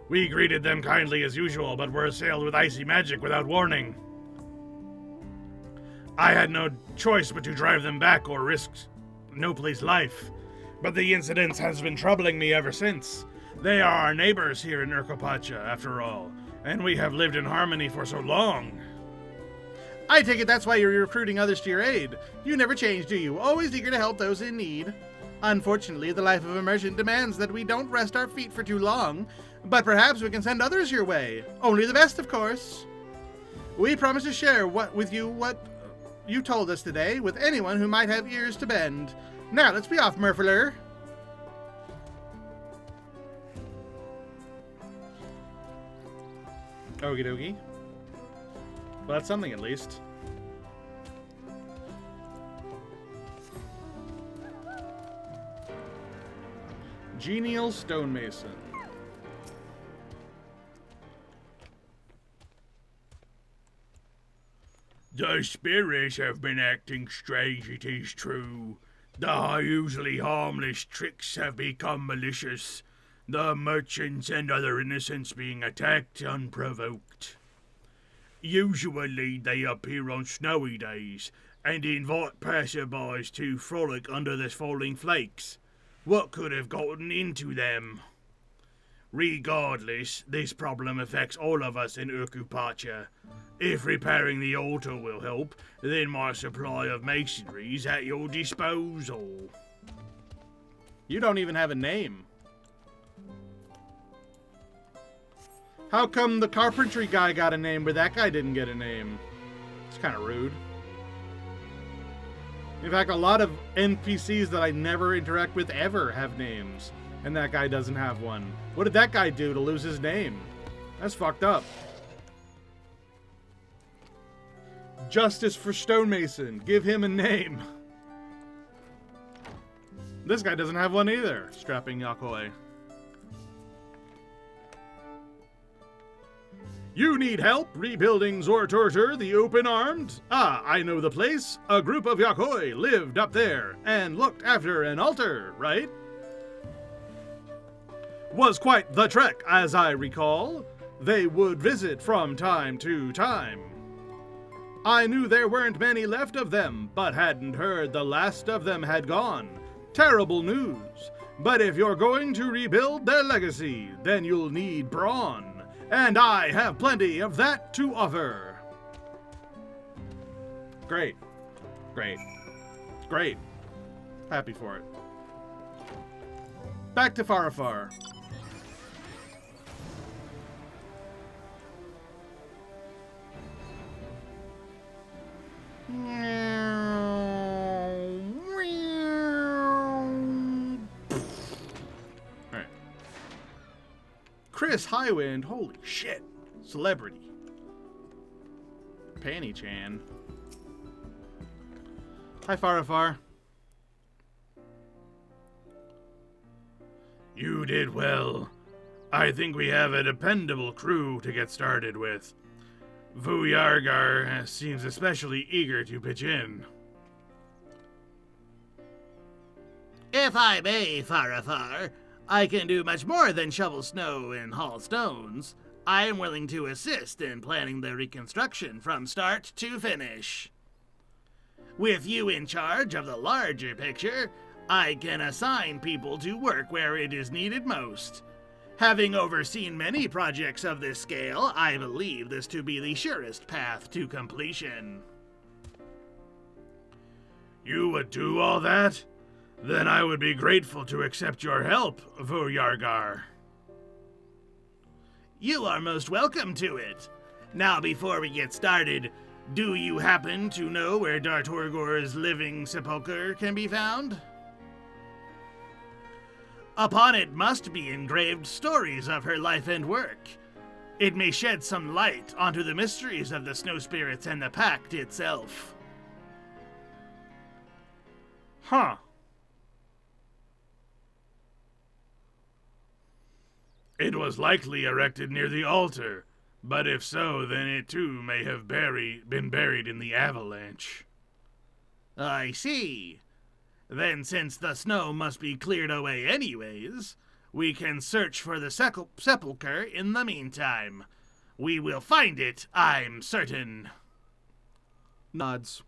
We greeted them kindly as usual, but were assailed with icy magic without warning. I had no choice but to drive them back or risk Nopli's life, but the incident has been troubling me ever since. They are our neighbors here in Urkopacha, after all, and we have lived in harmony for so long. I take it that's why you're recruiting others to your aid. You never change, do you? Always eager to help those in need. Unfortunately, the life of a merchant demands that we don't rest our feet for too long, but perhaps we can send others your way. Only the best, of course. We promise to share what you told us today with anyone who might have ears to bend. Now, let's be off, Murfler. Okie dokie. Well, that's something at least. Genial stonemason. The spirits have been acting strange, it is true. The usually harmless tricks have become malicious. The merchants and other innocents being attacked unprovoked. Usually they appear on snowy days and invite passerbys to frolic under the falling flakes. What could have gotten into them? Regardless, this problem affects all of us in Urkopacha. If repairing the altar will help, then my supply of masonry is at your disposal. You don't even have a name. How come the carpentry guy got a name, but that guy didn't get a name? It's kind of rude. In fact, a lot of NPCs that I never interact with ever have names, and that guy doesn't have one. What did that guy do to lose his name? That's fucked up. Justice for Stonemason. Give him a name. This guy doesn't have one either. Strapping Yakoi. You need help rebuilding Zortorter the Open-Armed? Ah, I know the place. A group of Yakoi lived up there and looked after an altar, right? Was quite the trek, as I recall. They would visit from time to time. I knew there weren't many left of them, but hadn't heard the last of them had gone. Terrible news. But if you're going to rebuild their legacy, then you'll need brawn. And I have plenty of that to offer. Great. Great. Great. Happy for it. Back to Farafar. Alright. Chris Highwind, holy shit. Celebrity. Panty-chan. Hi, Farafar. You did well. I think we have a dependable crew to get started with. Vuyargar seems especially eager to pitch in. If I may, Farafar, I can do much more than shovel snow and haul stones. I am willing to assist in planning the reconstruction from start to finish. With you in charge of the larger picture, I can assign people to work where it is needed most. Having overseen many projects of this scale, I believe this to be the surest path to completion. You would do all that? Then I would be grateful to accept your help, Vuyargar. You are most welcome to it. Now, before we get started, do you happen to know where Dartorgor's living sepulcher can be found? Upon it must be engraved stories of her life and work. It may shed some light onto the mysteries of the snow spirits and the pact itself. Huh. It was likely erected near the altar, but if so, then it too may have been buried in the avalanche. I see. Then, since the snow must be cleared away anyways, we can search for the sepulchre in the meantime. We will find it, I'm certain. Nods.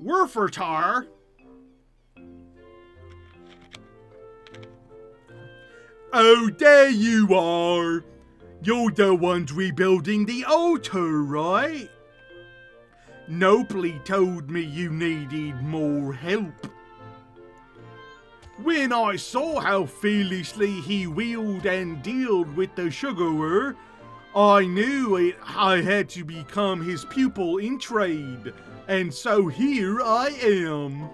Werfertar. Oh, there you are. You're the ones rebuilding the altar, right? Nobly told me you needed more help. When I saw how fearlessly he wheeled and dealt with the sugarer, I knew I had to become his pupil in trade, and so here I am.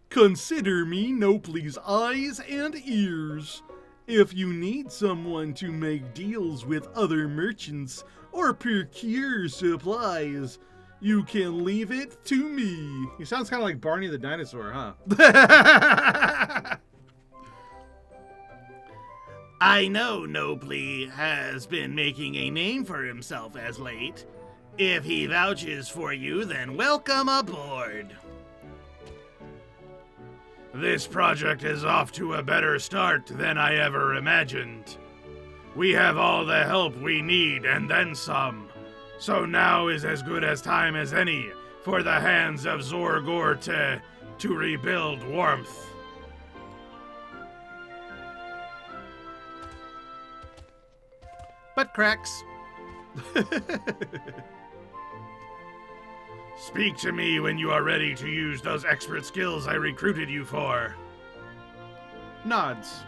Consider me Nobly's eyes and ears. If you need someone to make deals with other merchants or procure supplies, you can leave it to me. He sounds kind of like Barney the dinosaur, huh? I know Nobly has been making a name for himself as late. If he vouches for you, then welcome aboard. This project is off to a better start than I ever imagined. We have all the help we need and then some. So now is as good a time as any for the hands of Zorgor to rebuild warmth. Butt cracks. Speak to me when you are ready to use those expert skills I recruited you for. Nods.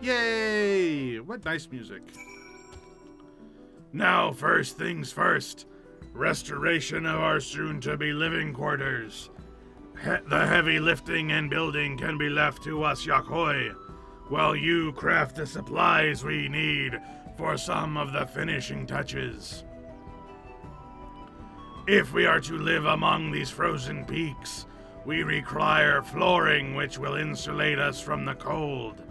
Yay! What nice music. Now, first things first. Restoration of our soon-to-be living quarters. The heavy lifting and building can be left to us Yakoi, while you craft the supplies we need for some of the finishing touches. If we are to live among these frozen peaks, we require flooring which will insulate us from the cold.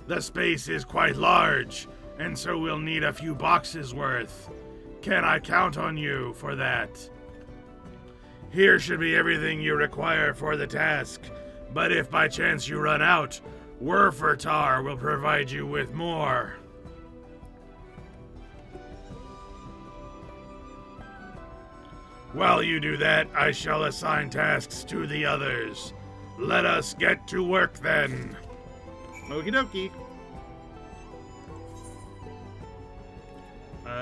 The space is quite large, and so we'll need a few boxes worth. Can I count on you for that? Here should be everything you require for the task, but if by chance you run out, Werfertar will provide you with more. While you do that, I shall assign tasks to the others. Let us get to work then. Okie dokie.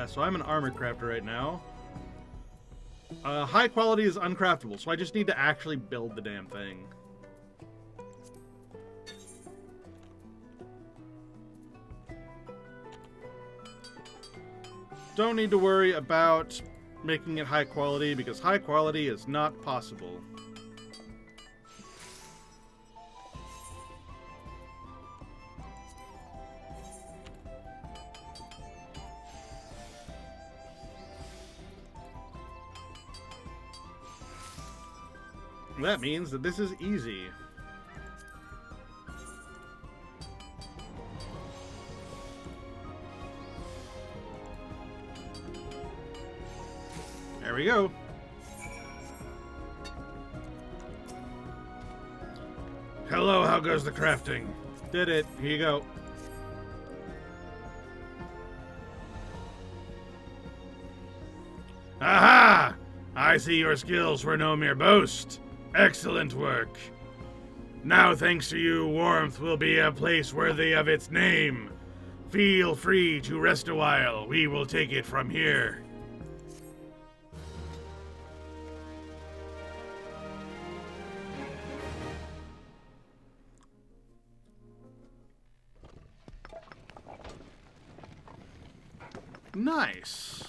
So I'm an armor crafter right now. High quality is uncraftable, so I just need to actually build the damn thing. Don't need to worry about making it high quality, because high quality is not possible. That means that this is easy. There we go. Hello, how goes the crafting? Did it. Here you go. Aha! I see your skills were no mere boast. Excellent work. Now, thanks to you, Warmth will be a place worthy of its name. Feel free to rest a while. We will take it from here. Nice.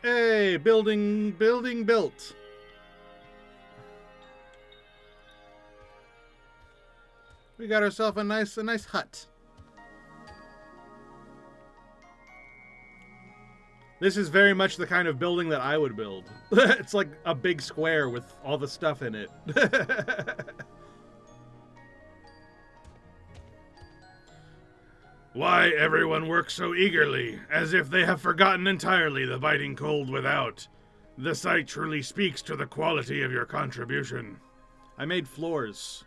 Hey, building built. We got ourselves a nice hut. This is very much the kind of building that I would build. It's like a big square with all the stuff in it. Why everyone works so eagerly, as if they have forgotten entirely the biting cold without. The sight truly speaks to the quality of your contribution. I made floors.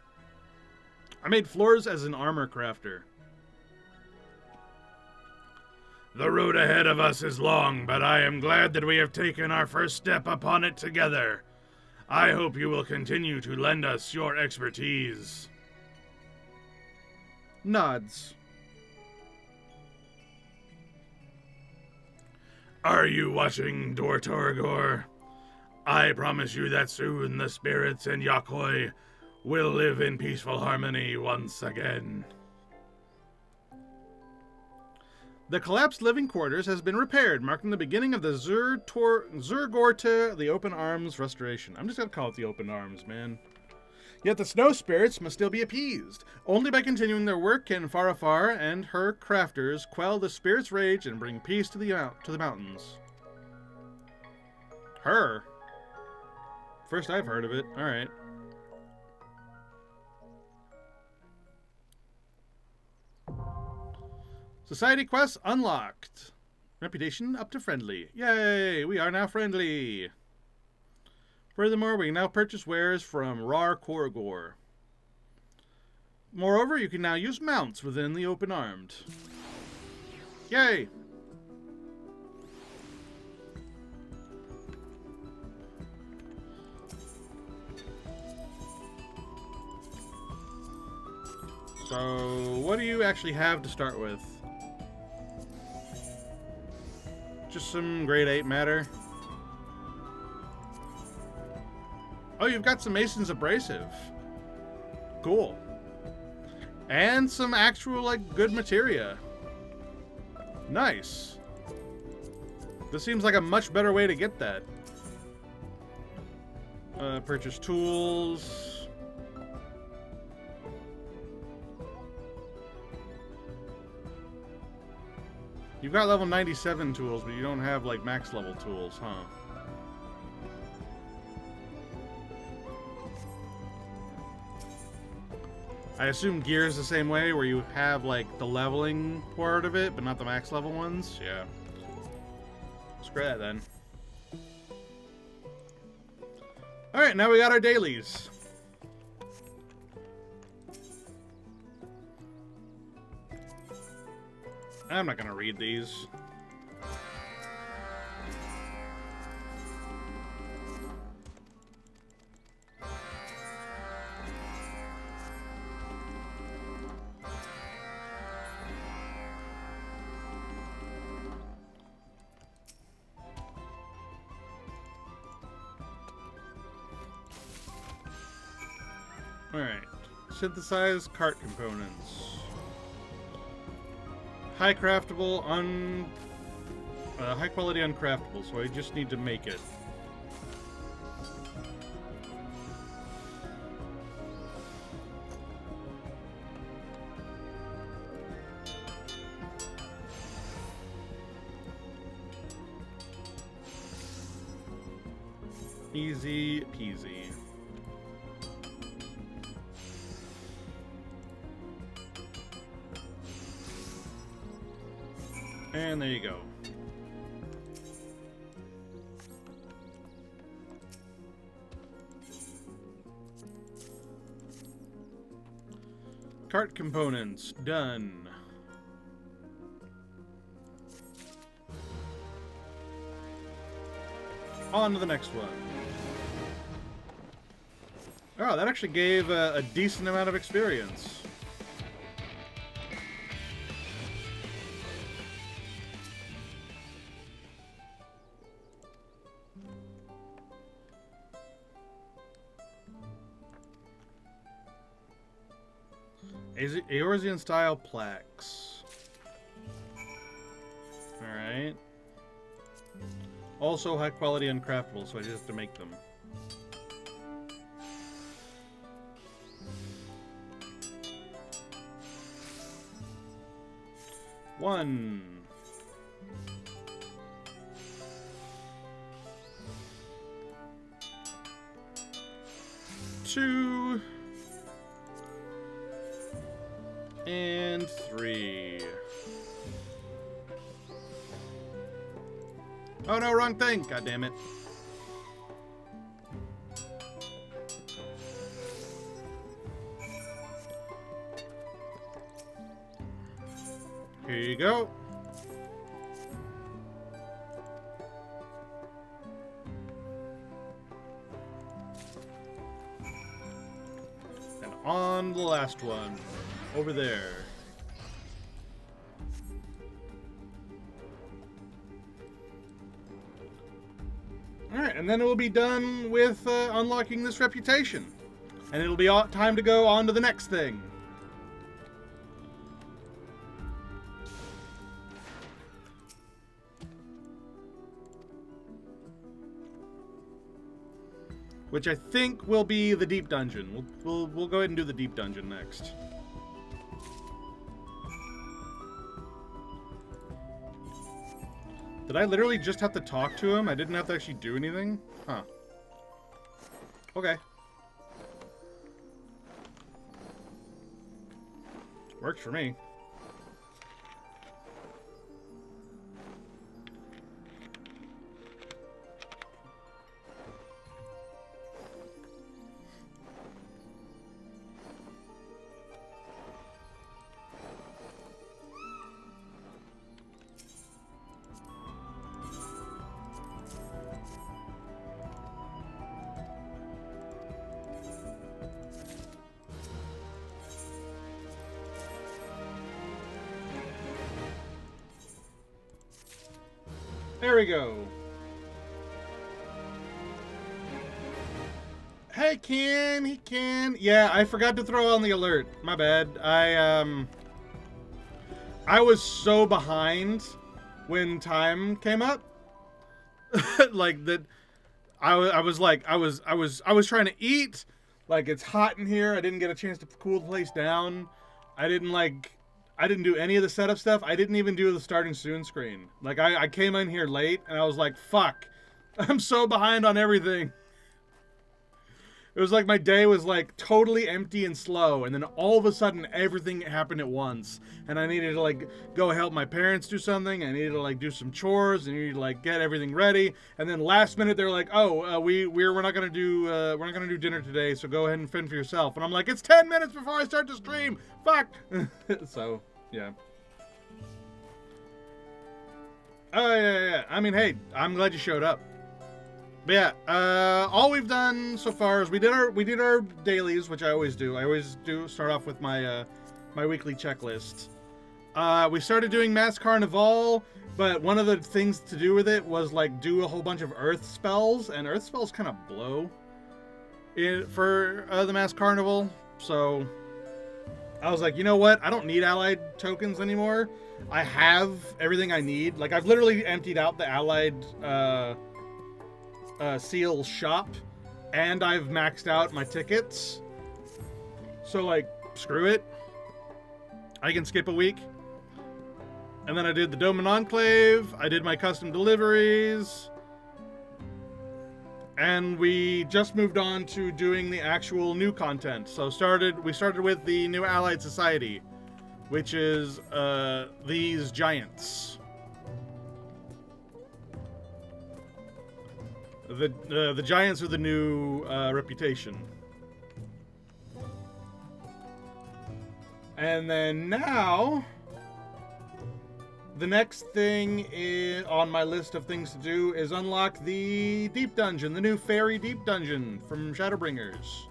I made floors as an armor crafter. The road ahead of us is long, but I am glad that we have taken our first step upon it together. I hope you will continue to lend us your expertise. Nods. Are you watching, Dor Torgor? I promise you that soon the spirits in Yakoi will live in peaceful harmony once again. The collapsed living quarters has been repaired, marking the beginning of the Zurgorta, the Open Arms restoration. I'm just gonna call it the Open Arms, man. Yet the snow spirits must still be appeased. Only by continuing their work can Farafar and her crafters quell the spirit's rage and bring peace to the mountains. Her? First I've heard of it. Alright. Society quests unlocked. Reputation up to friendly. Yay! We are now friendly. Furthermore, we can now purchase wares from Rar Korgor. Moreover, you can now use mounts within the Open Armed. Yay! So, what do you actually have to start with? Just some grade 8 matter. Oh, you've got some Mason's Abrasive. Cool. And some actual, like, good materia. Nice. This seems like a much better way to get that. Purchase tools. You've got level 97 tools, but you don't have, like, max level tools, huh? I assume gear is the same way, where you have, like, the leveling part of it, but not the max level ones? Yeah. Screw that, then. Alright, now we got our dailies. I'm not gonna read these. Alright. Synthesize cart components. High craftable, high quality uncraftable, so I just need to make it. Easy peasy. And there you go. Cart components, done. On to the next one. Oh, that actually gave a decent amount of experience. Eorzean style plaques. Alright. Also high quality uncraftable, so I just have to make them. 2 and 3. Oh no, wrong thing. God damn it. Here you go. And on the last one, over there. Alright, and then it will be done with unlocking this reputation. And it'll be time to go on to the next thing. Which I think will be the deep dungeon. We'll go ahead and do the deep dungeon next. Did I literally just have to talk to him? I didn't have to actually do anything? Huh. Okay. Works for me. There we go. Hey, Ken, he can. Yeah, I forgot to throw on the alert. My bad. I was so behind when time came up. Like that, I was trying to eat. Like, it's hot in here. I didn't get a chance to cool the place down. I didn't do any of the setup stuff. I didn't even do the starting soon screen. Like, I came in here late, and I was like, fuck. I'm so behind on everything. It was like my day was, like, totally empty and slow, and then all of a sudden, everything happened at once. And I needed to, like, go help my parents do something. I needed to, like, do some chores. I needed to, like, get everything ready. And then last minute, they're like, oh, we're not gonna do dinner today, so go ahead and fend for yourself. And I'm like, it's 10 minutes before I start to stream. Fuck. So... yeah. Oh, yeah. I mean, hey, I'm glad you showed up. But yeah, all we've done so far is we did our dailies, which I always do. I always do start off with my my weekly checklist. We started doing Mass Carnival, but one of the things to do with it was like do a whole bunch of Earth spells, and Earth spells kind of blow for the Mass Carnival. So I was like, you know what? I don't need allied tokens anymore. I have everything I need. Like, I've literally emptied out the allied seal shop, and I've maxed out my tickets. So, like, screw it. I can skip a week. And then I did the Doman Enclave. I did my custom deliveries. And we just moved on to doing the actual new content. So we started with the new Allied Society, which is these giants. The giants are the new reputation. And then now, the next thing on my list of things to do is unlock the Deep Dungeon, the new Fairy Deep Dungeon from Shadowbringers.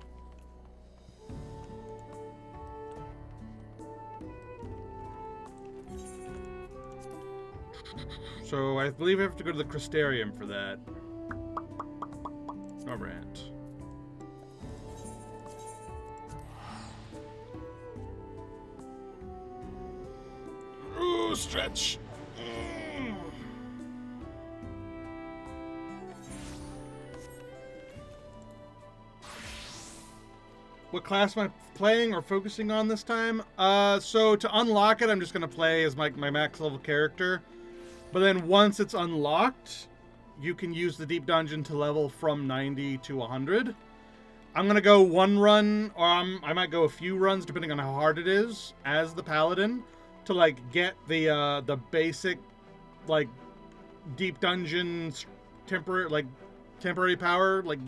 So I believe I have to go to the Crystarium for that. Alright. Ooh, stretch. What class am I playing or focusing on this time? So to unlock it, I'm just going to play as my max level character. But then once it's unlocked, you can use the Deep Dungeon to level from 90 to 100. I'm gonna go one run, or I might go a few runs, depending on how hard it is, as the paladin, to like get the basic, like, deep dungeon temporary power like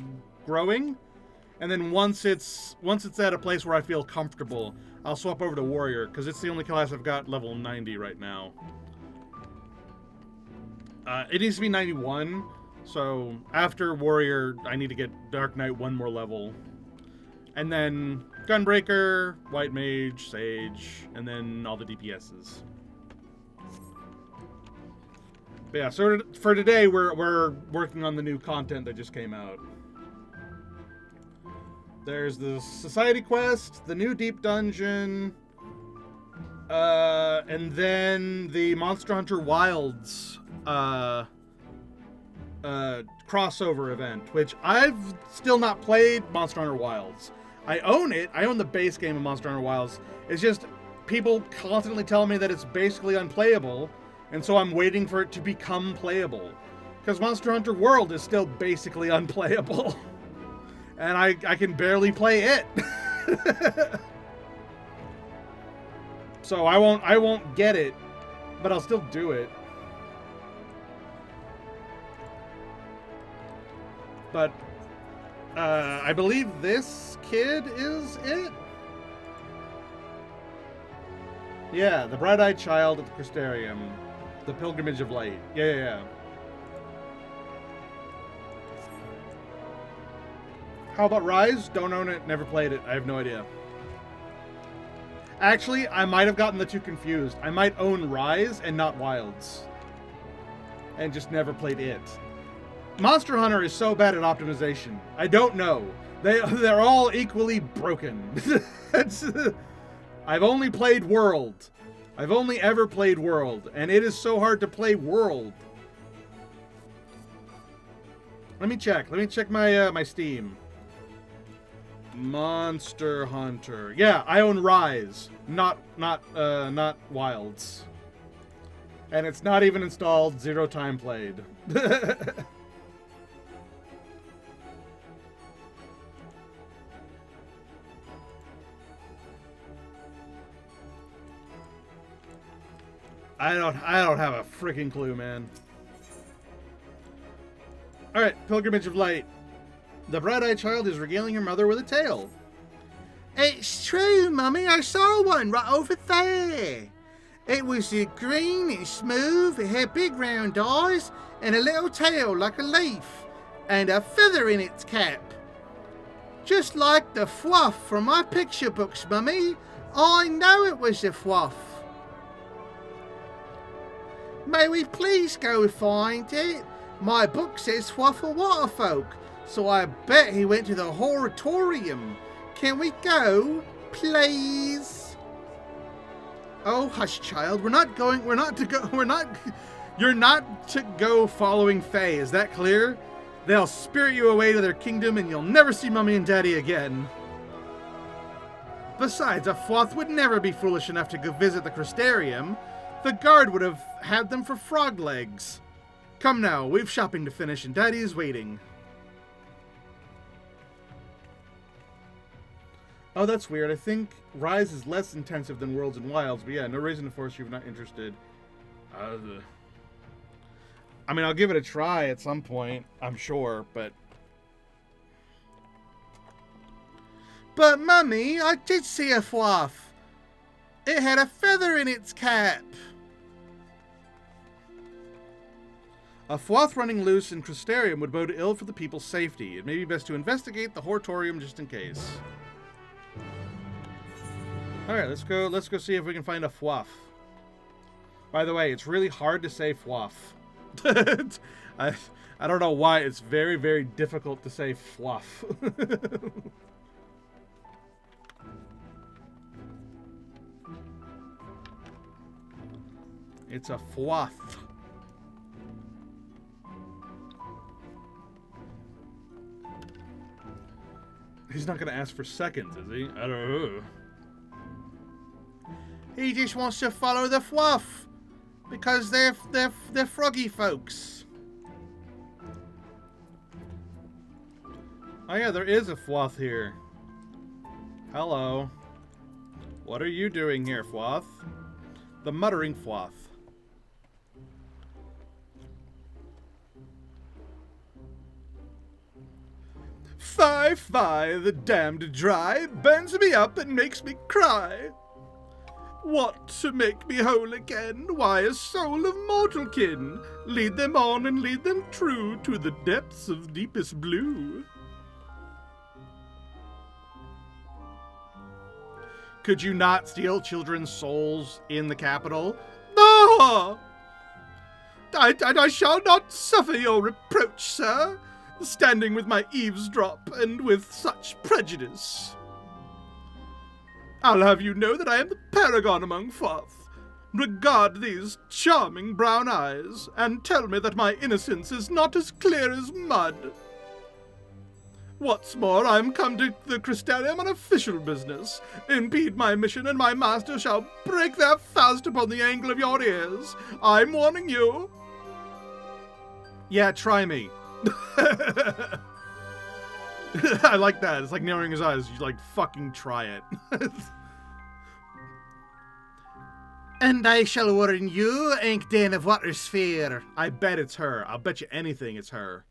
growing, and then once it's at a place where I feel comfortable, I'll swap over to warrior, because it's the only class I've got level 90 right now. It needs to be 91. So, after Warrior, I need to get Dark Knight one more level. And then Gunbreaker, White Mage, Sage, and then all the DPSs. But yeah, so for today, we're working on the new content that just came out. There's the Society Quest, the new Deep Dungeon, and then the Monster Hunter Wilds, crossover event, which I've still not played Monster Hunter Wilds. I own it. I own the base game of Monster Hunter Wilds. It's just people constantly tell me that it's basically unplayable, and so I'm waiting for it to become playable. Because Monster Hunter World is still basically unplayable. And I can barely play it. So I won't get it, but I'll still do it. But, I believe this kid is it? Yeah, the bright-eyed child at the Crystarium. The Pilgrimage of Light. Yeah. How about Rise? Don't own it, never played it. I have no idea. Actually, I might have gotten the two confused. I might own Rise and not Wilds. And just never played it. Monster Hunter is so bad at optimization. I don't know. They're all equally broken. I've only played World. I've only ever played World, and it is so hard to play World. Let me check. Let me check my my Steam. Monster Hunter. Yeah, I own Rise, not Wilds. And it's not even installed, 0 time played. I don't have a freaking clue, man. Alright, Pilgrimage of Light. The bright-eyed child is regaling her mother with a tale. It's true, Mummy. I saw one right over there. It was green and smooth. It had big round eyes and a little tail like a leaf and a feather in its cap. Just like the fluff from my picture books, Mummy. I know it was the fluff. May we please go find it? My book says fluff for waterfolk, so I bet he went to the Horatorium. Can we go, please? Oh, hush, child. You're not to go following Fae. Is that clear? They'll spirit you away to their kingdom and you'll never see Mummy and Daddy again. Besides, a Floth would never be foolish enough to go visit the Crystarium. The guard would have had them for frog legs. Come now, we've shopping to finish and Daddy is waiting. Oh, that's weird. I think Rise is less intensive than Worlds and Wilds, but yeah, no reason to force you if not interested. I mean, I'll give it a try at some point, I'm sure, but... But, Mummy, I did see a fluff. It had a feather in its cap. A Floth running loose in Crystarium would bode ill for the people's safety. It may be best to investigate the Horatorium just in case. Alright, let's go see if we can find a Fluff. By the way, it's really hard to say Fluff. I don't know why, it's very, very difficult to say Fluff. It's a Fluff. He's not gonna ask for seconds, is he? I don't know. He just wants to follow the fluff because they're froggy folks. Oh yeah, there is a Fwoth here. Hello. What are you doing here, Fwoth? The muttering Fwoth. Fie, fie, the damned dry burns me up and makes me cry. What to make me whole again? Why, a soul of mortal kin. Lead them on and lead them true to the depths of deepest blue. Could you not steal children's souls in the capital? No! I shall not suffer your reproach, sir, standing with my eavesdrop and with such prejudice. I'll have you know that I am the paragon among Fwoth. Regard these charming brown eyes, and tell me that my innocence is not as clear as mud. What's more, I am come to the Crystarium on official business. Impede my mission, and my master shall break their fast upon the angle of your ears. I'm warning you. Yeah, try me. I like that. It's like narrowing his eyes. You like fucking try it. And I shall warn you, ain't Dane of Watersphere. I bet it's her. I'll bet you anything it's her.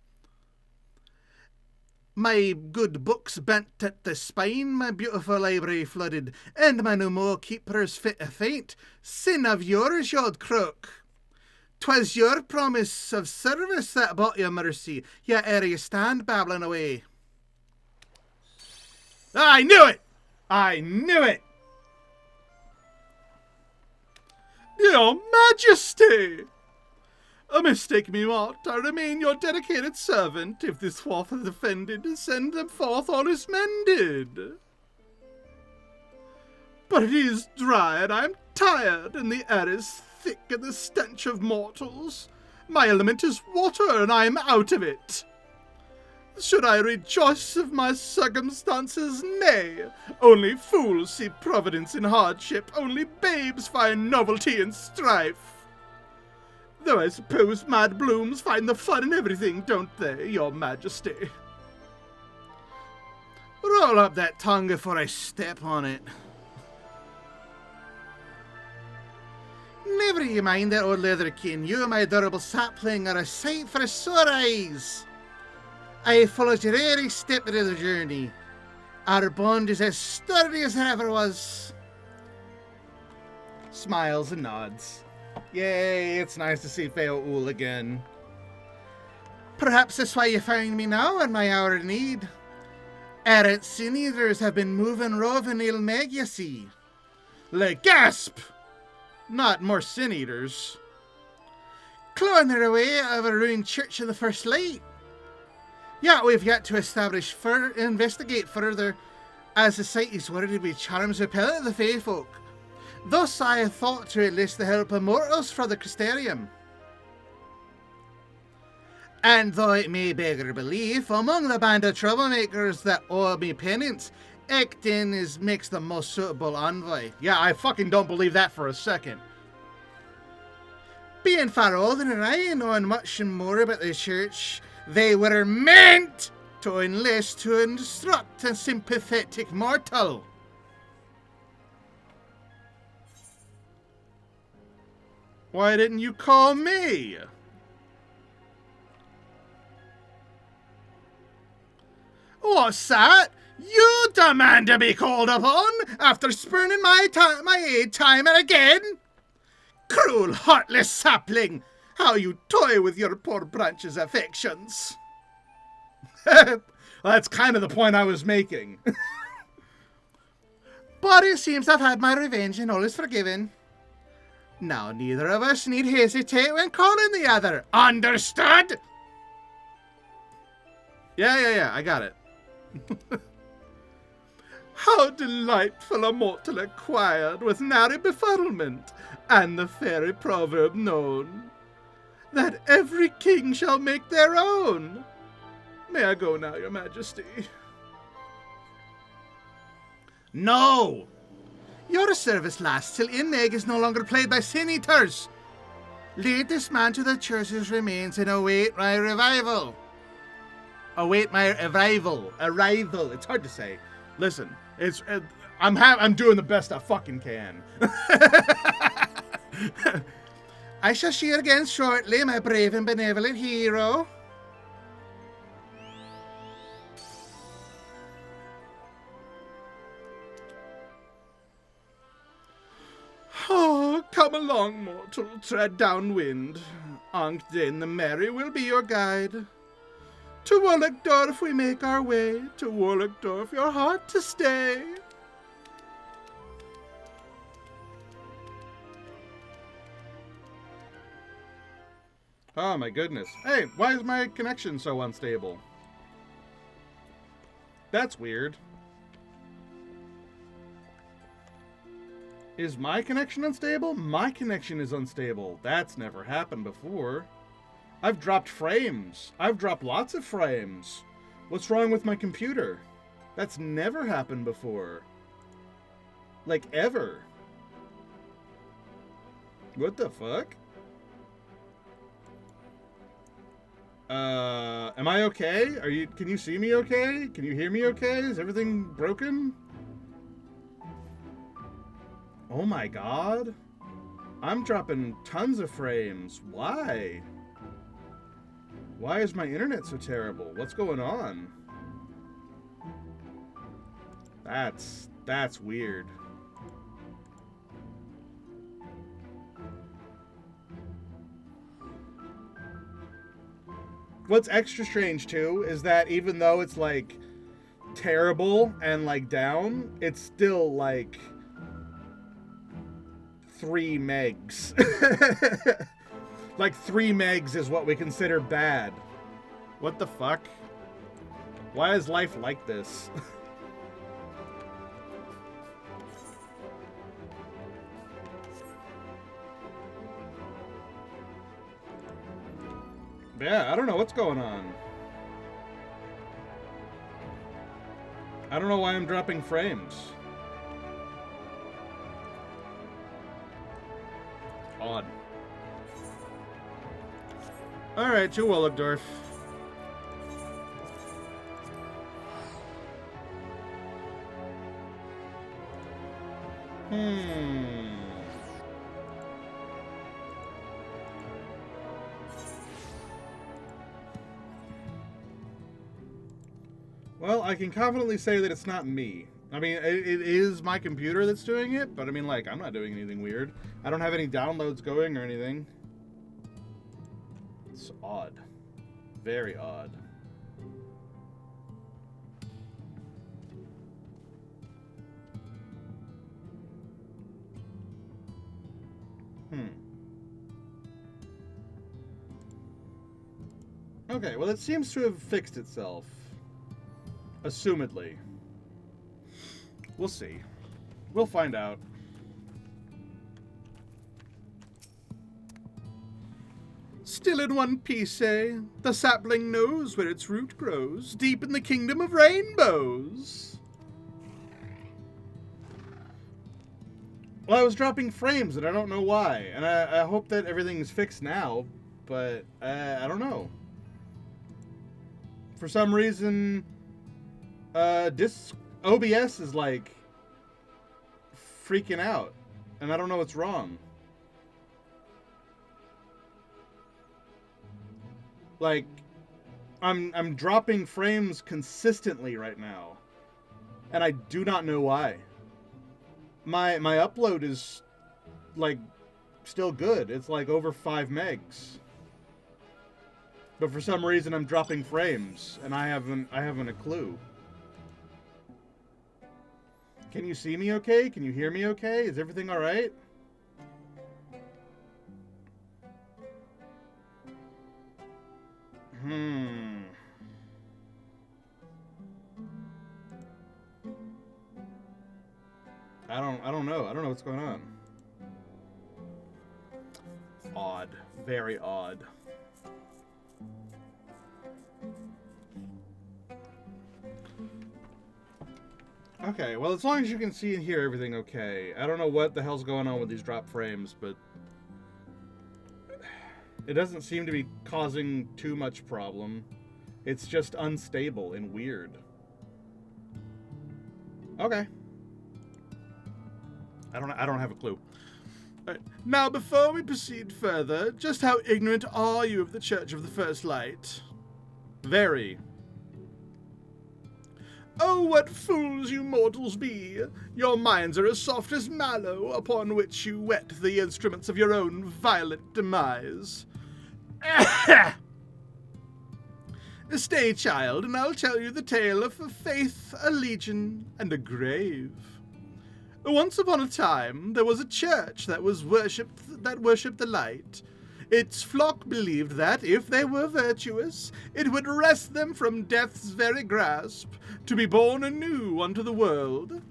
My good books bent at the spine, my beautiful library flooded, and my no more keepers fit to faint. Sin of yours, you old crook. 'Twas your promise of service that bought you mercy, yet ere you stand babbling away. I knew it! I knew it! Your Majesty! Mistake me not, I remain your dedicated servant. If this Fwoth is offended, send them forth all is mended. But it is dry, and I am tired, and the air is thick, and the stench of mortals. My element is water, and I am out of it. Should I rejoice of my circumstances? Nay, only fools see providence in hardship, only babes find novelty in strife. Though I suppose mad blooms find the fun in everything, don't they, your Majesty? Roll up that tongue before I step on it. Never you mind that old leatherkin. You, my durable sapling, are a sight for sore eyes. I followed your every step of the journey. Our bond is as sturdy as it ever was. Smiles and nods. Yay, it's nice to see Feoul again. Perhaps that's why you found me now in my hour of need. Errant sin eaters have been moving roving ill meg, you see. Le gasp! Not more sin eaters. Clawing their way out of a ruined church of the First Light. Yet we've yet to investigate further, as the site is worried to be charms repellent of the Fae folk. Thus I have thought to enlist the help of mortals for the Crystarium. And though it may beggar belief, among the band of troublemakers that owe me penance, Ektin makes the most suitable envoy. Yeah, I fucking don't believe that for a second. Being far older than I, knowing much more about the church, they were meant to enlist to instruct a sympathetic mortal. Why didn't you call me? What's that? You demand to be called upon after spurning my aid time and again? Cruel, heartless sapling! How you toy with your poor branch's affections. That's kind of the point I was making. But it seems I've had my revenge and all is forgiven. Now neither of us need hesitate when calling the other. Understood? Yeah, I got it. How delightful a mortal acquired with nary befuddlement, and the fairy proverb known, that every king shall make their own. May I go now, your Majesty? No! Your service lasts till Inmeg is no longer played by sin eaters. Lead this man to the church's remains and await my revival. await my arrival. Arrival. It's hard to say. Listen, it's I'm doing the best I fucking can. I shall see you again shortly, my brave and benevolent hero. Oh, come along, mortal, tread downwind. Ankh-Din the Merry will be your guide. To Warlockdorf we make our way, to Warlockdorf your heart to stay. Oh my goodness. Hey, why is my connection so unstable? That's weird. Is my connection unstable? My connection is unstable. That's never happened before. I've dropped frames. I've dropped lots of frames. What's wrong with my computer? That's never happened before. Like, ever. What the fuck? Am I okay? Can you see me okay? Can you hear me okay? Is everything broken? Oh my god. I'm dropping tons of frames. Why? Why is my internet so terrible? What's going on? That's weird. What's extra strange too is that even though it's like terrible and like down, it's still like 3 megs. Like 3 megs is what we consider bad. What the fuck? Why is life like this? Yeah, I don't know what's going on. I don't know why I'm dropping frames. Odd. Alright, to Willigdorf. Well, I can confidently say that it's not me. I mean, it is my computer that's doing it, but I mean, like, I'm not doing anything weird. I don't have any downloads going or anything. It's odd. Very odd. Okay, well, it seems to have fixed itself. Assumedly. We'll see. We'll find out. Still in one piece, eh? The sapling knows where its root grows, deep in the kingdom of rainbows. Well, I was dropping frames, and I don't know why. And I hope that everything's fixed now, but I don't know. For some reason, OBS is, like, freaking out, and I don't know what's wrong. Like, I'm dropping frames consistently right now, and I do not know why. My upload is, like, still good. It's like over 5 megs. But for some reason I'm dropping frames, and I haven't a clue. Can you see me okay? Can you hear me okay? Is everything alright? I don't know. I don't know what's going on. Odd. Very odd. Okay, well, as long as you can see and hear everything okay. I don't know what the hell's going on with these drop frames, but it doesn't seem to be causing too much problem. It's just unstable and weird. Okay. I don't have a clue. Now, before we proceed further, just how ignorant are you of the Church of the First Light? Very. Oh, what fools you mortals be! Your minds are as soft as mallow, upon which you whet the instruments of your own violent demise. Stay, child, and I'll tell you the tale of a faith, a legion, and a grave. Once upon a time, there was a church that worshipped the light. Its flock believed that, if they were virtuous, it would wrest them from death's very grasp, to be born anew unto the world.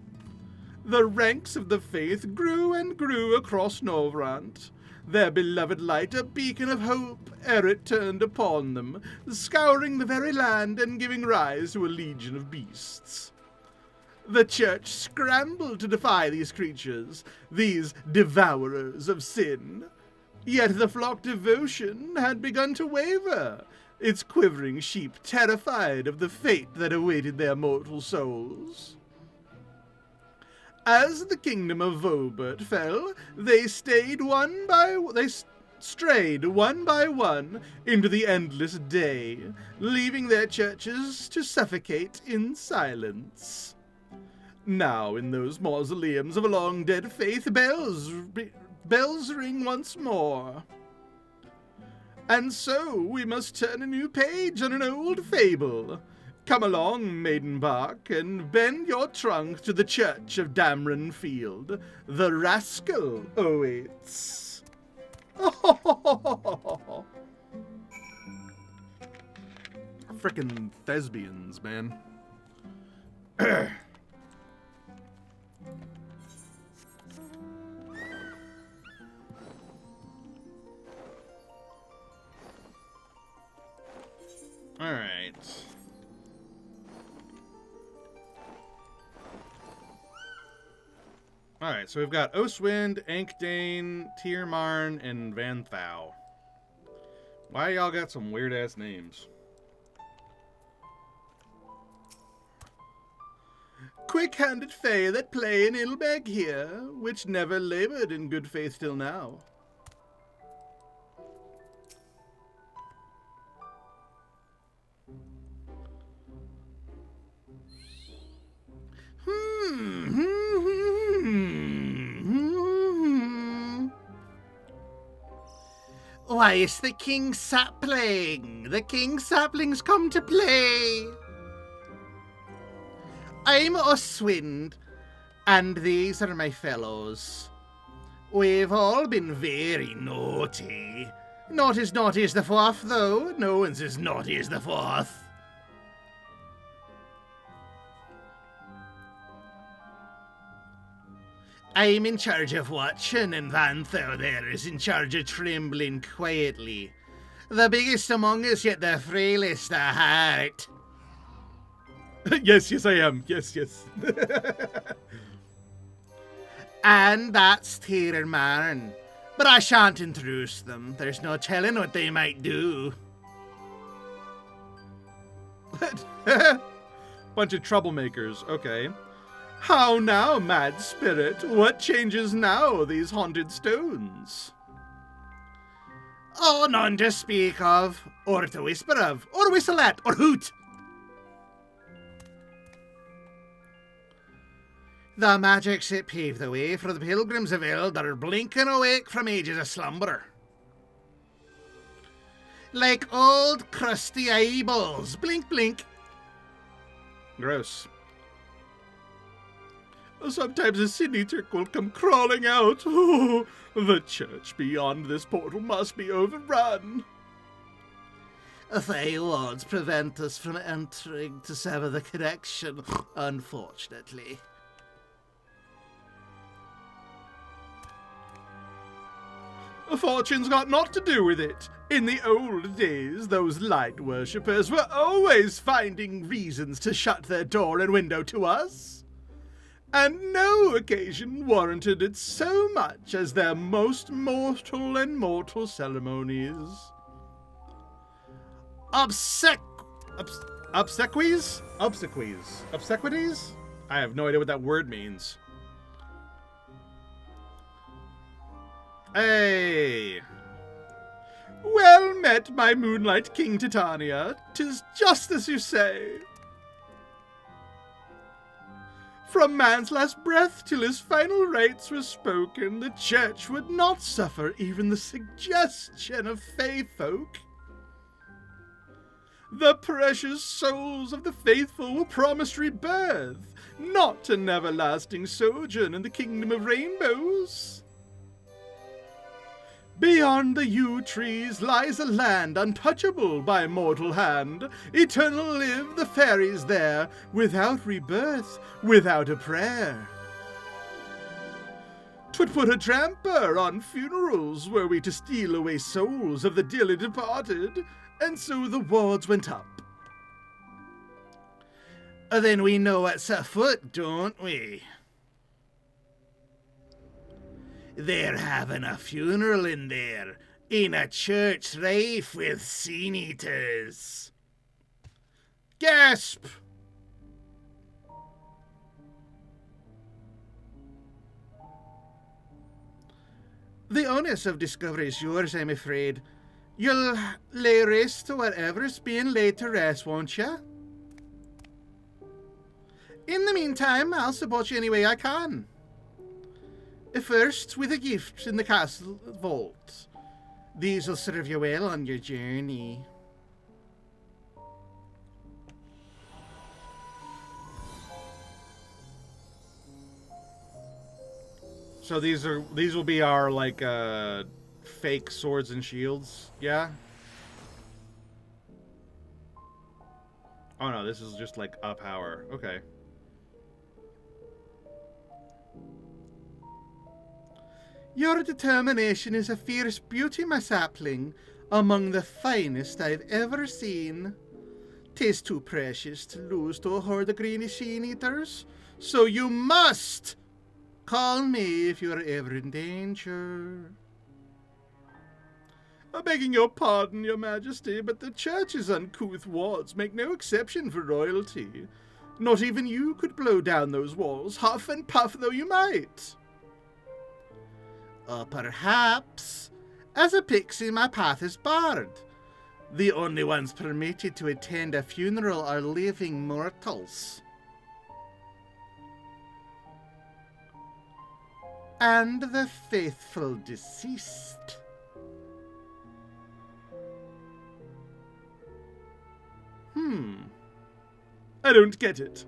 The ranks of the faith grew and grew across Novrant, their beloved light a beacon of hope ere it turned upon them, scouring the very land and giving rise to a legion of beasts. The church scrambled to defy these creatures, these devourers of sin. Yet the flock devotion had begun to waver, its quivering sheep terrified of the fate that awaited their mortal souls. As the kingdom of Vobert fell, they strayed one by one into the endless day, leaving their churches to suffocate in silence. Now, in those mausoleums of a long-dead faith, bells ring once more. And so we must turn a new page on an old fable. Come along, Maiden Bark, and bend your trunk to the church of Damron Field. The rascal awaits. Frickin' thespians, man. Alright. Alright, so we've got Ostwind, Ankdane, Tiermarn, and Van Thou. Why y'all got some weird-ass names? Quick-handed fay that play in Ilbeg here, which never laboured in good faith till now. Why, it's the King Sapling! The King Sapling's come to play! I'm Ostwind, and these are my fellows. We've all been very naughty. Not as naughty as the fourth, though. No one's as naughty as the fourth. I'm in charge of watching, and Van Thou there is in charge of trembling quietly. The biggest among us, yet the frailest at heart. Yes, I am. Yes. And that's Tiermarn. But I shan't introduce them. There's no telling what they might do. Bunch of troublemakers. Okay. How now, mad spirit? What changes now, these haunted stones? Oh, none to speak of, or to whisper of, or whistle at, or hoot. The magics that pave the way for the pilgrims of Eld are blinking awake from ages of slumber. Like old crusty eyeballs, blink, blink. Gross. Sometimes a Sydney Turk will come crawling out. Oh, the church beyond this portal must be overrun. They wards prevent us from entering to sever the connection, unfortunately. Fortune's got naught to do with it. In the old days, those light worshippers were always finding reasons to shut their door and window to us. And no occasion warranted it so much as their most mortal and mortal ceremonies. obsequies? Obsequies. Obsequities? I have no idea what that word means. Hey! Well met, my moonlight King Titania. 'Tis just as you say. From man's last breath till his final rites were spoken, the church would not suffer even the suggestion of fey folk. The precious souls of the faithful were promised rebirth, not an everlasting sojourn in the kingdom of rainbows. Beyond the yew trees lies a land untouchable by mortal hand. Eternal live the fairies there, without rebirth, without a prayer. 'Twould put a tramper on funerals were we to steal away souls of the dearly departed, and so the wards went up. Then we know what's afoot, don't we? They're having a funeral in there, in a church rife with sin eaters. Gasp! The onus of discovery is yours, I'm afraid. You'll lay rest to whatever's being laid to rest, won't you? In the meantime, I'll support you any way I can. First, with a gift in the castle vault. These will serve you well on your journey. So these will be our like fake swords and shields, yeah? Oh no, this is just like a power. Okay. Your determination is a fierce beauty, my sapling, among the finest I've ever seen. 'Tis too precious to lose to a horde of greeny sheen eaters, so you must call me if you're ever in danger. Begging your pardon, your majesty, but the church's uncouth wards make no exception for royalty. Not even you could blow down those walls, huff and puff though you might. Perhaps. As a pixie, my path is barred. The only ones permitted to attend a funeral are living mortals. And the faithful deceased. I don't get it.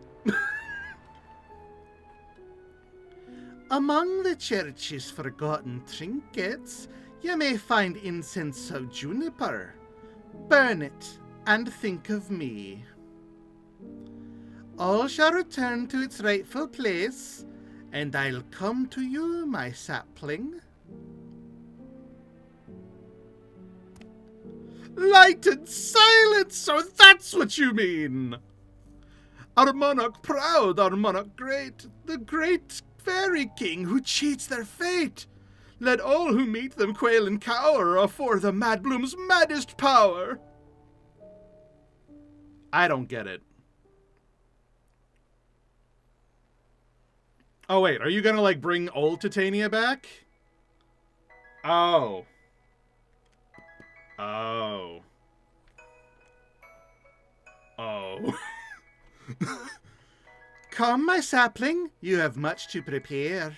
Among the church's forgotten trinkets, you may find incense of juniper. Burn it and think of me. All shall return to its rightful place, and I'll come to you, my sapling. Light and silence, so that's what you mean! Our monarch proud, our monarch great, the great fairy king who cheats their fate. Let all who meet them quail and cower, or for the mad bloom's maddest power. I don't get it. Oh wait, are you gonna like bring old Titania back? Oh. Oh. Oh. Come, my sapling, you have much to prepare.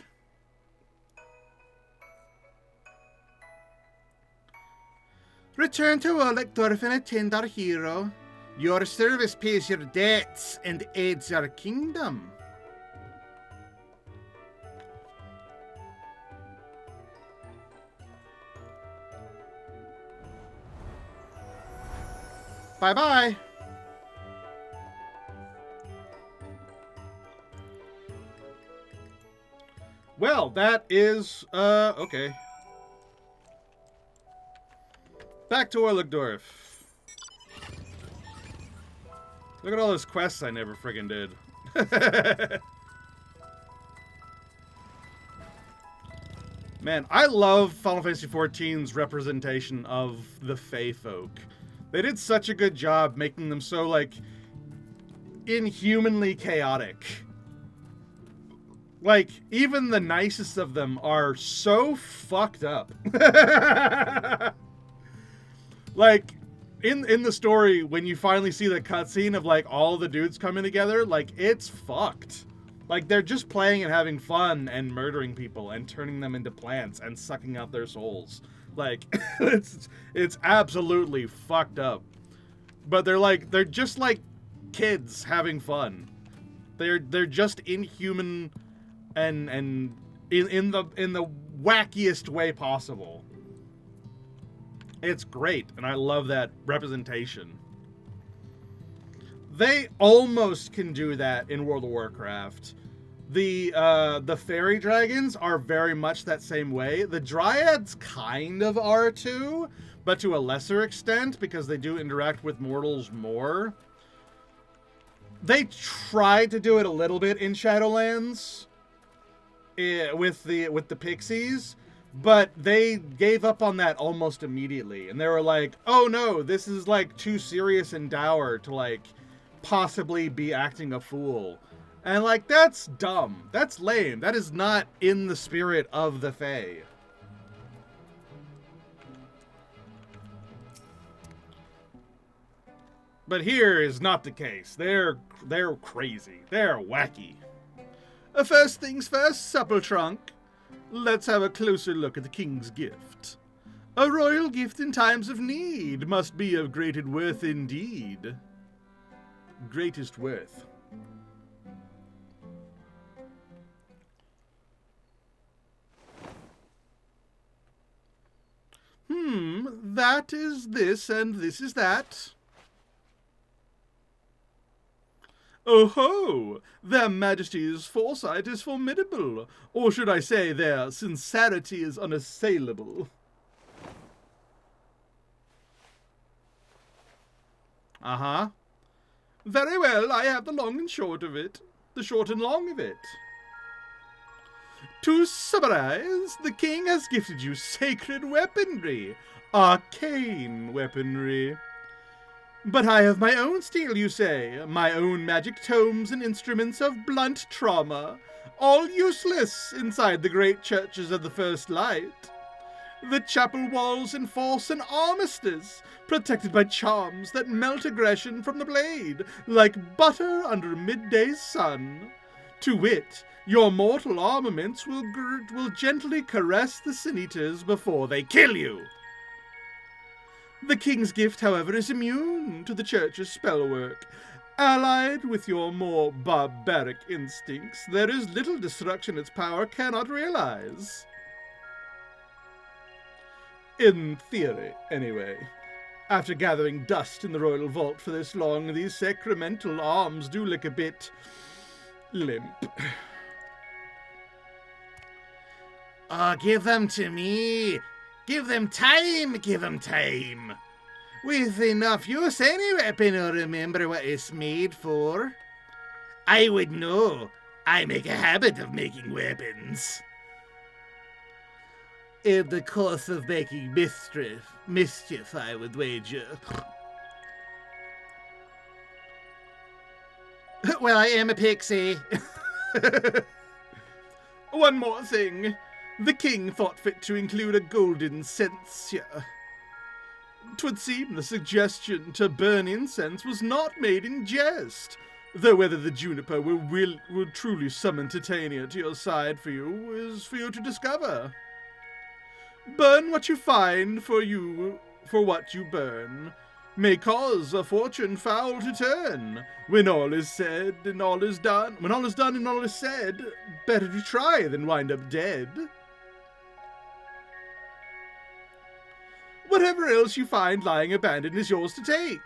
Return to Olecdorf and attend our hero. Your service pays your debts and aids our kingdom. Bye-bye. Well, that is, okay. Back to Orlegdorf. Look at all those quests I never friggin' did. Man, I love Final Fantasy XIV's representation of the Fey folk. They did such a good job making them so, like, inhumanly chaotic. Like, even the nicest of them are so fucked up. Like, in the story, when you finally see the cutscene of, like, all the dudes coming together, like, it's fucked. Like, they're just playing and having fun and murdering people and turning them into plants and sucking out their souls. Like, it's absolutely fucked up. But they're just like kids having fun. They're just inhuman and in the wackiest way possible. It's great, and I love that representation. They almost can do that in World of Warcraft. The fairy dragons are very much that same way. The dryads kind of are too, but to a lesser extent because they do interact with mortals more. They tried to do it a little bit in Shadowlands with the pixies, but they gave up on that almost immediately, and they were like, "Oh no, this is like too serious and dour to like possibly be acting a fool." And like, that's dumb. That's lame. That is not in the spirit of the Fae. But here is not the case. They're crazy. They're wacky. First things first, supple trunk. Let's have a closer look at the king's gift. A royal gift in times of need must be of great worth indeed. Greatest worth. That is this and this is that. Oh ho! Their Majesty's foresight is formidable, or should I say their sincerity is unassailable. Uh-huh. Very well, I have the long and short of it. The short and long of it. To summarize, the king has gifted you sacred weaponry. Arcane weaponry. But I have my own steel, you say, my own magic tomes and instruments of blunt trauma, all useless inside the great churches of the First Light. The chapel walls enforce an armistice, protected by charms that melt aggression from the blade, like butter under a midday sun. To wit, your mortal armaments will gently caress the sin-eaters before they kill you. The king's gift, however, is immune to the church's spellwork. Allied with your more barbaric instincts, there is little destruction its power cannot realize. In theory, anyway. After gathering dust in the royal vault for this long, these sacramental arms do look a bit limp. Oh, give them to me. Give them time, give them time. With enough use, any weapon will remember what it's made for. I would know. I make a habit of making weapons. In the course of making mischief, I would wager. Well, I am a pixie. One more thing. The king thought fit to include a golden censer. 'Twould seem the suggestion to burn incense was not made in jest, though whether the juniper will truly summon Titania to your side for you is for you to discover. Burn what you find, for what you burn may cause a fortune foul to turn. When all is said and all is done, when all is done and all is said, better to try than wind up dead. Whatever else you find lying abandoned is yours to take.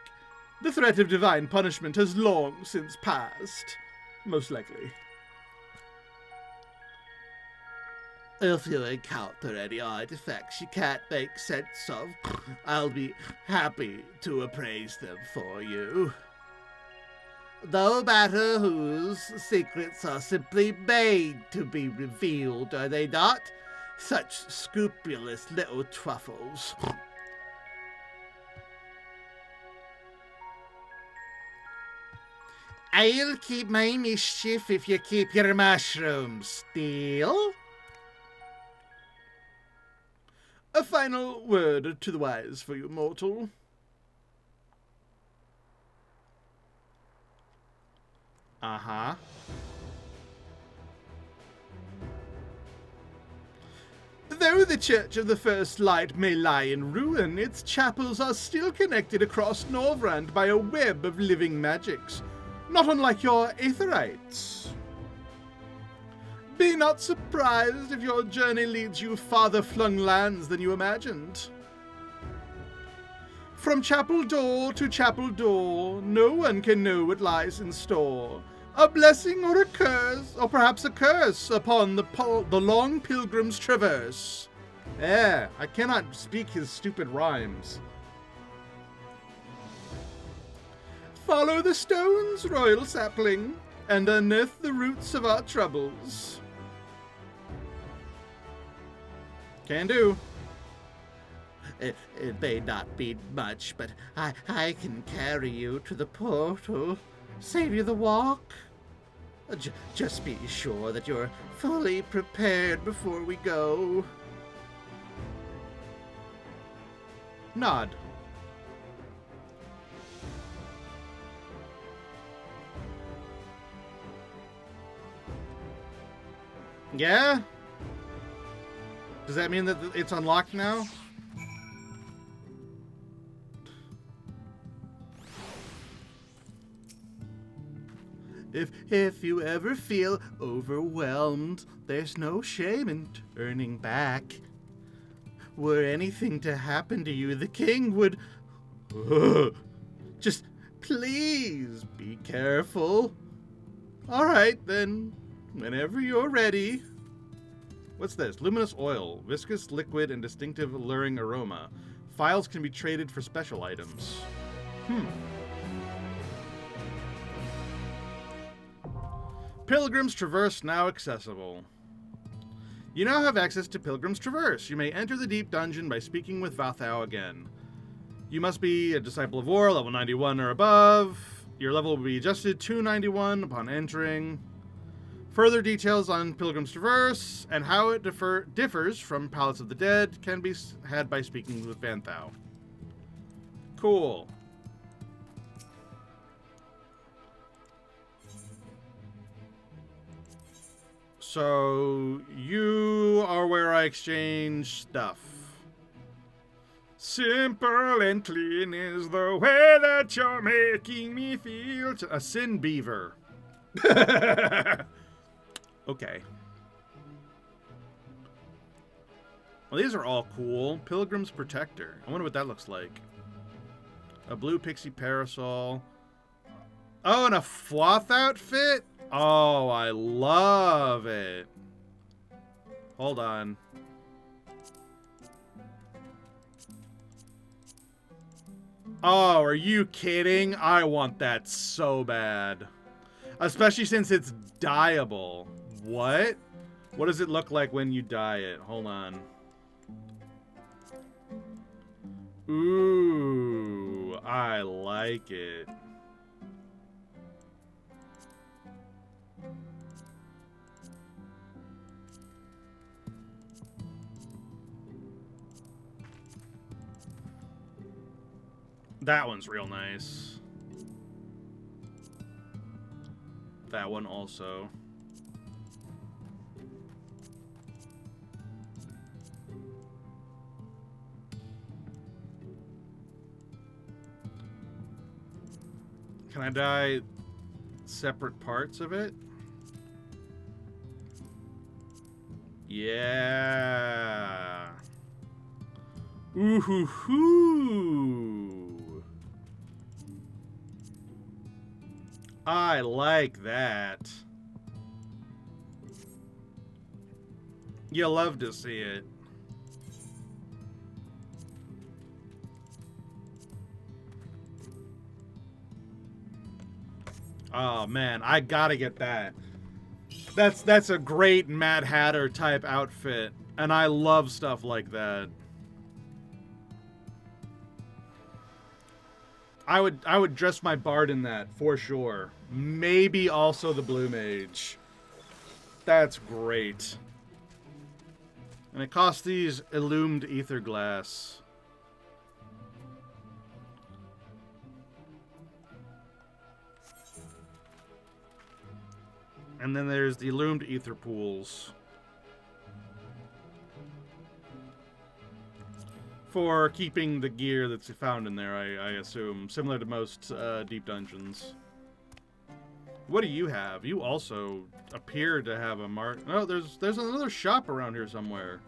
The threat of divine punishment has long since passed. Most likely. If you encounter any artifacts you can't make sense of, I'll be happy to appraise them for you. No matter whose secrets are simply made to be revealed, are they not? Such scrupulous little truffles. I'll keep my mischief if you keep your mushrooms. Deal? A final word to the wise for you, mortal. Uh-huh. Though the Church of the First Light may lie in ruin, its chapels are still connected across Norvrand by a web of living magics, not unlike your Aetherites. Be not surprised if your journey leads you farther flung lands than you imagined. From chapel door to chapel door, no one can know what lies in store. A blessing or a curse, or perhaps a curse, upon the long pilgrim's traverse. I cannot speak his stupid rhymes. Follow the stones, royal sapling, and unearth the roots of our troubles. Can do. It may not be much, but I can carry you to the portal, save you the walk. Just be sure that you're fully prepared before we go. Nod. Yeah? Does that mean that it's unlocked now? If you ever feel overwhelmed, there's no shame in turning back. Were anything to happen to you, the king would... Just please be careful. All right, then, whenever you're ready. What's this? Luminous oil. Viscous, liquid, and distinctive alluring aroma. Files can be traded for special items. Pilgrim's Traverse now accessible. You now have access to Pilgrim's Traverse. You may enter the deep dungeon by speaking with Vathau again. You must be a Disciple of War, level 91 or above. Your level will be adjusted to 91 upon entering. Further details on Pilgrim's Traverse and how it differs from Palace of the Dead can be had by speaking with Vathau. Cool. So, you are where I exchange stuff. Simple and clean is the way that you're making me feel. A sin beaver. Okay. Well, these are all cool. Pilgrim's Protector. I wonder what that looks like. A blue pixie parasol. Oh, and a Floth outfit? Oh, I love it. Hold on. Oh, are you kidding? I want that so bad. Especially since it's dyeable. What? What does it look like when you dye it? Hold on. Ooh, I like it. That one's real nice. That one also. Can I dye separate parts of it? Yeah. Ooh hoo hoo. I like that. You love to see it. Oh man, I gotta get that. That's a great Mad Hatter type outfit, and I love stuff like that. I would dress my bard in that for sure. Maybe also the blue mage. That's great. And it costs these illumined ether glass. And then there's the illumined ether pools. For keeping the gear that's found in there, I assume. Similar to most deep dungeons. What do you have? You also appear to have a mark. No, there's another shop around here somewhere.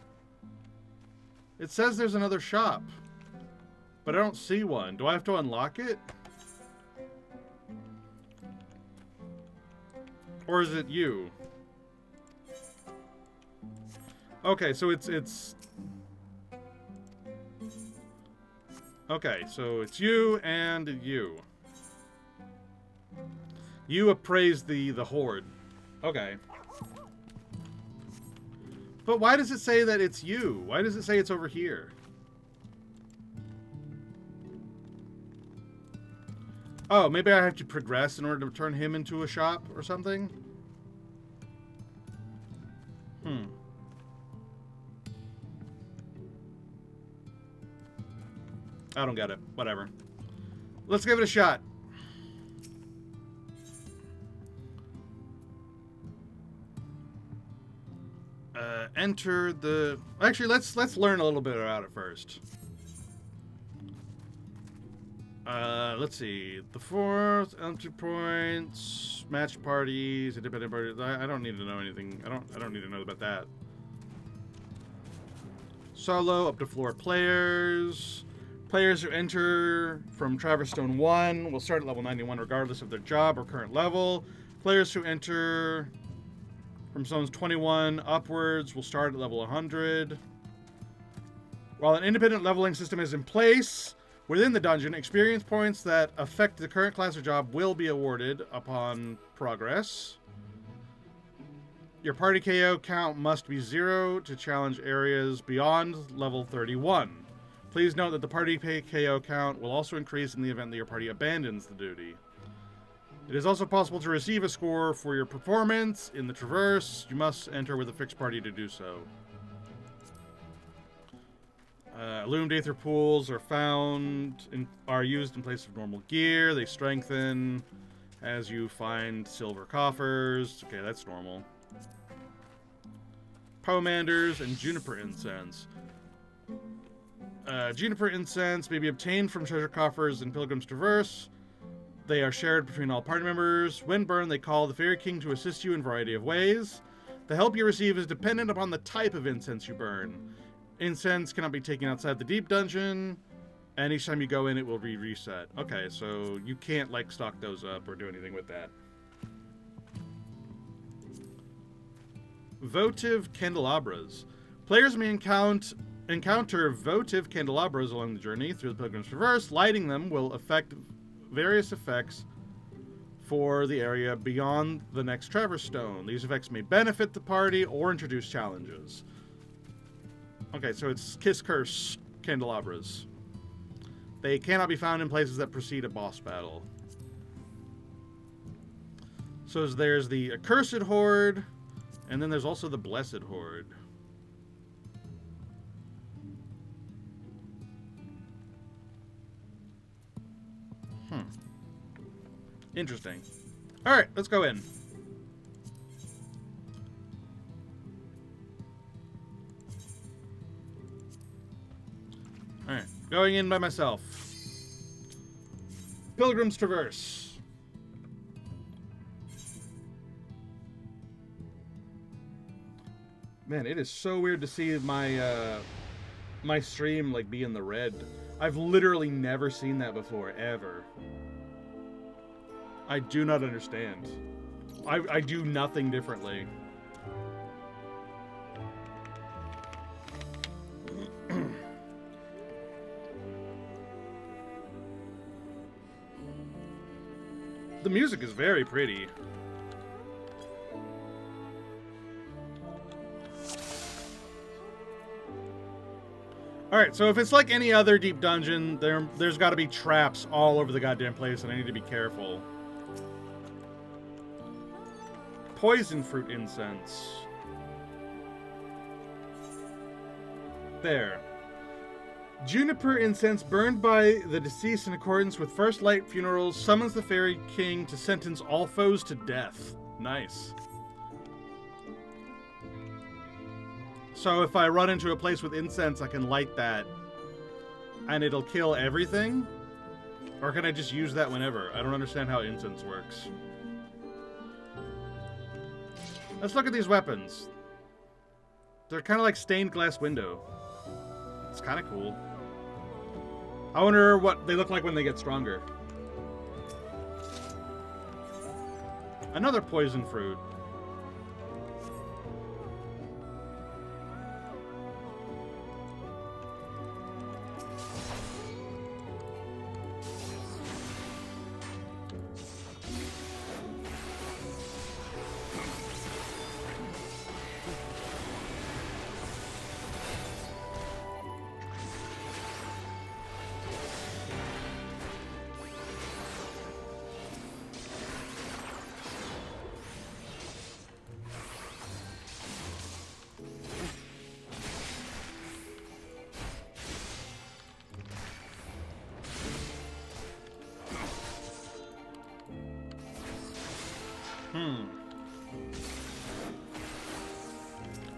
It says there's another shop. But I don't see one. Do I have to unlock it? Or is it you? Okay, so it's okay, so it's you and you. You appraise the horde. Okay. But why does it say that it's you? Why does it say it's over here? Oh, maybe I have to progress in order to turn him into a shop or something? I don't get it. Whatever. Let's give it a shot. Enter the... Actually, let's learn a little bit about it first. Let's see. The fourth, entry points, match parties, independent parties. I don't need to know anything. I don't need to know about that. Solo, up to floor players. Players who enter from Traverse Stone 1 will start at level 91 regardless of their job or current level. Players who enter from zones 21 upwards will start at level 100. While an independent leveling system is in place within the dungeon, experience points that affect the current class or job will be awarded upon progress. Your party KO count must be 0 to challenge areas beyond level 31. Please note that the party KO count will also increase in the event that your party abandons the duty. It is also possible to receive a score for your performance in the Traverse. You must enter with a fixed party to do so. Illumined Aether pools are used in place of normal gear. They strengthen as you find silver coffers. Okay, that's normal. Pomanders and juniper incense. Juniper incense may be obtained from treasure coffers in Pilgrim's Traverse. They are shared between all party members. When burned, they call the Fairy King to assist you in a variety of ways. The help you receive is dependent upon the type of incense you burn. Incense cannot be taken outside the deep dungeon, and each time you go in, it will reset. Okay, so you can't, like, stock those up or do anything with that. Votive candelabras. Players may encounter votive candelabras along the journey through the Pilgrim's Traverse. Lighting them will affect various effects for the area beyond the next Traverse Stone. These effects may benefit the party or introduce challenges. Okay, so it's Kiss Curse candelabras. They cannot be found in places that precede a boss battle. So there's the Accursed Horde, and then there's also the Blessed Horde. Interesting. Alright, let's go in. Alright, going in by myself. Pilgrim's Traverse. Man, it is so weird to see my my stream like be in the red. I've literally never seen that before, ever. I do not understand. I do nothing differently. The music is very pretty. All Alright, so if it's like any other deep dungeon, there's got to be traps all over the goddamn place, and I need to be careful. Poison fruit incense. There. Juniper incense burned by the deceased in accordance with First Light funerals summons the Fairy King to sentence all foes to death. Nice. So if I run into a place with incense, I can light that and it'll kill everything? Or can I just use that whenever? I don't understand how incense works. Let's look at these weapons. They're kind of like stained glass window. It's kind of cool. I wonder what they look like when they get stronger. Another poison fruit.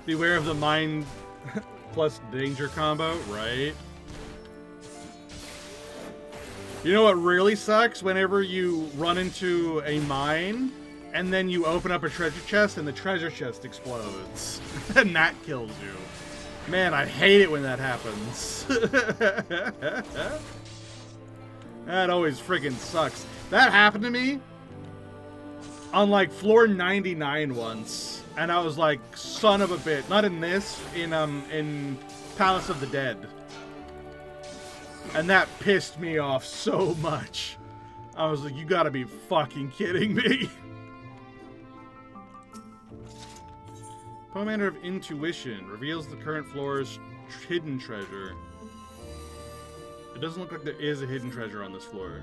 Beware of the mind plus danger combo, right? You know what really sucks? Whenever you run into a mine and then you open up a treasure chest and the treasure chest explodes. And that kills you. Man, I hate it when that happens. That always friggin' sucks. That happened to me on like floor 99 once. And I was like, son of a bitch. Not in this, in Palace of the Dead. And that pissed me off so much. I was like, you gotta be fucking kidding me. Pomander of Intuition reveals the current floor's hidden treasure. It doesn't look like there is a hidden treasure on this floor.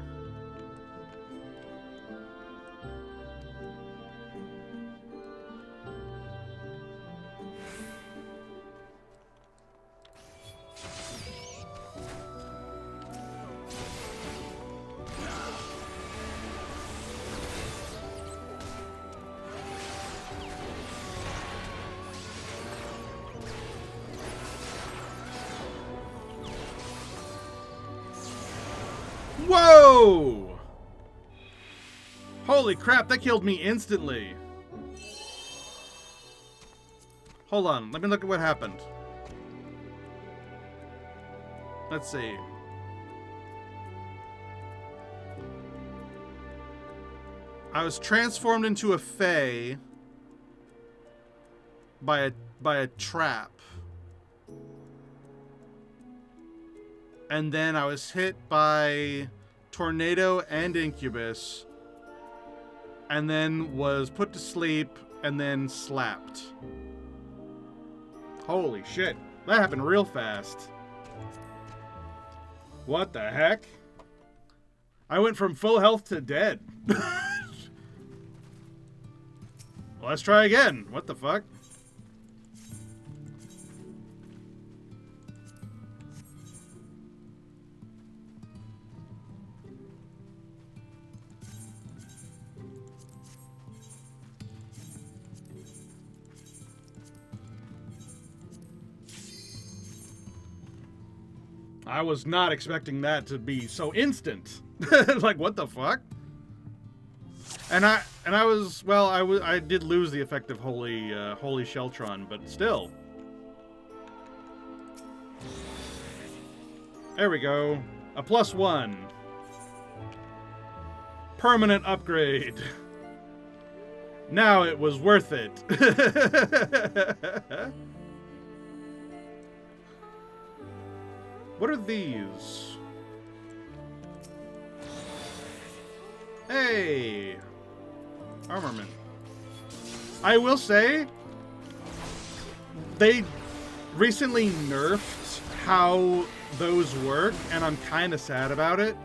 Whoa! Holy crap, that killed me instantly. Hold on, let me look at what happened. Let's see. I was transformed into a fae by a trap. And then I was hit by tornado and incubus, and then was put to sleep, and then slapped. Holy shit, that happened real fast. What the heck? I went from full health to dead. Let's try again. What the fuck? I was not expecting that to be so instant. Like, what the fuck? And I was, well, I did lose the effect of Holy Sheltron, but still. There we go. A +1. Permanent upgrade. Now it was worth it. What are these? Hey! Armament. I will say, they recently nerfed how those work, and I'm kind of sad about it.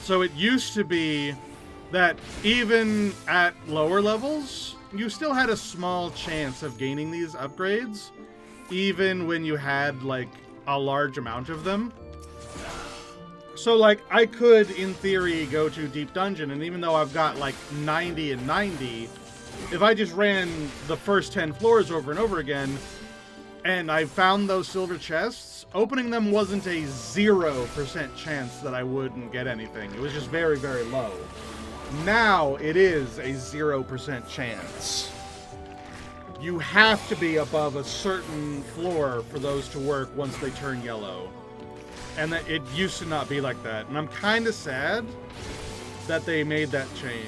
So it used to be that even at lower levels, you still had a small chance of gaining these upgrades, even when you had, like, a large amount of them. So, like, I could, in theory, go to Deep Dungeon, and even though I've got, like, 90 and 90, if I just ran the first 10 floors over and over again, and I found those silver chests, opening them wasn't a 0% chance that I wouldn't get anything. It was just very, very low. Now, it is a 0% chance. You have to be above a certain floor for those to work once they turn yellow. And that it used to not be like that. And I'm kind of sad that they made that change.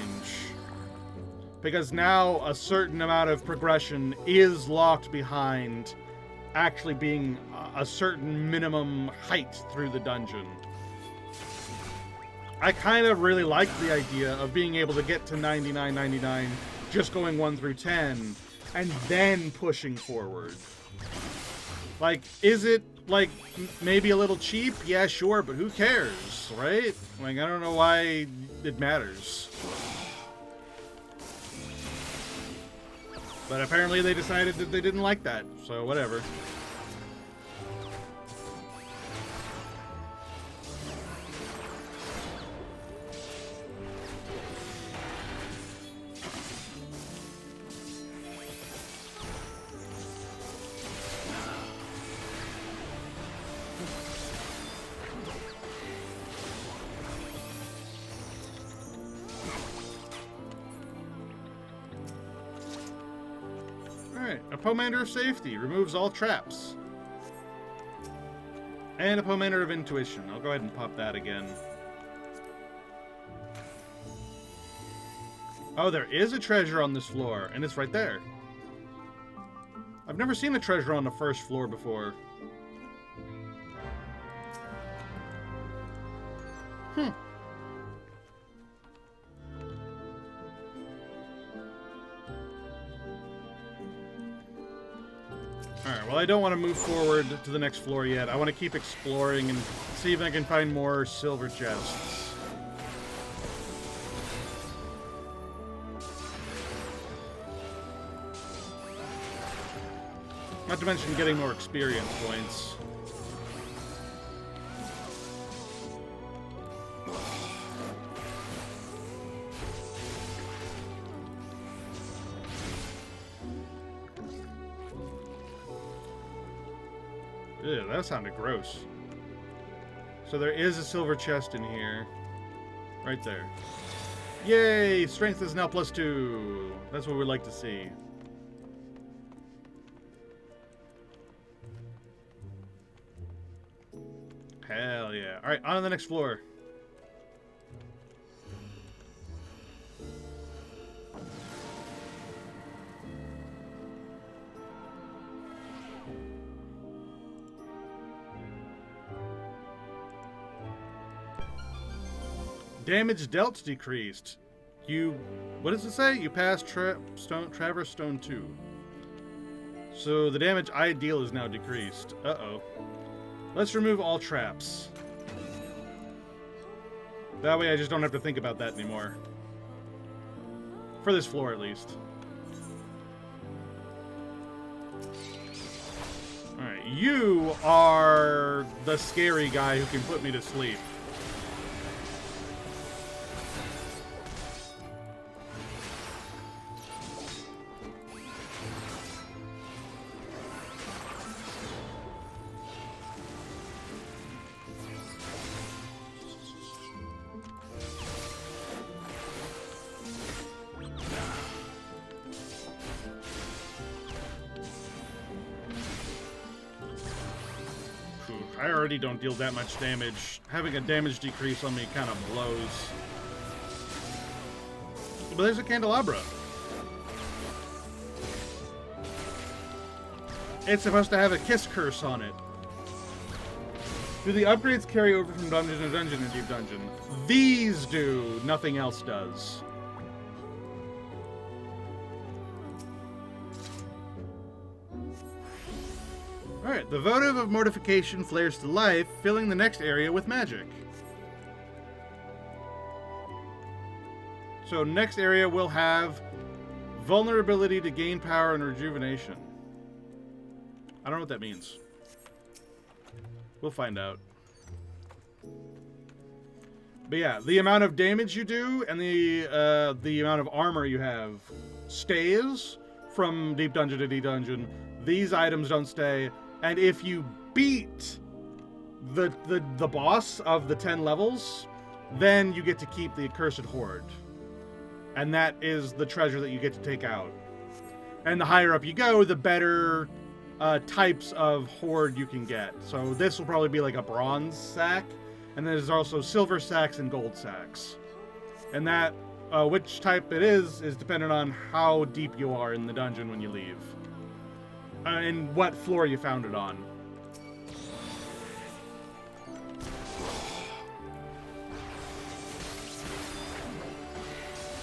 Because now a certain amount of progression is locked behind actually being a certain minimum height through the dungeon. I kind of really like the idea of being able to get to 99, 99, just going 1 through 10, and then pushing forward. Like, is it, like, maybe a little cheap? Yeah, sure, but who cares, right? Like, I don't know why it matters. But apparently they decided that they didn't like that, so whatever. Alright, a Pomander of Safety removes all traps. And a Pomander of Intuition. I'll go ahead and pop that again. Oh, there is a treasure on this floor, and it's right there. I've never seen a treasure on the first floor before. Alright, well, I don't want to move forward to the next floor yet. I want to keep exploring and see if I can find more silver chests. Not to mention getting more experience points. Ew, that sounded gross. So there is a silver chest in here. Right there. Yay! Strength is now +2. That's what we'd like to see. Hell yeah. Alright, on to the next floor. Damage dealt decreased. What does it say? You pass Traverse Stone 2. So the damage I deal is now decreased. Uh-oh. Let's remove all traps. That way I just don't have to think about that anymore. For this floor, at least. Alright, you are the scary guy who can put me to sleep. I already don't deal that much damage. Having a damage decrease on me kind of blows. But there's a candelabra. It's supposed to have a kiss curse on it. Do the upgrades carry over from dungeon to dungeon in Deep Dungeon? These do. Nothing else does. Alright, the votive of mortification flares to life, filling the next area with magic. So next area will have vulnerability to gain power and rejuvenation. I don't know what that means. We'll find out. But yeah, the amount of damage you do and the amount of armor you have stays from deep dungeon to deep dungeon. These items don't stay. And if you beat the boss of the 10 levels, then you get to keep the Accursed Hoard. And that is the treasure that you get to take out. And the higher up you go, the better types of hoard you can get. So this will probably be like a bronze sack. And then there's also silver sacks and gold sacks. And that, which type it is dependent on how deep you are in the dungeon when you leave. And what floor you found it on.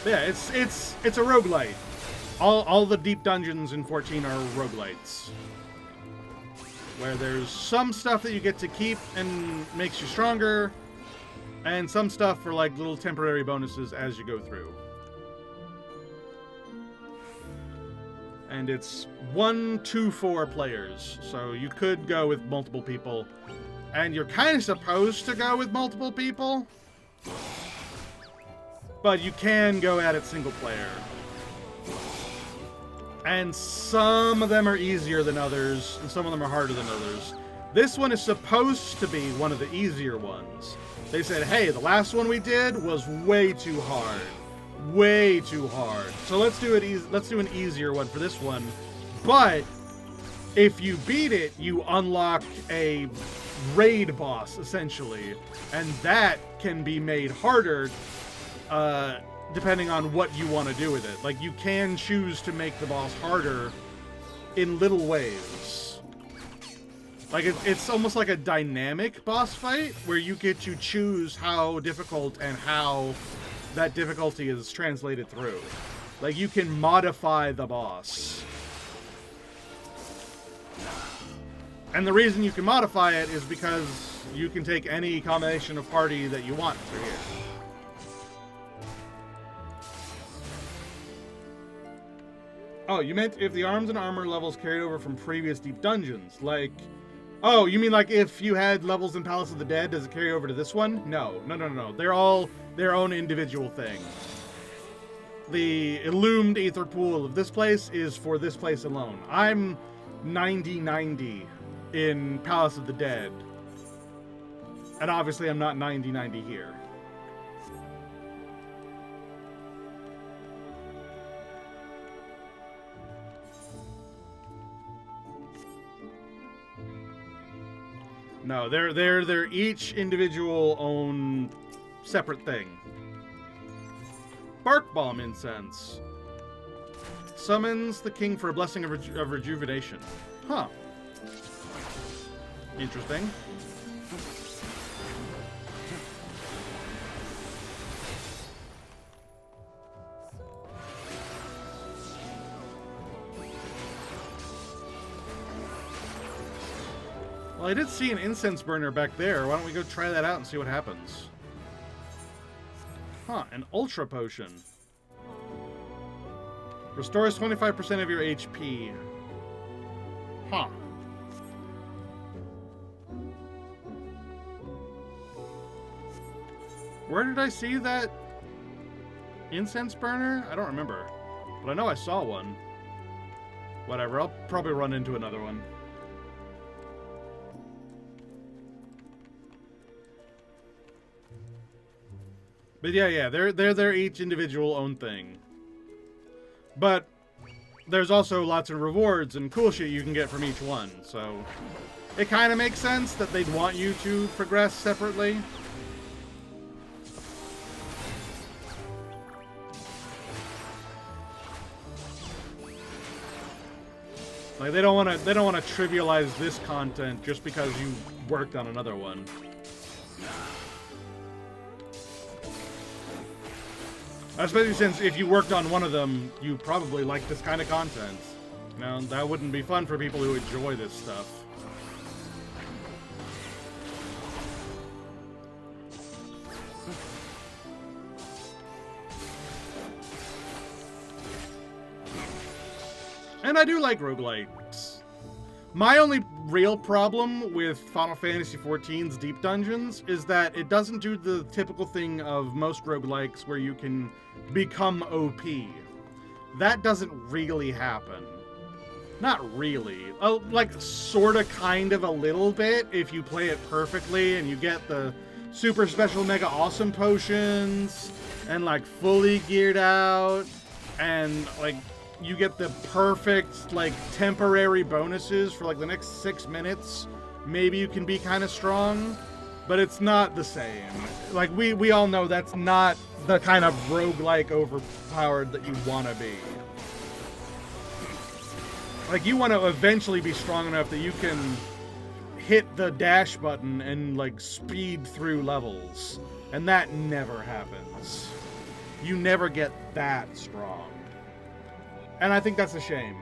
Yeah, it's a roguelite. All the deep dungeons in 14 are roguelites. Where there's some stuff that you get to keep and makes you stronger, and some stuff for like little temporary bonuses as you go through. And it's 1 to 4 players, so you could go with multiple people. And you're kind of supposed to go with multiple people, but you can go at it single player. And some of them are easier than others, and some of them are harder than others. This one is supposed to be one of the easier ones. They said, hey, the last one we did was way too hard. Way too hard. So let's do an easier one for this one. But if you beat it, you unlock a raid boss, essentially. And that can be made harder, depending on what you want to do with it. Like, you can choose to make the boss harder in little ways. Like, it's almost like a dynamic boss fight, where you get to choose how difficult and how that difficulty is translated through. Like, you can modify the boss. And the reason you can modify it is because you can take any combination of party that you want through here. Oh, you meant if the arms and armor levels carried over from previous deep dungeons. Like, oh, you mean like if you had levels in Palace of the Dead, does it carry over to this one? No. They're all their own individual thing. The illumined ether pool of this place is for this place alone. I'm 90-90 in Palace of the Dead. And obviously I'm not 90-90 here. No, they're each individual own separate thing. Bark Bomb Incense. Summons the king for a blessing of rejuvenation. Huh. Interesting. Well, I did see an incense burner back there. Why don't we go try that out and see what happens? Huh, an ultra potion. Restores 25% of your HP. Huh. Where did I see that incense burner? I don't remember. But I know I saw one. Whatever, I'll probably run into another one. But yeah, they're each individual own thing. But there's also lots of rewards and cool shit you can get from each one, so it kind of makes sense that they'd want you to progress separately. Like they don't want to trivialize this content just because you worked on another one. Especially since if you worked on one of them, you probably like this kind of content. Now, that wouldn't be fun for people who enjoy this stuff. And I do like roguelikes. My only real problem with Final Fantasy XIV's Deep Dungeons is that it doesn't do the typical thing of most roguelikes where you can become OP. That doesn't really happen. Not really. Like, sorta, kind of, a little bit, if you play it perfectly and you get the super special mega awesome potions and, like, fully geared out and, like, you get the perfect, like, temporary bonuses for, like, the next 6 minutes. Maybe you can be kind of strong, but it's not the same. Like, we all know that's not the kind of roguelike overpowered that you want to be. Like, you want to eventually be strong enough that you can hit the dash button and, like, speed through levels. And that never happens. You never get that strong. And I think that's a shame.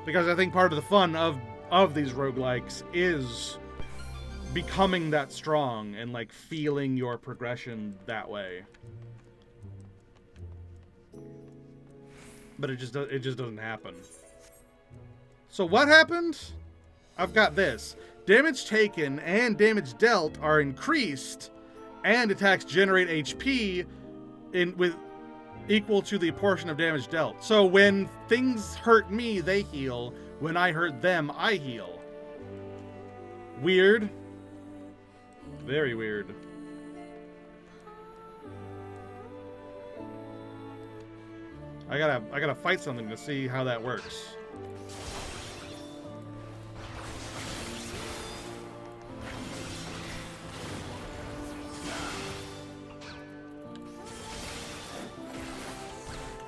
Because I think part of the fun of these roguelikes is becoming that strong and, like, feeling your progression that way. But it just doesn't happen. So what happened? I've got this. Damage taken and damage dealt are increased, and attacks generate HP with equal to the portion of damage dealt. So when things hurt me, they heal. When I hurt them, I heal. Weird. Very weird. I gotta fight something to see how that works.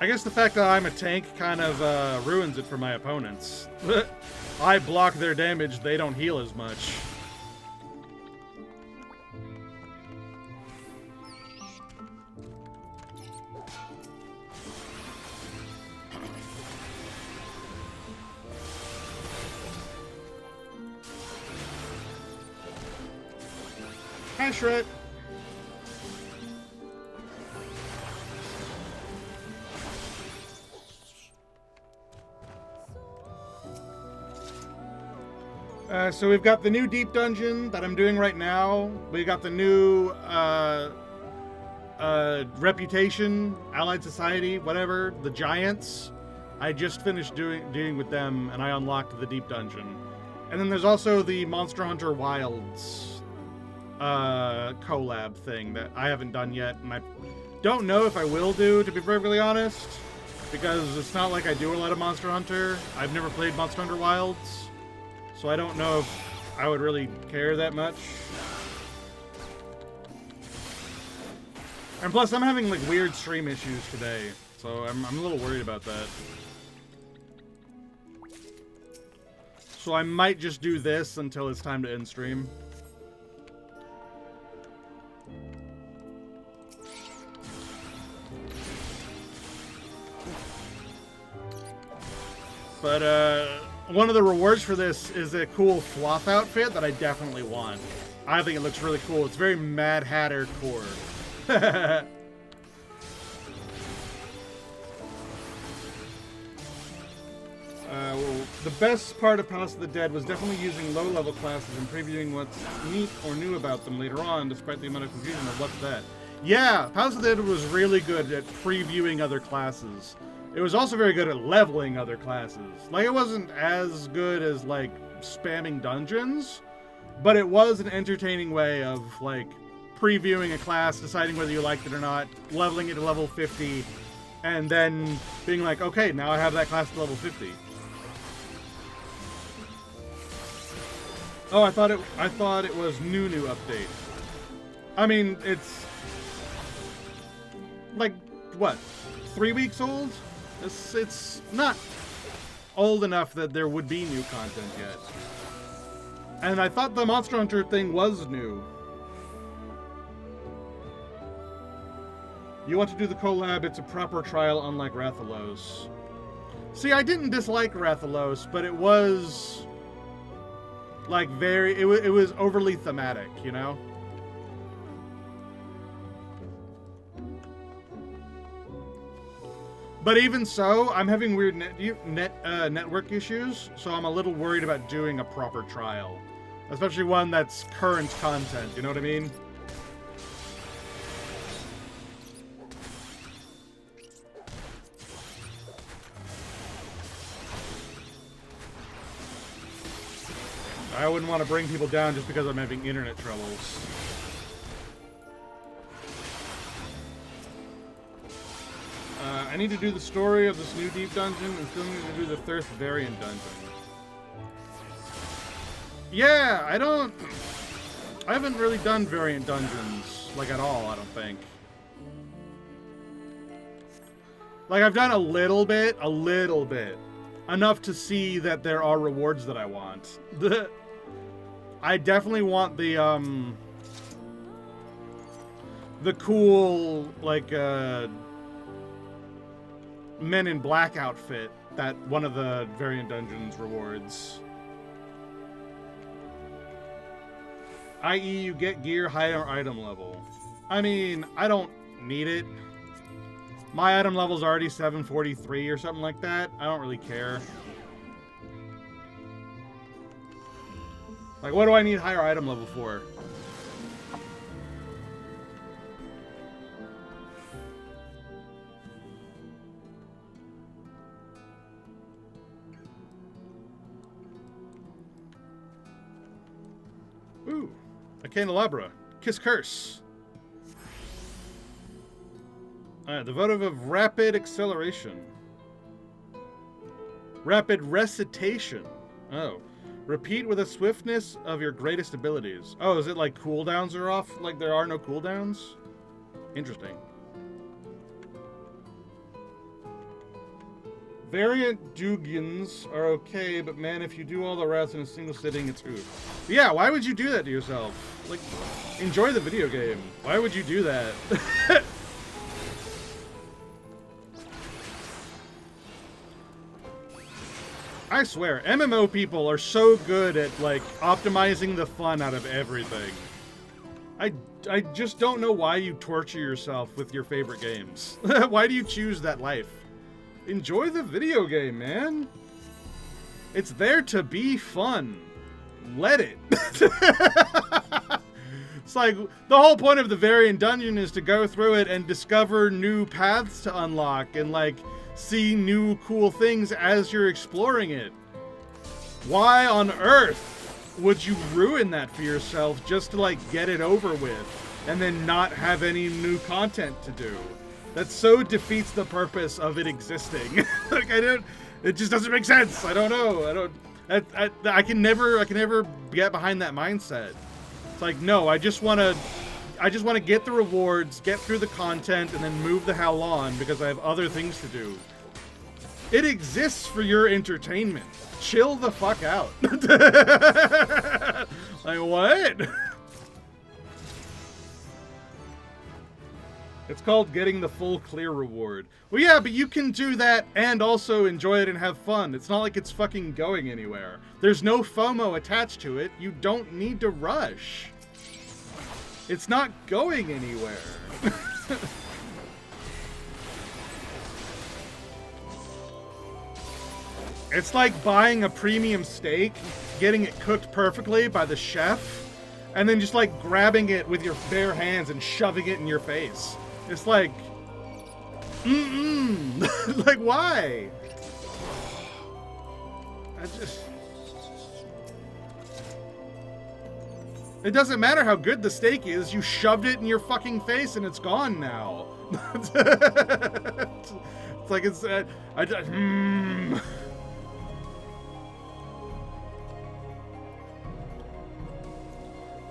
I guess the fact that I'm a tank kind of ruins it for my opponents. I block their damage, they don't heal as much. Hi, Shred. So we've got the new Deep Dungeon that I'm doing right now. We got the new Reputation, Allied Society, whatever, the Giants. I just finished doing with them, and I unlocked the Deep Dungeon. And then there's also the Monster Hunter Wilds collab thing that I haven't done yet, and I don't know if I will do, to be perfectly honest, because it's not like I do a lot of Monster Hunter. I've never played Monster Hunter Wilds. So I don't know if I would really care that much. And plus, I'm having, like, weird stream issues today. So I'm a little worried about that. So I might just do this until it's time to end stream. But, one of the rewards for this is a cool Floth outfit that I definitely want. I think it looks really cool. It's very Mad Hatter core. Well, the best part of Palace of the Dead was definitely using low-level classes and previewing what's neat or new about them later on, despite the amount of confusion of what's that. Yeah, Palace of the Dead was really good at previewing other classes. It was also very good at leveling other classes. Like, it wasn't as good as, like, spamming dungeons, but it was an entertaining way of, like, previewing a class, deciding whether you liked it or not, leveling it to level 50, and then being like, okay, now I have that class to level 50. Oh, I thought it was new update. I mean, it's like, what, 3 weeks old? It's not old enough that there would be new content yet. And I thought the Monster Hunter thing was new. You want to do the collab, it's a proper trial unlike Rathalos. See, I didn't dislike Rathalos, but it was like it was overly thematic, you know? But even so, I'm having weird network issues, so I'm a little worried about doing a proper trial. Especially one that's current content, you know what I mean? I wouldn't want to bring people down just because I'm having internet troubles. I need to do the story of this new deep dungeon and still need to do the Thirst variant dungeon. Yeah, I haven't really done variant dungeons, like, at all, I don't think. Like, I've done a little bit. Enough to see that there are rewards that I want. I definitely want the cool, like, Men in Black outfit that one of the variant dungeons rewards. I.e., you get gear higher item level. I mean, I don't need it. My item level's already 743 or something like that. I don't really care. Like, what do I need higher item level for? Ooh, a candelabra. Kiss curse. Devotive of rapid acceleration. Rapid recitation. Oh. Repeat with a swiftness of your greatest abilities. Oh, is it like cooldowns are off? Like there are no cooldowns? Interesting. Variant Dugans are okay, but man, if you do all the routes in a single sitting, it's oof. Yeah, why would you do that to yourself? Like, enjoy the video game. Why would you do that? I swear, MMO people are so good at, like, optimizing the fun out of everything. I just don't know why you torture yourself with your favorite games. Why do you choose that life? Enjoy the video game, man. It's there to be fun. Let it. It's like, the whole point of the variant dungeon is to go through it and discover new paths to unlock and, like, see new cool things as you're exploring it. Why on earth would you ruin that for yourself just to, like, get it over with and then not have any new content to do? That so defeats the purpose of it existing. Like, it just doesn't make sense. I don't know. I can never get behind that mindset. It's like, no, I just want to get the rewards, get through the content, and then move the hell on because I have other things to do. It exists for your entertainment. Chill the fuck out. Like, what? It's called getting the full clear reward. Well, yeah, but you can do that and also enjoy it and have fun. It's not like it's fucking going anywhere. There's no FOMO attached to it. You don't need to rush. It's not going anywhere. It's like buying a premium steak, getting it cooked perfectly by the chef, and then just like grabbing it with your bare hands and shoving it in your face. It's like, like, why? It doesn't matter how good the steak is, you shoved it in your fucking face and it's gone now. It's like,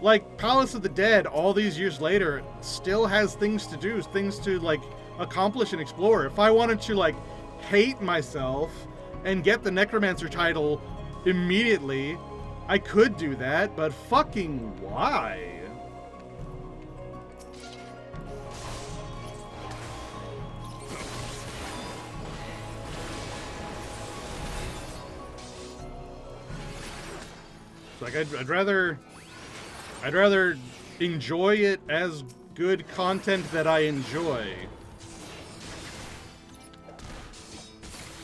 Like, Palace of the Dead, all these years later, still has things to do, things to, like, accomplish and explore. If I wanted to, like, hate myself and get the Necromancer title immediately, I could do that, but fucking why? Like, I'd rather enjoy it as good content that I enjoy.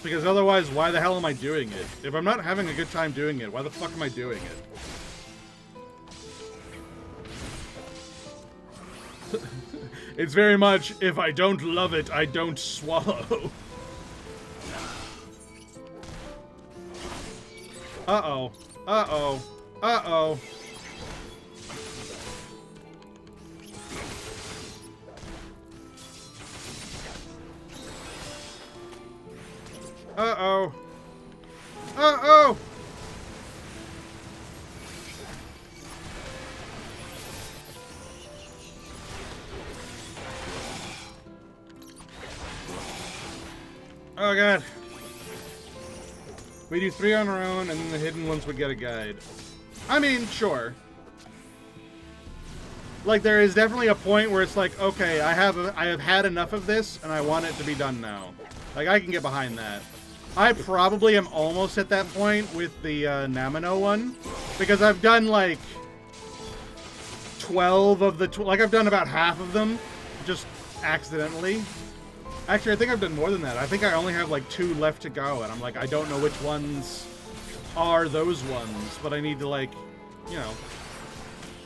Because otherwise, why the hell am I doing it? If I'm not having a good time doing it, why the fuck am I doing it? It's very much, if I don't love it, I don't swallow. Uh-oh. Uh-oh. Uh-oh. Uh-oh. Uh-oh! Oh god. We do 3 on our own, and then the hidden ones would get a guide. I mean, sure. Like, there is definitely a point where it's like, okay, I have had enough of this, and I want it to be done now. Like, I can get behind that. I probably am almost at that point with the Namino one, because I've done, like, 12 of the... like, I've done about half of them, just accidentally. Actually, I think I've done more than that. I think I only have, like, 2 left to go, and I'm like, I don't know which ones are those ones, but I need to, like, you know...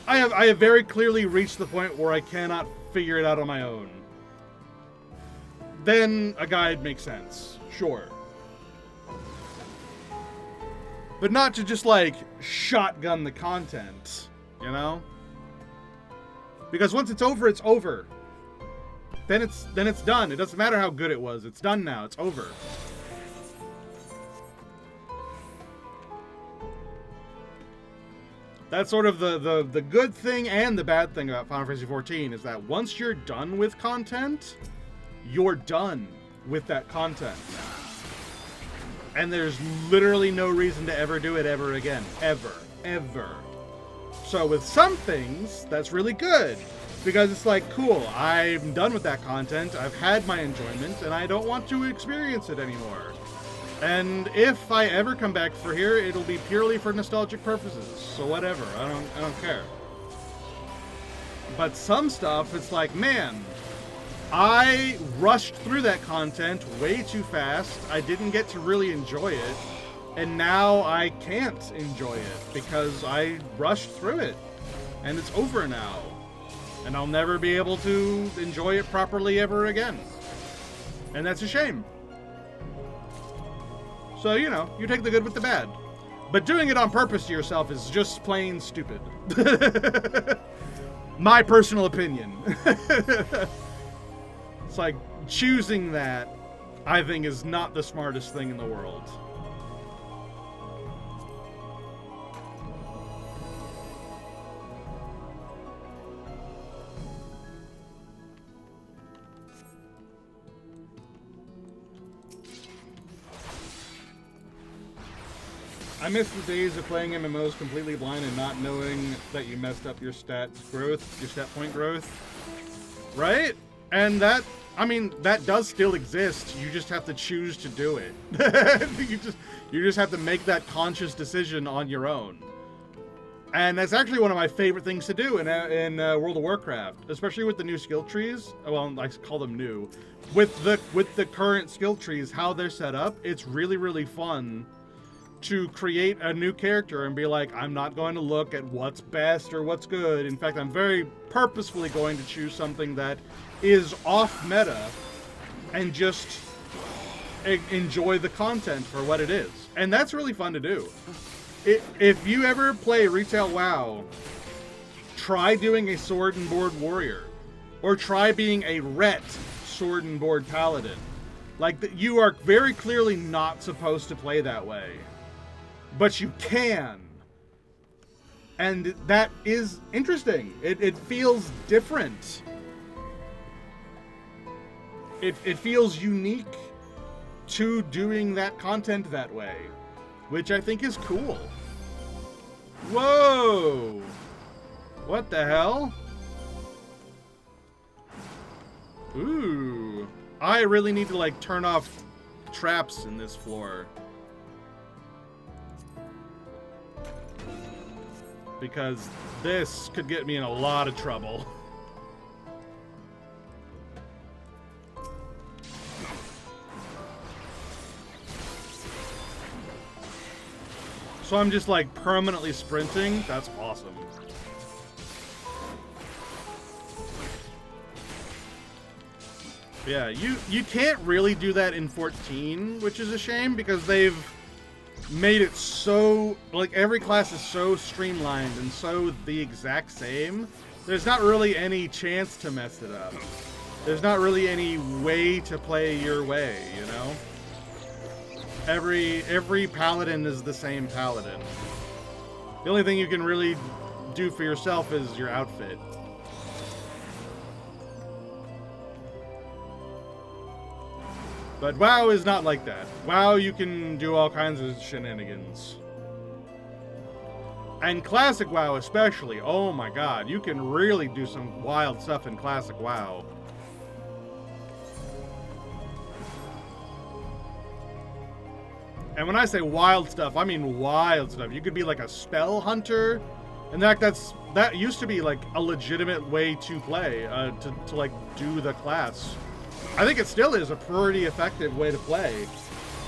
I have very clearly reached the point where I cannot figure it out on my own. Then a guide makes sense, sure. But not to just, like, shotgun the content, you know? Because once it's over, it's over. Then it's done. It doesn't matter how good it was. It's done now. It's over. That's sort of the good thing and the bad thing about Final Fantasy XIV is that once you're done with content, you're done with that content. And there's literally no reason to ever do it ever again. Ever. Ever. So with some things, that's really good. Because it's like, cool, I'm done with that content, I've had my enjoyment, and I don't want to experience it anymore. And if I ever come back for here, it'll be purely for nostalgic purposes. So whatever, I don't care. But some stuff, it's like, man, I rushed through that content way too fast. I didn't get to really enjoy it. And now I can't enjoy it because I rushed through it. And it's over now. And I'll never be able to enjoy it properly ever again. And that's a shame. So, you know, you take the good with the bad. But doing it on purpose to yourself is just plain stupid. My personal opinion. It's like, choosing that, I think, is not the smartest thing in the world. I miss the days of playing MMOs completely blind and not knowing that you messed up your stat growth, your stat point growth. Right? And that, I mean, that does still exist. You just have to choose to do it. you just have to make that conscious decision on your own. And that's actually one of my favorite things to do in World of Warcraft, especially with the new skill trees. Well, I call them new. With the current skill trees, how they're set up, it's really, really fun to create a new character and be like, I'm not going to look at what's best or what's good. In fact, I'm very purposefully going to choose something that is off meta and just enjoy the content for what it is. And that's really fun to do. If you ever play Retail WoW, try doing a sword and board warrior, or try being a Ret sword and board paladin. Like, you are very clearly not supposed to play that way. But you can. And that is interesting. It feels different. It feels unique to doing that content that way, which I think is cool. Whoa! What the hell? Ooh. I really need to, like, turn off traps in this floor. because this could get me in a lot of trouble. So I'm just like permanently sprinting. That's awesome. Yeah, you can't really do that in 14, which is a shame because they've made it so, like, every class is so streamlined and so the exact same. There's not really any chance to mess it up. There's not really any way to play your way, you know? Every paladin is the same paladin. The only thing you can really do for yourself is your outfit. But WoW is not like that. WoW, you can do all kinds of shenanigans. And Classic WoW especially. Oh my god, you can really do some wild stuff in Classic WoW. And when I say wild stuff, I mean wild stuff. You could be like a spell hunter. In fact, that used to be like a legitimate way to play, to like do the class. I think it still is a pretty effective way to play.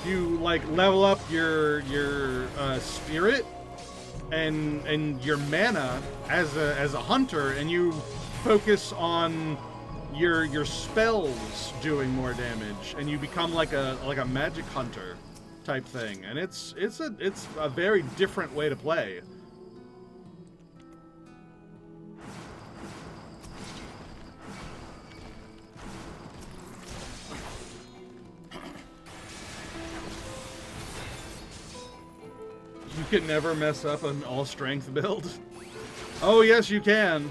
You like level up your spirit and your mana as a hunter, and you focus on your spells doing more damage, and you become like a magic hunter type thing. And it's a very different way to play. You can never mess up an all-strength build. Oh, yes, you can.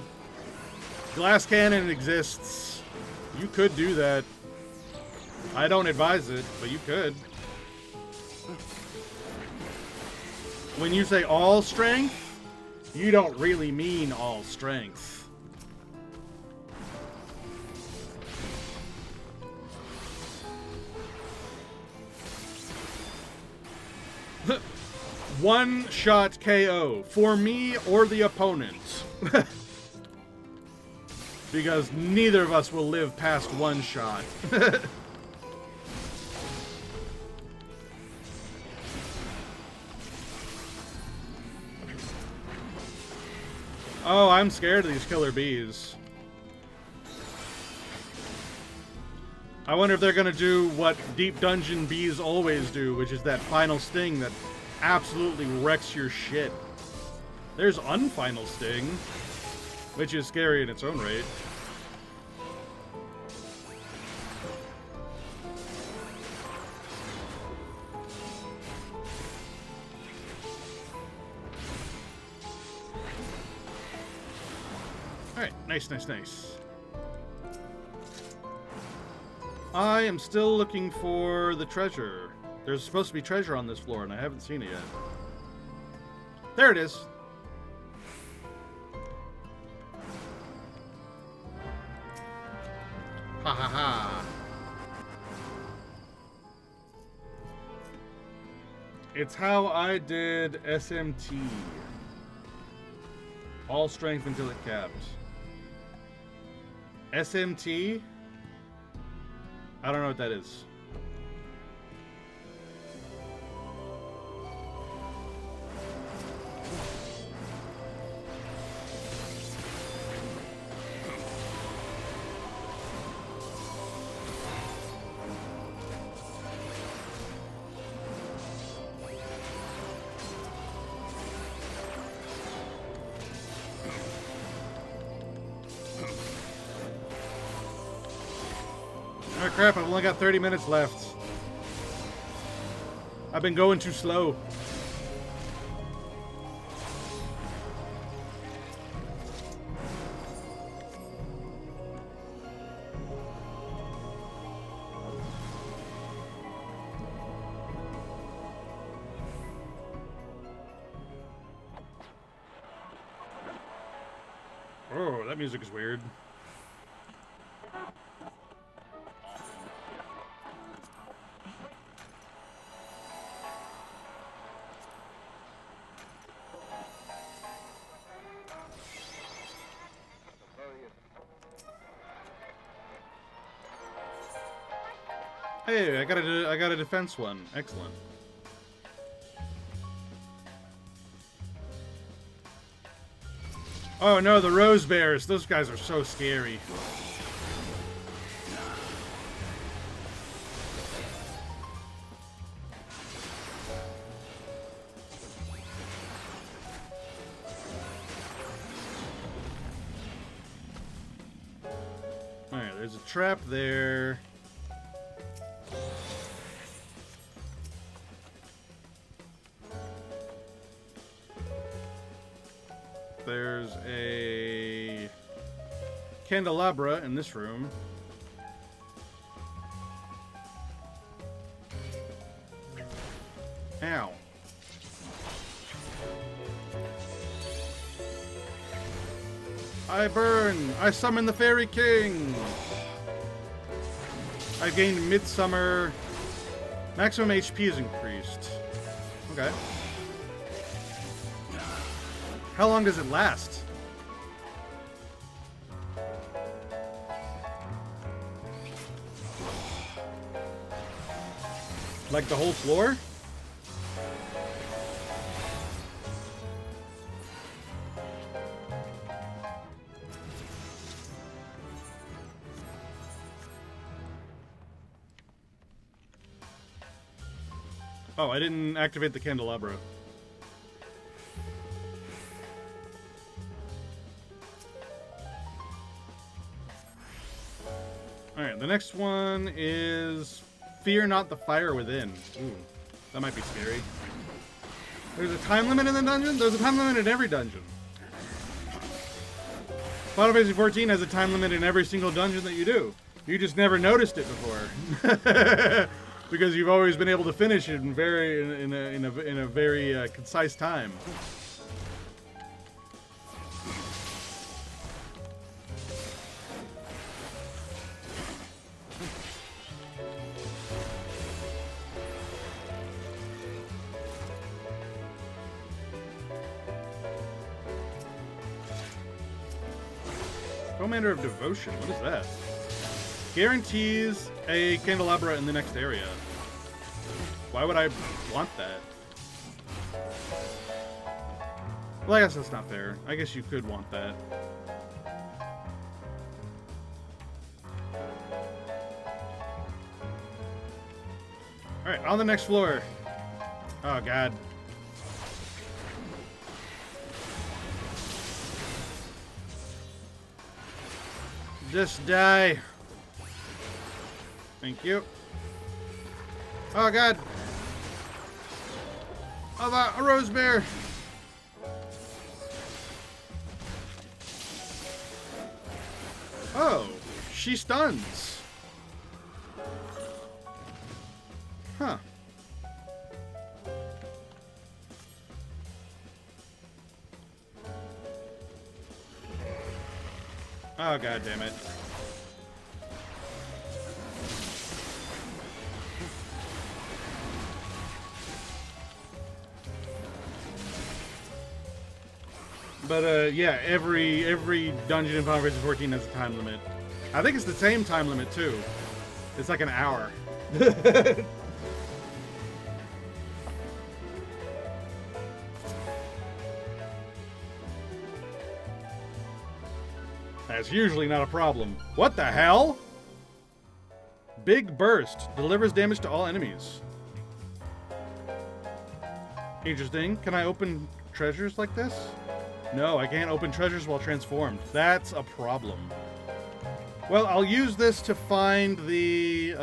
Glass cannon exists. You could do that. I don't advise it, but you could. When you say all strength, you don't really mean all strength. One shot KO for me or the opponent. Because neither of us will live past one shot. Oh, I'm scared of these killer bees. I wonder if they're gonna do what deep dungeon bees always do, which is that final sting that absolutely wrecks your shit. There's unfinal sting, which is scary in its own right. Alright, nice, nice, nice. I am still looking for the treasure. There's supposed to be treasure on this floor, and I haven't seen it yet. There it is. Ha ha ha. It's how I did SMT. All strength until it capped. SMT? I don't know what that is. Oh crap, I've only got 30 minutes left. I've been going too slow. Oh, that music is weird. Hey, I got a defense one. Excellent. Oh no, the rose bears. Those guys are so scary. Alright, there's a trap there. There's a candelabra in this room. Ow. I burn! I summon the Fairy King! I gained Midsummer. Maximum HP is increased. Okay. How long does it last? Like the whole floor? Oh, I didn't activate the candelabra. Alright, the next one is Fear Not the Fire Within. Ooh, that might be scary. There's a time limit in the dungeon? There's a time limit in every dungeon. Final Fantasy XIV has a time limit in every single dungeon that you do. You just never noticed it before. Because you've always been able to finish it in a very concise time. Commander of Devotion, what is that? Guarantees a candelabra in the next area. Why would I want that? Well, I guess that's not fair. I guess you could want that. Alright, on the next floor. Oh, God. Just die. Thank you. Oh, God. Oh, a rose bear. Oh, she stuns. Huh. Oh, God damn it. But yeah, every dungeon in Final Fantasy XIV has a time limit. I think it's the same time limit too. It's like an hour. That's usually not a problem. What the hell? Big Burst delivers damage to all enemies. Interesting. Can I open treasures like this? No, I can't open treasures while transformed. That's a problem. Well, I'll use this to find the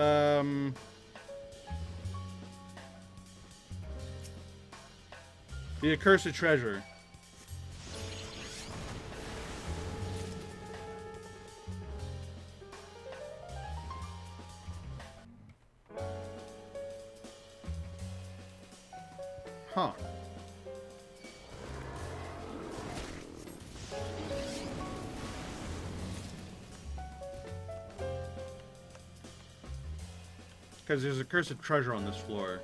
accursed treasure. Huh. Because there's a cursed treasure on this floor.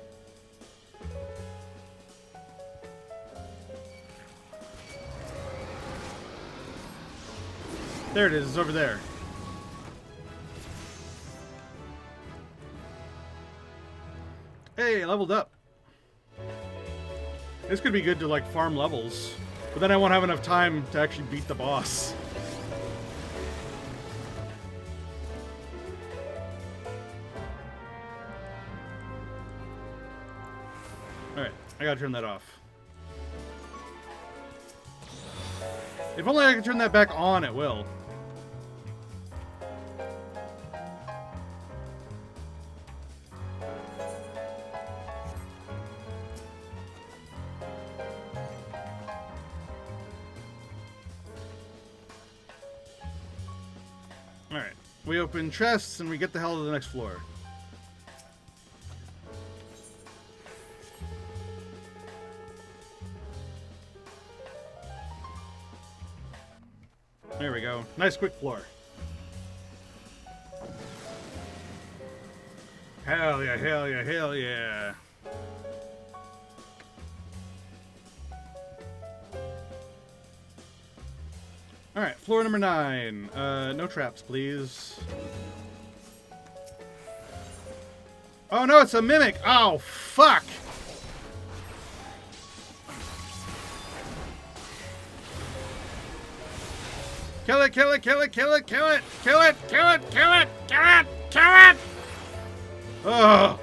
There it is, it's over there. Yay, I leveled up. This could be good to like farm levels, but then I won't have enough time to actually beat the boss. Alright, I gotta turn that off. If only I could turn that back on, it will. Alright, we open chests and we get the hell to the next floor. There we go. Nice quick floor. Hell yeah, hell yeah, hell yeah. Alright, floor number 9. No traps, please. Oh no, it's a mimic! Oh, fuck! Kill it, kill it, kill it, kill it, kill it, kill it, kill it, kill it, kill it, kill it! Ugh!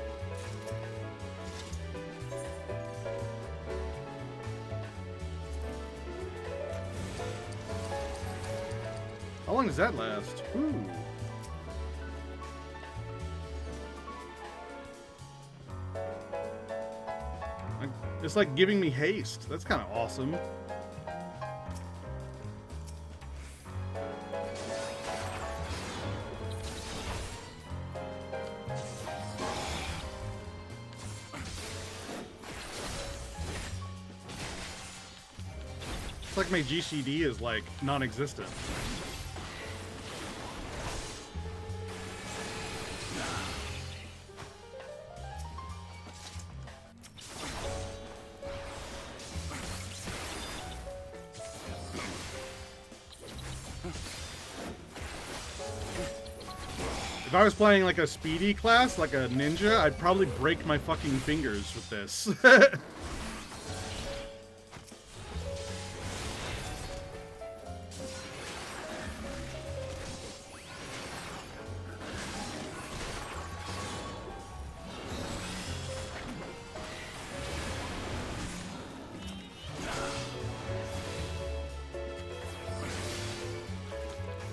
How long does that last? Ooh. It's like giving me haste. That's kind of awesome. It's like my GCD is like non-existent. If I was playing like a speedy class, like a ninja, I'd probably break my fucking fingers with this.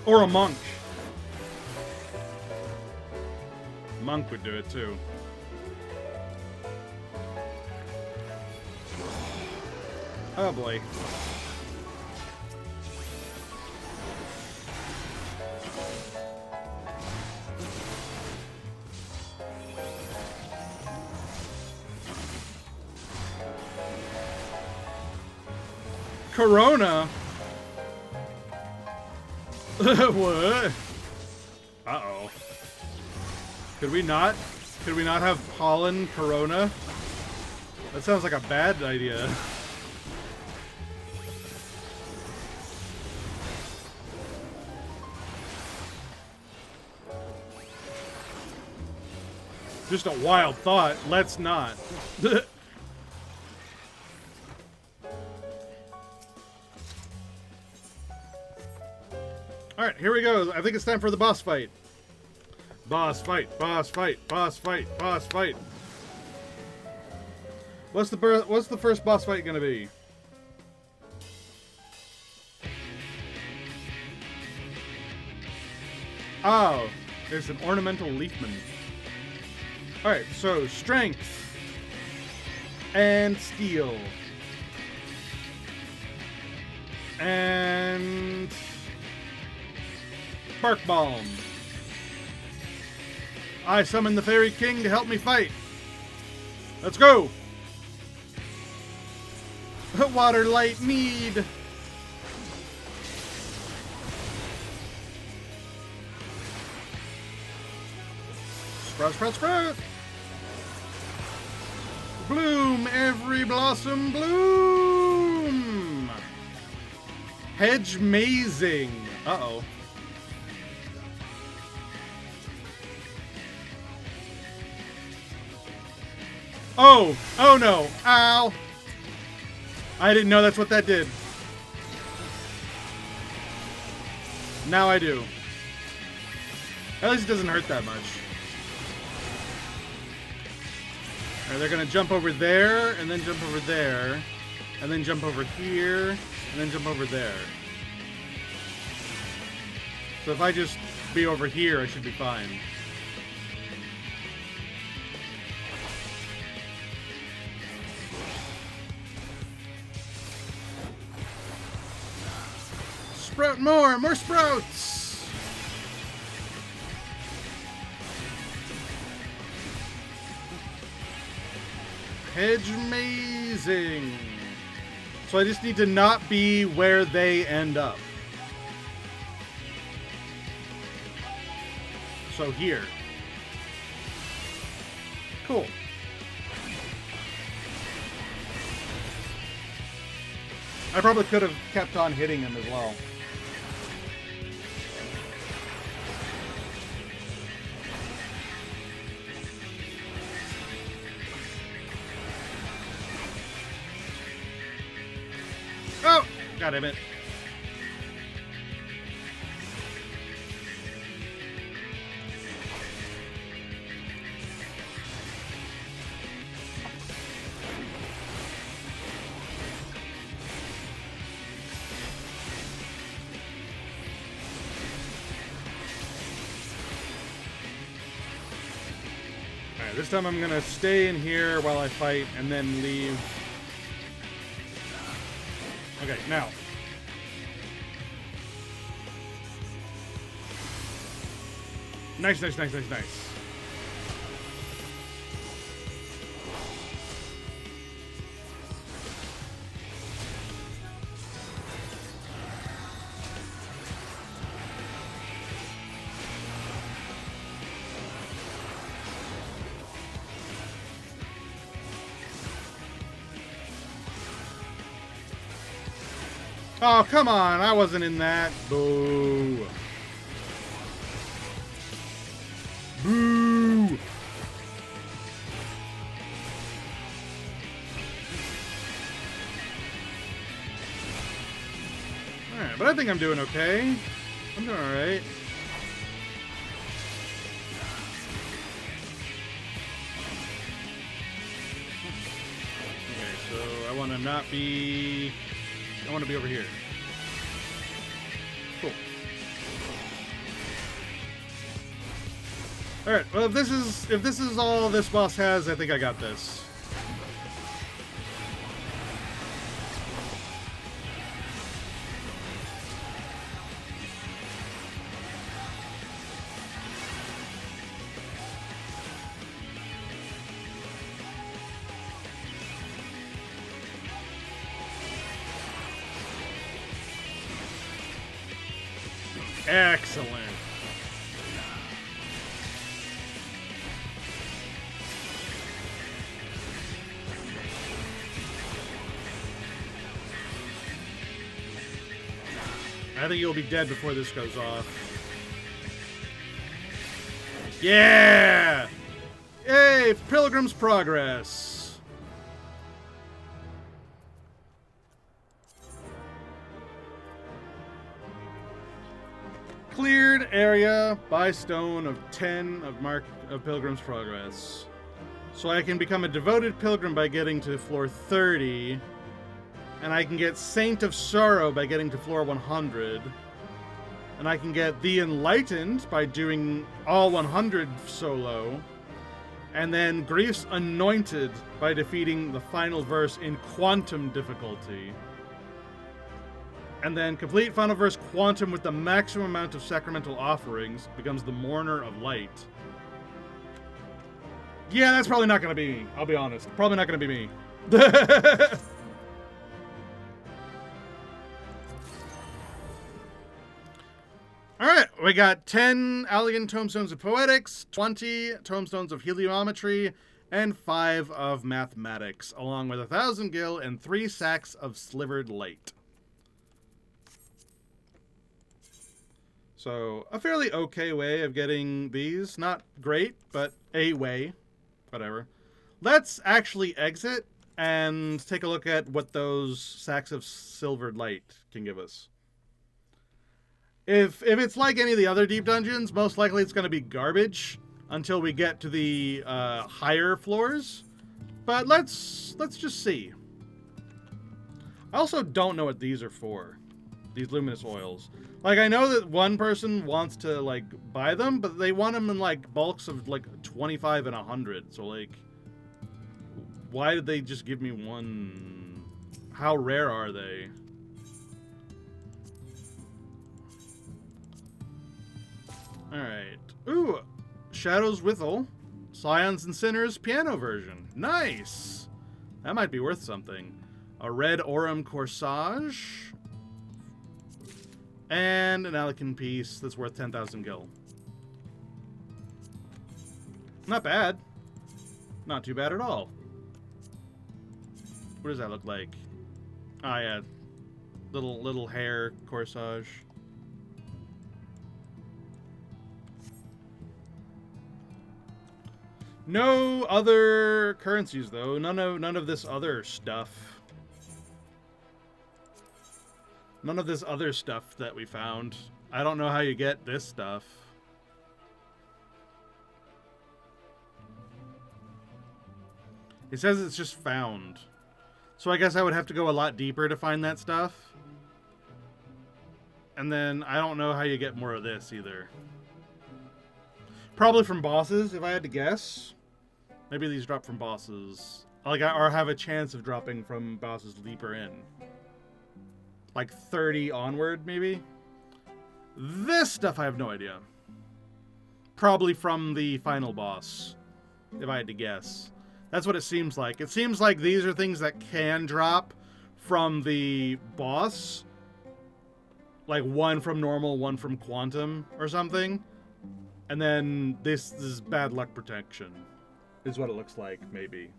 Or a monk. Monk would do it too. Oh boy. Corona? What? Uh-oh. Could we not have pollen Corona? That sounds like a bad idea. Just a wild thought. Let's not. Alright, here we go. I think it's time for the boss fight. Boss fight, boss fight, boss fight, boss fight. What's the first boss fight gonna be? Oh, there's an ornamental leafman. Alright, so strength and steel. And Spark Bomb. I summon the Fairy King to help me fight. Let's go! Water Light Mead. Sprout, sprout, sprout. Bloom, every blossom bloom. Hedge mazing. Uh-oh. Oh! Oh no! Ow! I didn't know that's what that did. Now I do. At least it doesn't hurt that much. Alright, they're gonna jump over there, and then jump over there, and then jump over here, and then jump over there. So if I just be over here, I should be fine. Sprout more! More sprouts! Hedge mazing. So I just need to not be where they end up. So here. Cool. I probably could have kept on hitting him as well. Oh! God damn it. Alright, this time I'm gonna stay in here while I fight and then leave. Okay, now. Nice, nice, nice, nice, nice. Oh, come on. I wasn't in that. Boo. Boo. Alright, but I think I'm doing okay. I'm doing alright. Okay, so I want to not be... I want to be over here. Cool. Alright, well if this is all this boss has, I think I got this. Excellent. I think you'll be dead before this goes off. Yeah! Yay! Pilgrim's Progress. Cleared area by stone of 10 of Mark of Pilgrim's Progress. So I can become a devoted pilgrim by getting to floor 30. And I can get Saint of Sorrow by getting to floor 100. And I can get The Enlightened by doing all 100 solo. And then Grief's Anointed by defeating the final verse in Quantum difficulty. And then complete final verse Quantum with the maximum amount of sacramental offerings becomes the Mourner of Light. Yeah, that's probably not going to be me. I'll be honest. Probably not going to be me. Alright, we got 10 Allian Tomestones of Poetics, 20 Tomestones of Heliometry, and 5 of Mathematics, along with 1,000 gil and 3 sacks of Slivered Light. So, a fairly okay way of getting these. Not great, but a way. Whatever. let's actually exit and take a look at what those sacks of silvered light can give us. If it's like any of the other deep dungeons, most likely it's going to be garbage until we get to the higher floors. But let's just see. I also don't know what these are for. These luminous oils. Like, I know that one person wants to, like, buy them, but they want them in, like, bulks of, like, 25 and 100. So, like, why did they just give me one? How rare are they? Alright. Ooh! Shadows Withal. Scions and Sinners piano version. Nice! That might be worth something. A red Aurum corsage. And an Alican piece that's worth 10,000 gil. Not bad. Not too bad at all. What does that look like? Ah, yeah. Little hair corsage. No other currencies, though. None of this other stuff. None of this other stuff that we found. I don't know how you get this stuff. It says it's just found. So I guess I would have to go a lot deeper to find that stuff. And then I don't know how you get more of this either. Probably from bosses, if I had to guess. Maybe these drop from bosses. Like, or have a chance of dropping from bosses deeper in. Like 30 onward, maybe? This stuff, I have no idea. Probably from the final boss, if I had to guess. That's what it seems like. It seems like these are things that can drop from the boss. Like one from normal, one from quantum, or something. And then this is bad luck protection, is what it looks like, maybe.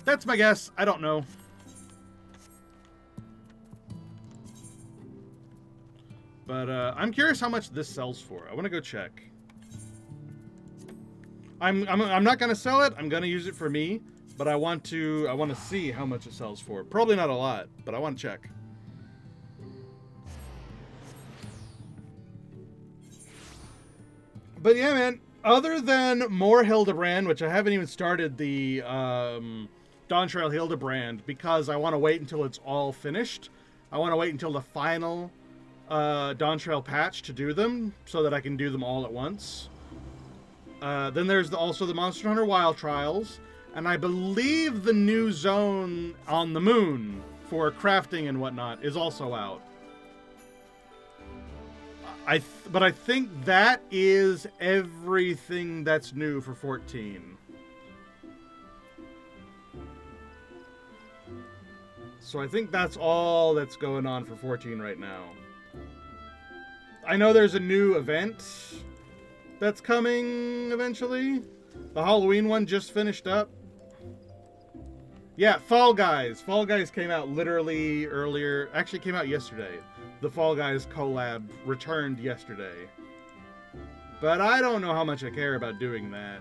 That's my guess. I don't know. But I'm curious how much this sells for. I want to go check. I'm not gonna sell it. I'm gonna use it for me. But I want to see how much it sells for. Probably not a lot, but I want to check. But yeah, man. Other than more Hildebrand, which I haven't even started the Dawntrail Hildebrand because I want to wait until it's all finished. I want to wait until the final Dawntrail patch to do them, so that I can do them all at once. Then there's also the Monster Hunter Wild Trials, and I believe the new zone on the moon for crafting and whatnot is also out. But I think that is everything that's new for 14. So I think that's all that's going on for 14 right now. I know there's a new event that's coming eventually. The Halloween one just finished up. Yeah, Fall Guys. Fall Guys came out literally earlier. Actually, came out yesterday. The Fall Guys collab returned yesterday. But I don't know how much I care about doing that.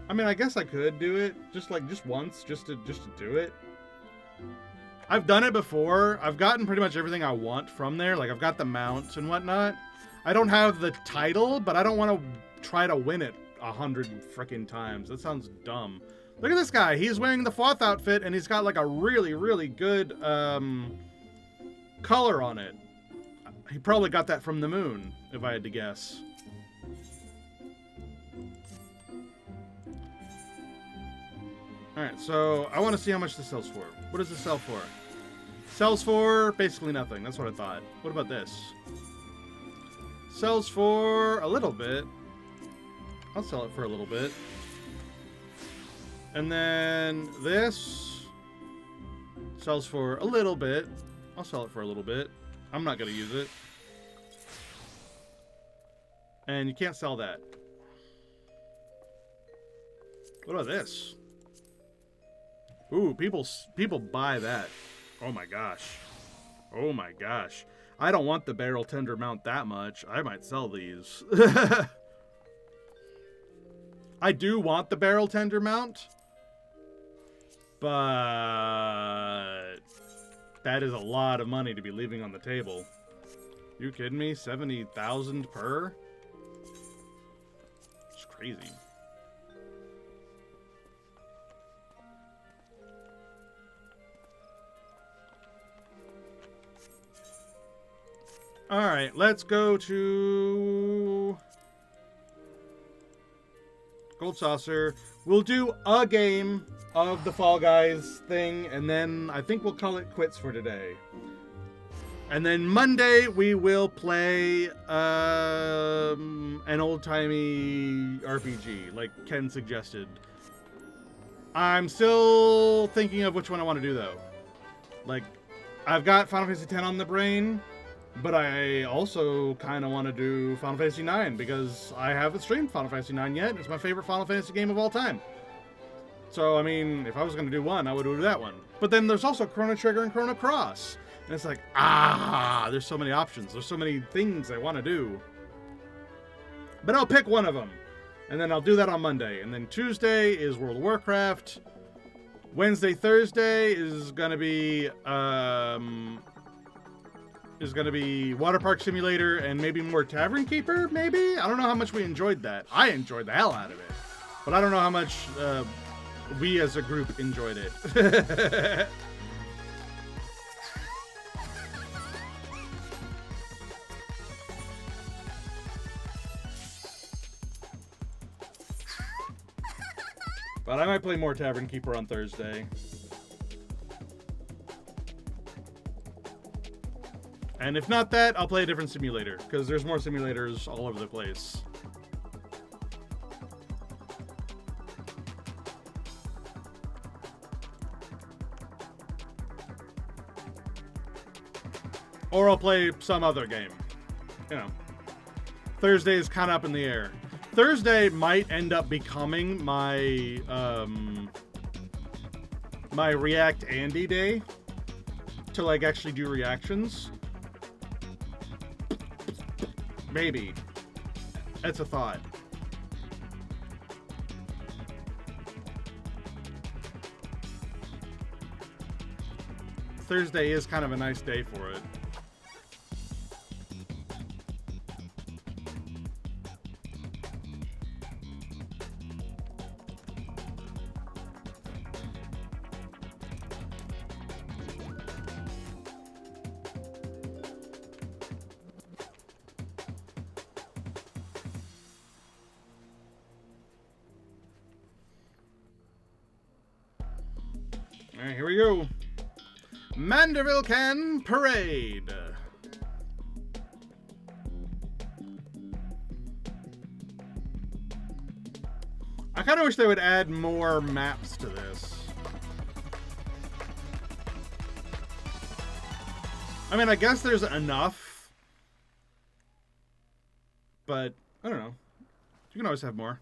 I mean, I guess I could do it just once, just to do it. I've done it before. I've gotten pretty much everything I want from there. Like, I've got the mounts and whatnot. I don't have the title, but I don't want to try to win it 100 frickin' times. That sounds dumb. Look at this guy. He's wearing the Foth outfit, and he's got like a really, really good color on it. He probably got that from the moon, if I had to guess. Alright, so I want to see how much this sells for. What does this sell for? Sells for basically nothing. That's what I thought. What about this? Sells for a little bit. I'll sell it for a little bit. And then this sells for a little bit. I'll sell it for a little bit. I'm not going to use it. And you can't sell that. What about this? Ooh, people buy that. Oh my gosh. Oh my gosh. I don't want the barrel tender mount that much. I might sell these. I do want the barrel tender mount, but that is a lot of money to be leaving on the table. You kidding me? 70,000 per? It's crazy. All right, let's go to Gold Saucer. We'll do a game of the Fall Guys thing, and then I think we'll call it quits for today. And then Monday we will play an old-timey RPG, like Ken suggested. I'm still thinking of which one I want to do, though. Like, I've got Final Fantasy X on the brain, but I also kind of want to do Final Fantasy IX, because I haven't streamed Final Fantasy IX yet. It's my favorite Final Fantasy game of all time. So, I mean, if I was going to do one, I would do that one. But then there's also Chrono Trigger and Chrono Cross. And it's like, there's so many options. There's so many things I want to do. But I'll pick one of them. And then I'll do that on Monday. And then Tuesday is World of Warcraft. Wednesday, Thursday is going to be Water Park Simulator and maybe more Tavern Keeper, maybe? I don't know how much we enjoyed that. I enjoyed the hell out of it. But I don't know how much we as a group enjoyed it. But I might play more Tavern Keeper on Thursday. And if not that, I'll play a different simulator, because there's more simulators all over the place. Or I'll play some other game. You know. Thursday is kind of up in the air. Thursday might end up becoming my my React Andy day to like actually do reactions. Maybe. That's a thought. Thursday is kind of a nice day for it. Alright, here we go. Manderville Can Parade. I kind of wish they would add more maps to this. I mean, I guess there's enough. But, I don't know. You can always have more.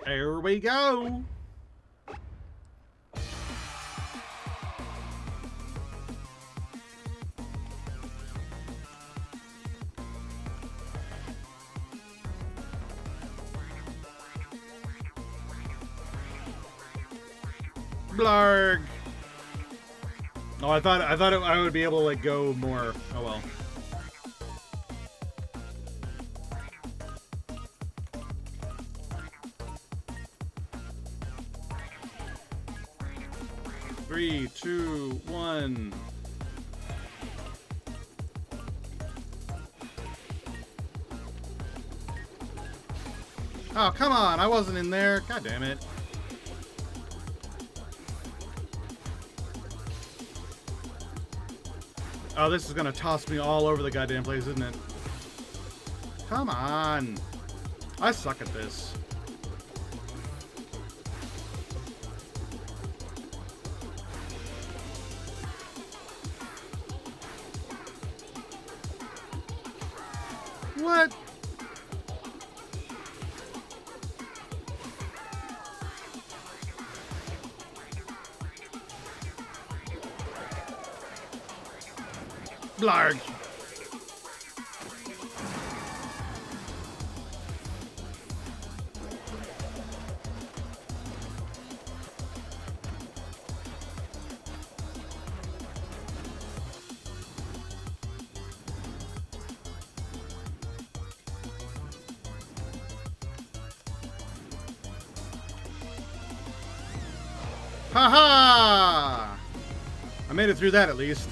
There we go. Blarg. Oh, I thought I would be able to like go more. Oh well. Three, two, one. Oh, come on. I wasn't in there. God damn it. Oh, this is gonna toss me all over the goddamn place, isn't it? Come on. I suck at this. What? Blarg. Ha-ha! I made it through that at least.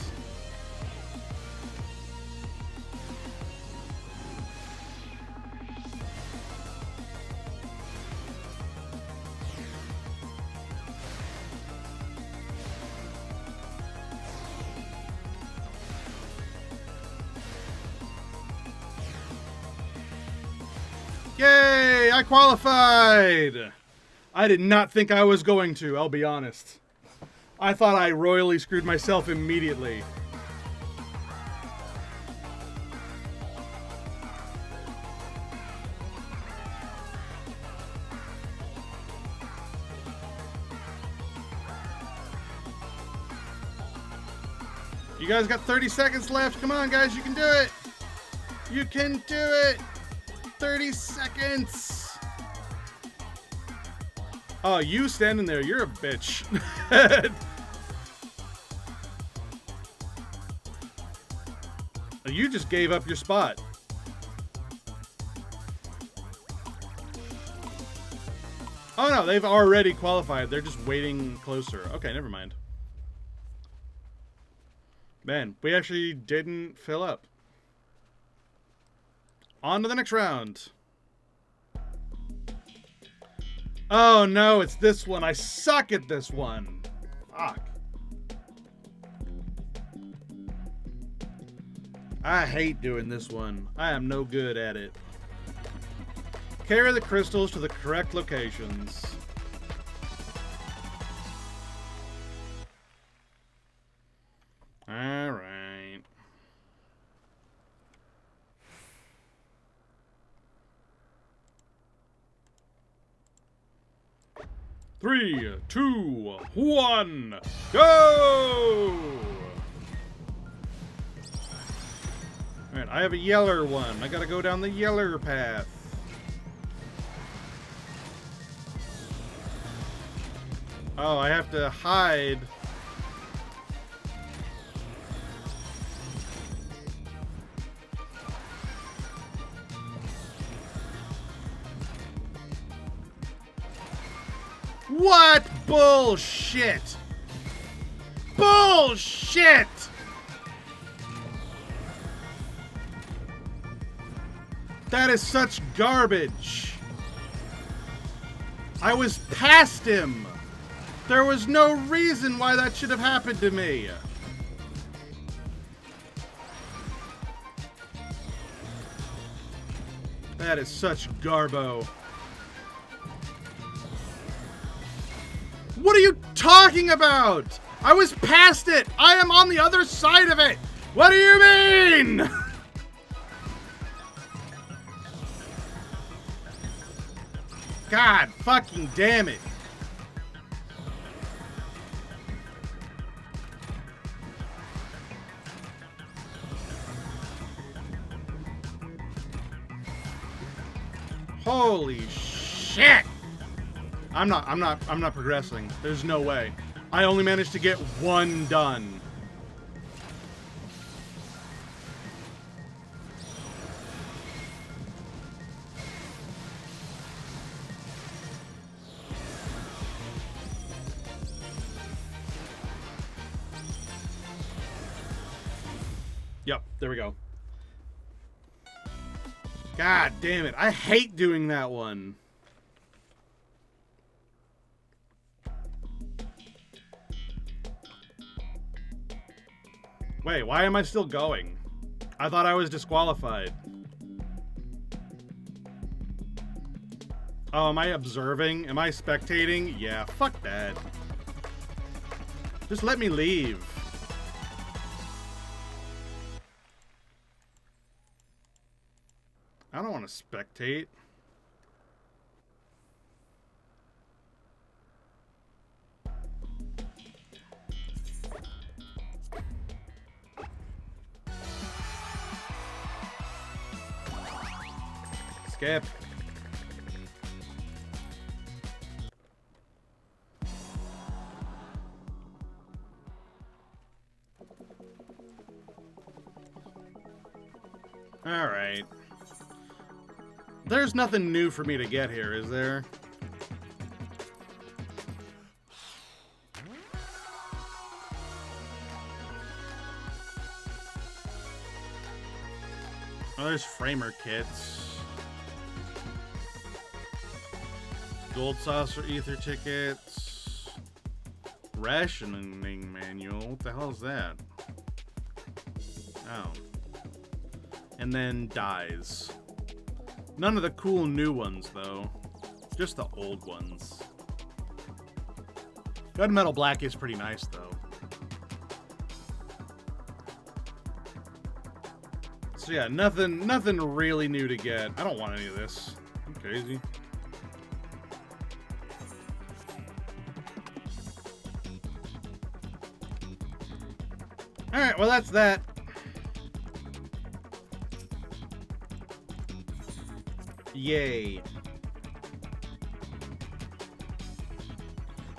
Yay! I qualified! I did not think I was going to, I'll be honest. I thought I royally screwed myself immediately. You guys got 30 seconds left. Come on, guys, you can do it. You can do it. 30 seconds. Oh, you standing there, you're a bitch. You just gave up your spot. Oh no, they've already qualified. They're just waiting closer. Okay, never mind. Man, we actually didn't fill up. On to the next round. Oh no, it's this one. I suck at this one. Fuck. I hate doing this one. I am no good at it. Carry the crystals to the correct locations. All right. 3, 2, 1, go! Alright, I have a yeller one. I gotta go down the yeller path. Oh, I have to hide. What bullshit? Bullshit! That is such garbage. I was past him. There was no reason why that should have happened to me. That is such garbo. What are you talking about? I was past it. I am on the other side of it. What do you mean? God fucking damn it. Holy shit. I'm not progressing. There's no way. I only managed to get one done. Yep, there we go. God damn it. I hate doing that one. Wait, why am I still going? I thought I was disqualified. Oh, am I observing? Am I spectating? Yeah, fuck that. Just let me leave. I don't want to spectate. Skip. All right. There's nothing new for me to get here, is there? Oh, there's framer kits. Gold saucer ether tickets. Rationing manual. What the hell is that? Oh. And then dyes. None of the cool new ones, though. Just the old ones. Gunmetal Black is pretty nice, though. So yeah, nothing really new to get. I don't want any of this. I'm crazy. Alright, well that's that. Yay.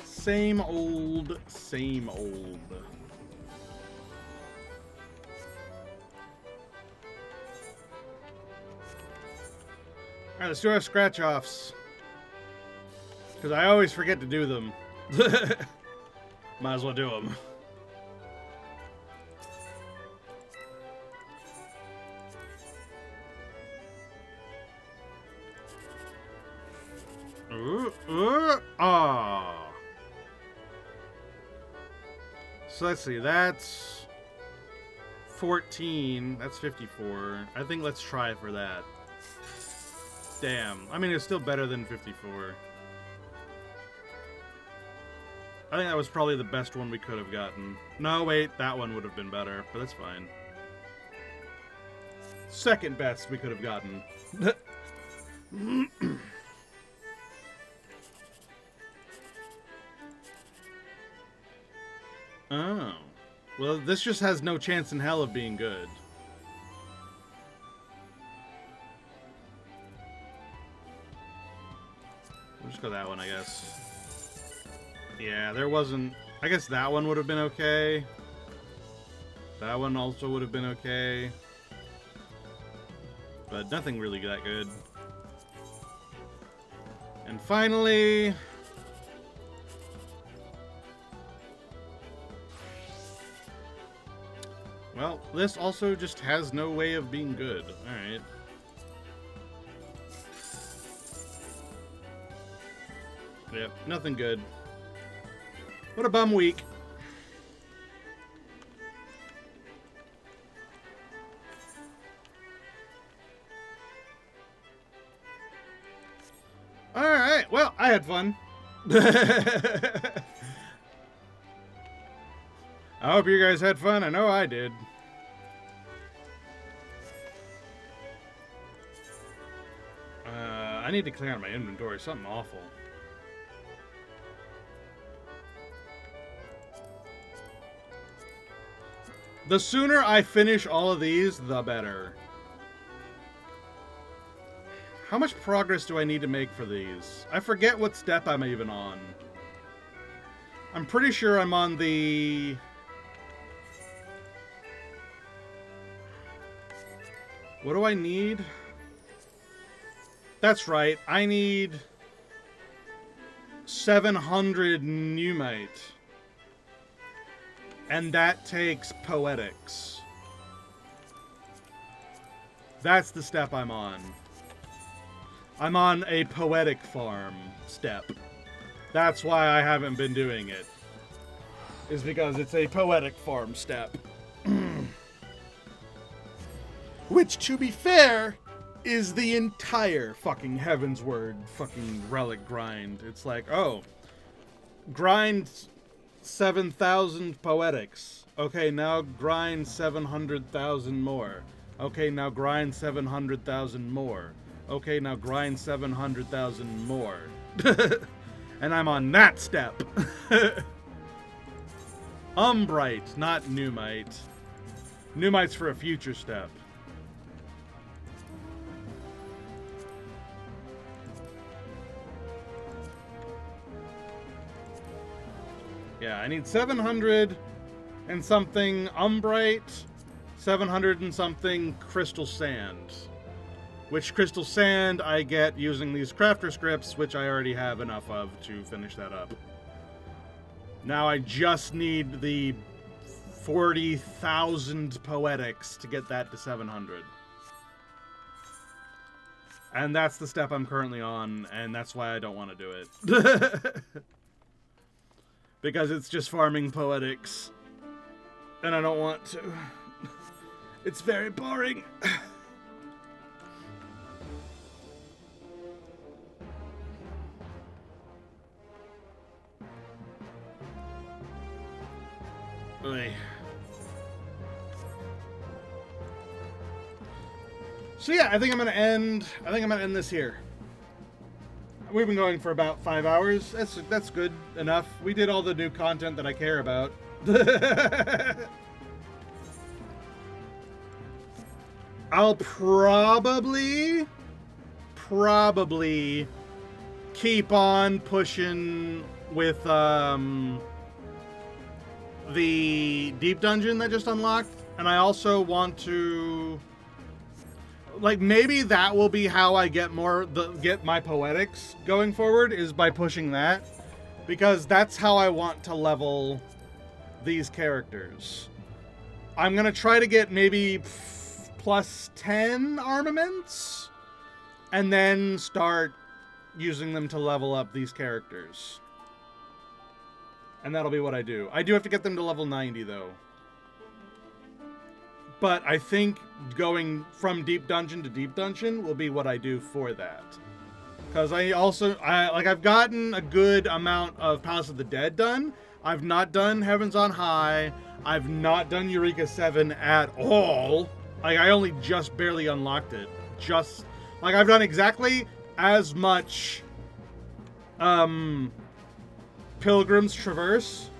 Same old, same old. Alright, let's do our scratch-offs. Because I always forget to do them. Might as well do them. So let's see, that's 14, that's 54. I think let's try for that. Damn, I mean it's still better than 54. I think that was probably the best one we could have gotten. No, wait, that one would have been better, but that's fine. Second best we could have gotten. Oh. Well, this just has no chance in hell of being good. We'll just go that one, I guess. Yeah, there wasn't... I guess that one would have been okay. That one also would have been okay. But nothing really that good. And finally... Well, this also just has no way of being good. Alright. Yep, nothing good. What a bum week. Alright, well, I had fun. I hope you guys had fun. I know I did. I need to clear out my inventory. Something awful. The sooner I finish all of these, the better. How much progress do I need to make for these? I forget what step I'm even on. I'm pretty sure I'm on the... What do I need? That's right, I need 700 Numite. And that takes Poetics. That's the step I'm on. I'm on a Poetic farm step. That's why I haven't been doing it. Is because it's a Poetic farm step. Which, to be fair, is the entire fucking Heaven's Word fucking relic grind. It's like, oh, grind 7,000 Poetics. Okay, now grind 700,000 more. Okay, now grind 700,000 more. Okay, now grind 700,000 more. And I'm on that step. Umbrite, not Numite. Numite's for a future step. Yeah, I need 700 and something Umbrite, 700 and something Crystal Sand. Which Crystal Sand I get using these crafter scripts, which I already have enough of to finish that up. Now I just need the 40,000 poetics to get that to 700. And that's the step I'm currently on, and that's why I don't want to do it. Because it's just farming poetics. And I don't want to. It's very boring. Oy. So yeah, I think I'm gonna end this here. We've been going for about 5 hours. That's good enough. We did all the new content that I care about. I'll probably keep on pushing with the deep dungeon that just unlocked, and I also want to, like, maybe that will be how I get my poetics going forward, is by pushing that, because that's how I want to level these characters. I'm gonna try to get maybe plus 10 armaments, and then start using them to level up these characters. And that'll be what I do. I do have to get them to level 90, though. But I think going from deep dungeon to deep dungeon will be what I do for that. Because I've gotten a good amount of Palace of the Dead done. I've not done Heavens on High. I've not done Eureka 7 at all. Like, I only just barely unlocked it. I've done exactly as much, Pilgrim's Traverse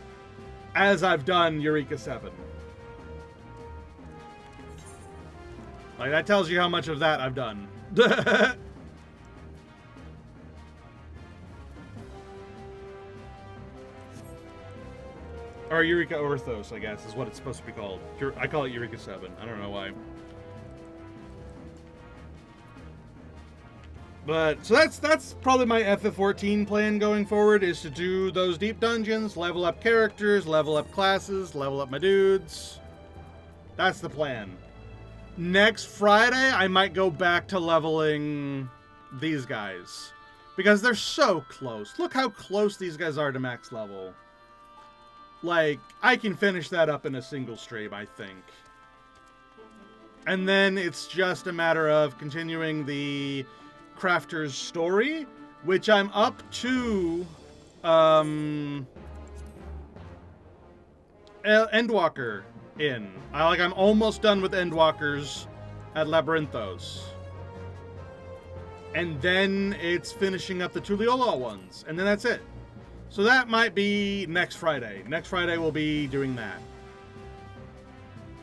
as I've done Eureka 7. Like, that tells you how much of that I've done. Or Eureka Orthos, I guess, is what it's supposed to be called. I call it Eureka 7. I don't know why. But, so that's probably my FF14 plan going forward, is to do those deep dungeons, level up characters, level up classes, level up my dudes. That's the plan. Next Friday, I might go back to leveling these guys. Because they're so close. Look how close these guys are to max level. Like, I can finish that up in a single stream, I think. And then it's just a matter of continuing the Crafter's story, which I'm up to Endwalker in. I'm almost done with Endwalkers at Labyrinthos. And then it's finishing up the Tuliyola ones, and then that's it. So that might be next Friday. Next Friday we'll be doing that.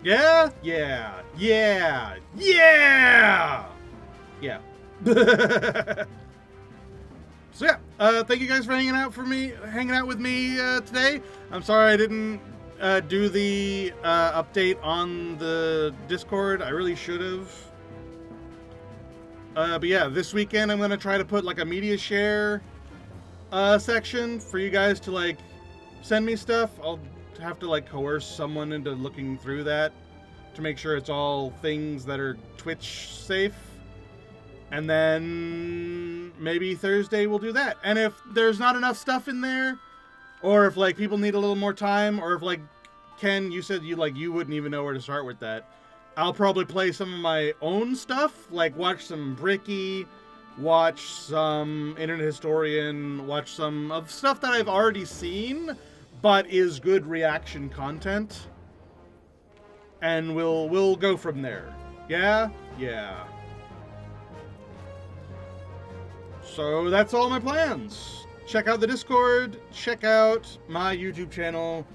Yeah? Yeah. Yeah. Yeah! Yeah. So yeah, thank you guys for hanging out with me today. I'm sorry I didn't do the update on the Discord. I really should have. But yeah, this weekend I'm gonna try to put like a media share section for you guys to like send me stuff. I'll have to like coerce someone into looking through that to make sure it's all things that are Twitch safe. And then maybe Thursday we'll do that. And if there's not enough stuff in there, or if like people need a little more time, or if like Ken, you said you wouldn't even know where to start with that, I'll probably play some of my own stuff, like watch some Bricky, watch some Internet Historian, watch some of stuff that I've already seen, but is good reaction content. And we'll go from there. Yeah? Yeah. So that's all my plans. Check out the Discord, check out my YouTube channel,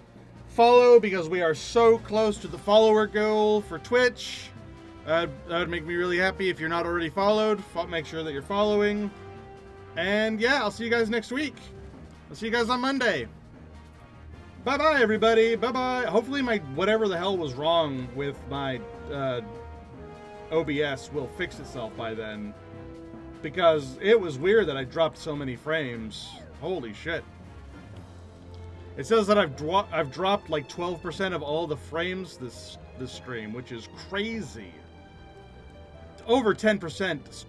follow because we are so close to the follower goal for Twitch. That would make me really happy. If you're not already followed, make sure that you're following. And yeah, I'll see you guys next week. I'll see you guys on Monday. Bye-bye, everybody. Bye-bye. Hopefully my whatever the hell was wrong with my OBS will fix itself by then. Because it was weird that I dropped so many frames. Holy shit. It says that I've dropped like 12% of all the frames this stream, which is crazy. Over 10%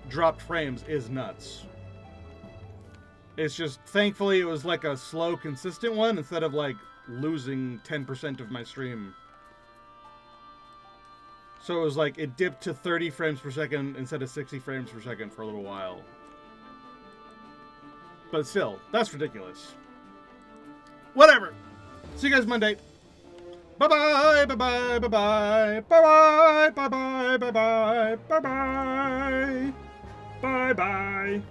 dropped frames is nuts. It's just, thankfully, it was like a slow, consistent one instead of like losing 10% of my stream. So it was like, it dipped to 30 frames per second instead of 60 frames per second for a little while. But still, that's ridiculous. Whatever. See you guys Monday. Bye-bye, bye-bye, bye-bye, bye-bye, bye-bye, bye-bye, bye-bye, bye-bye.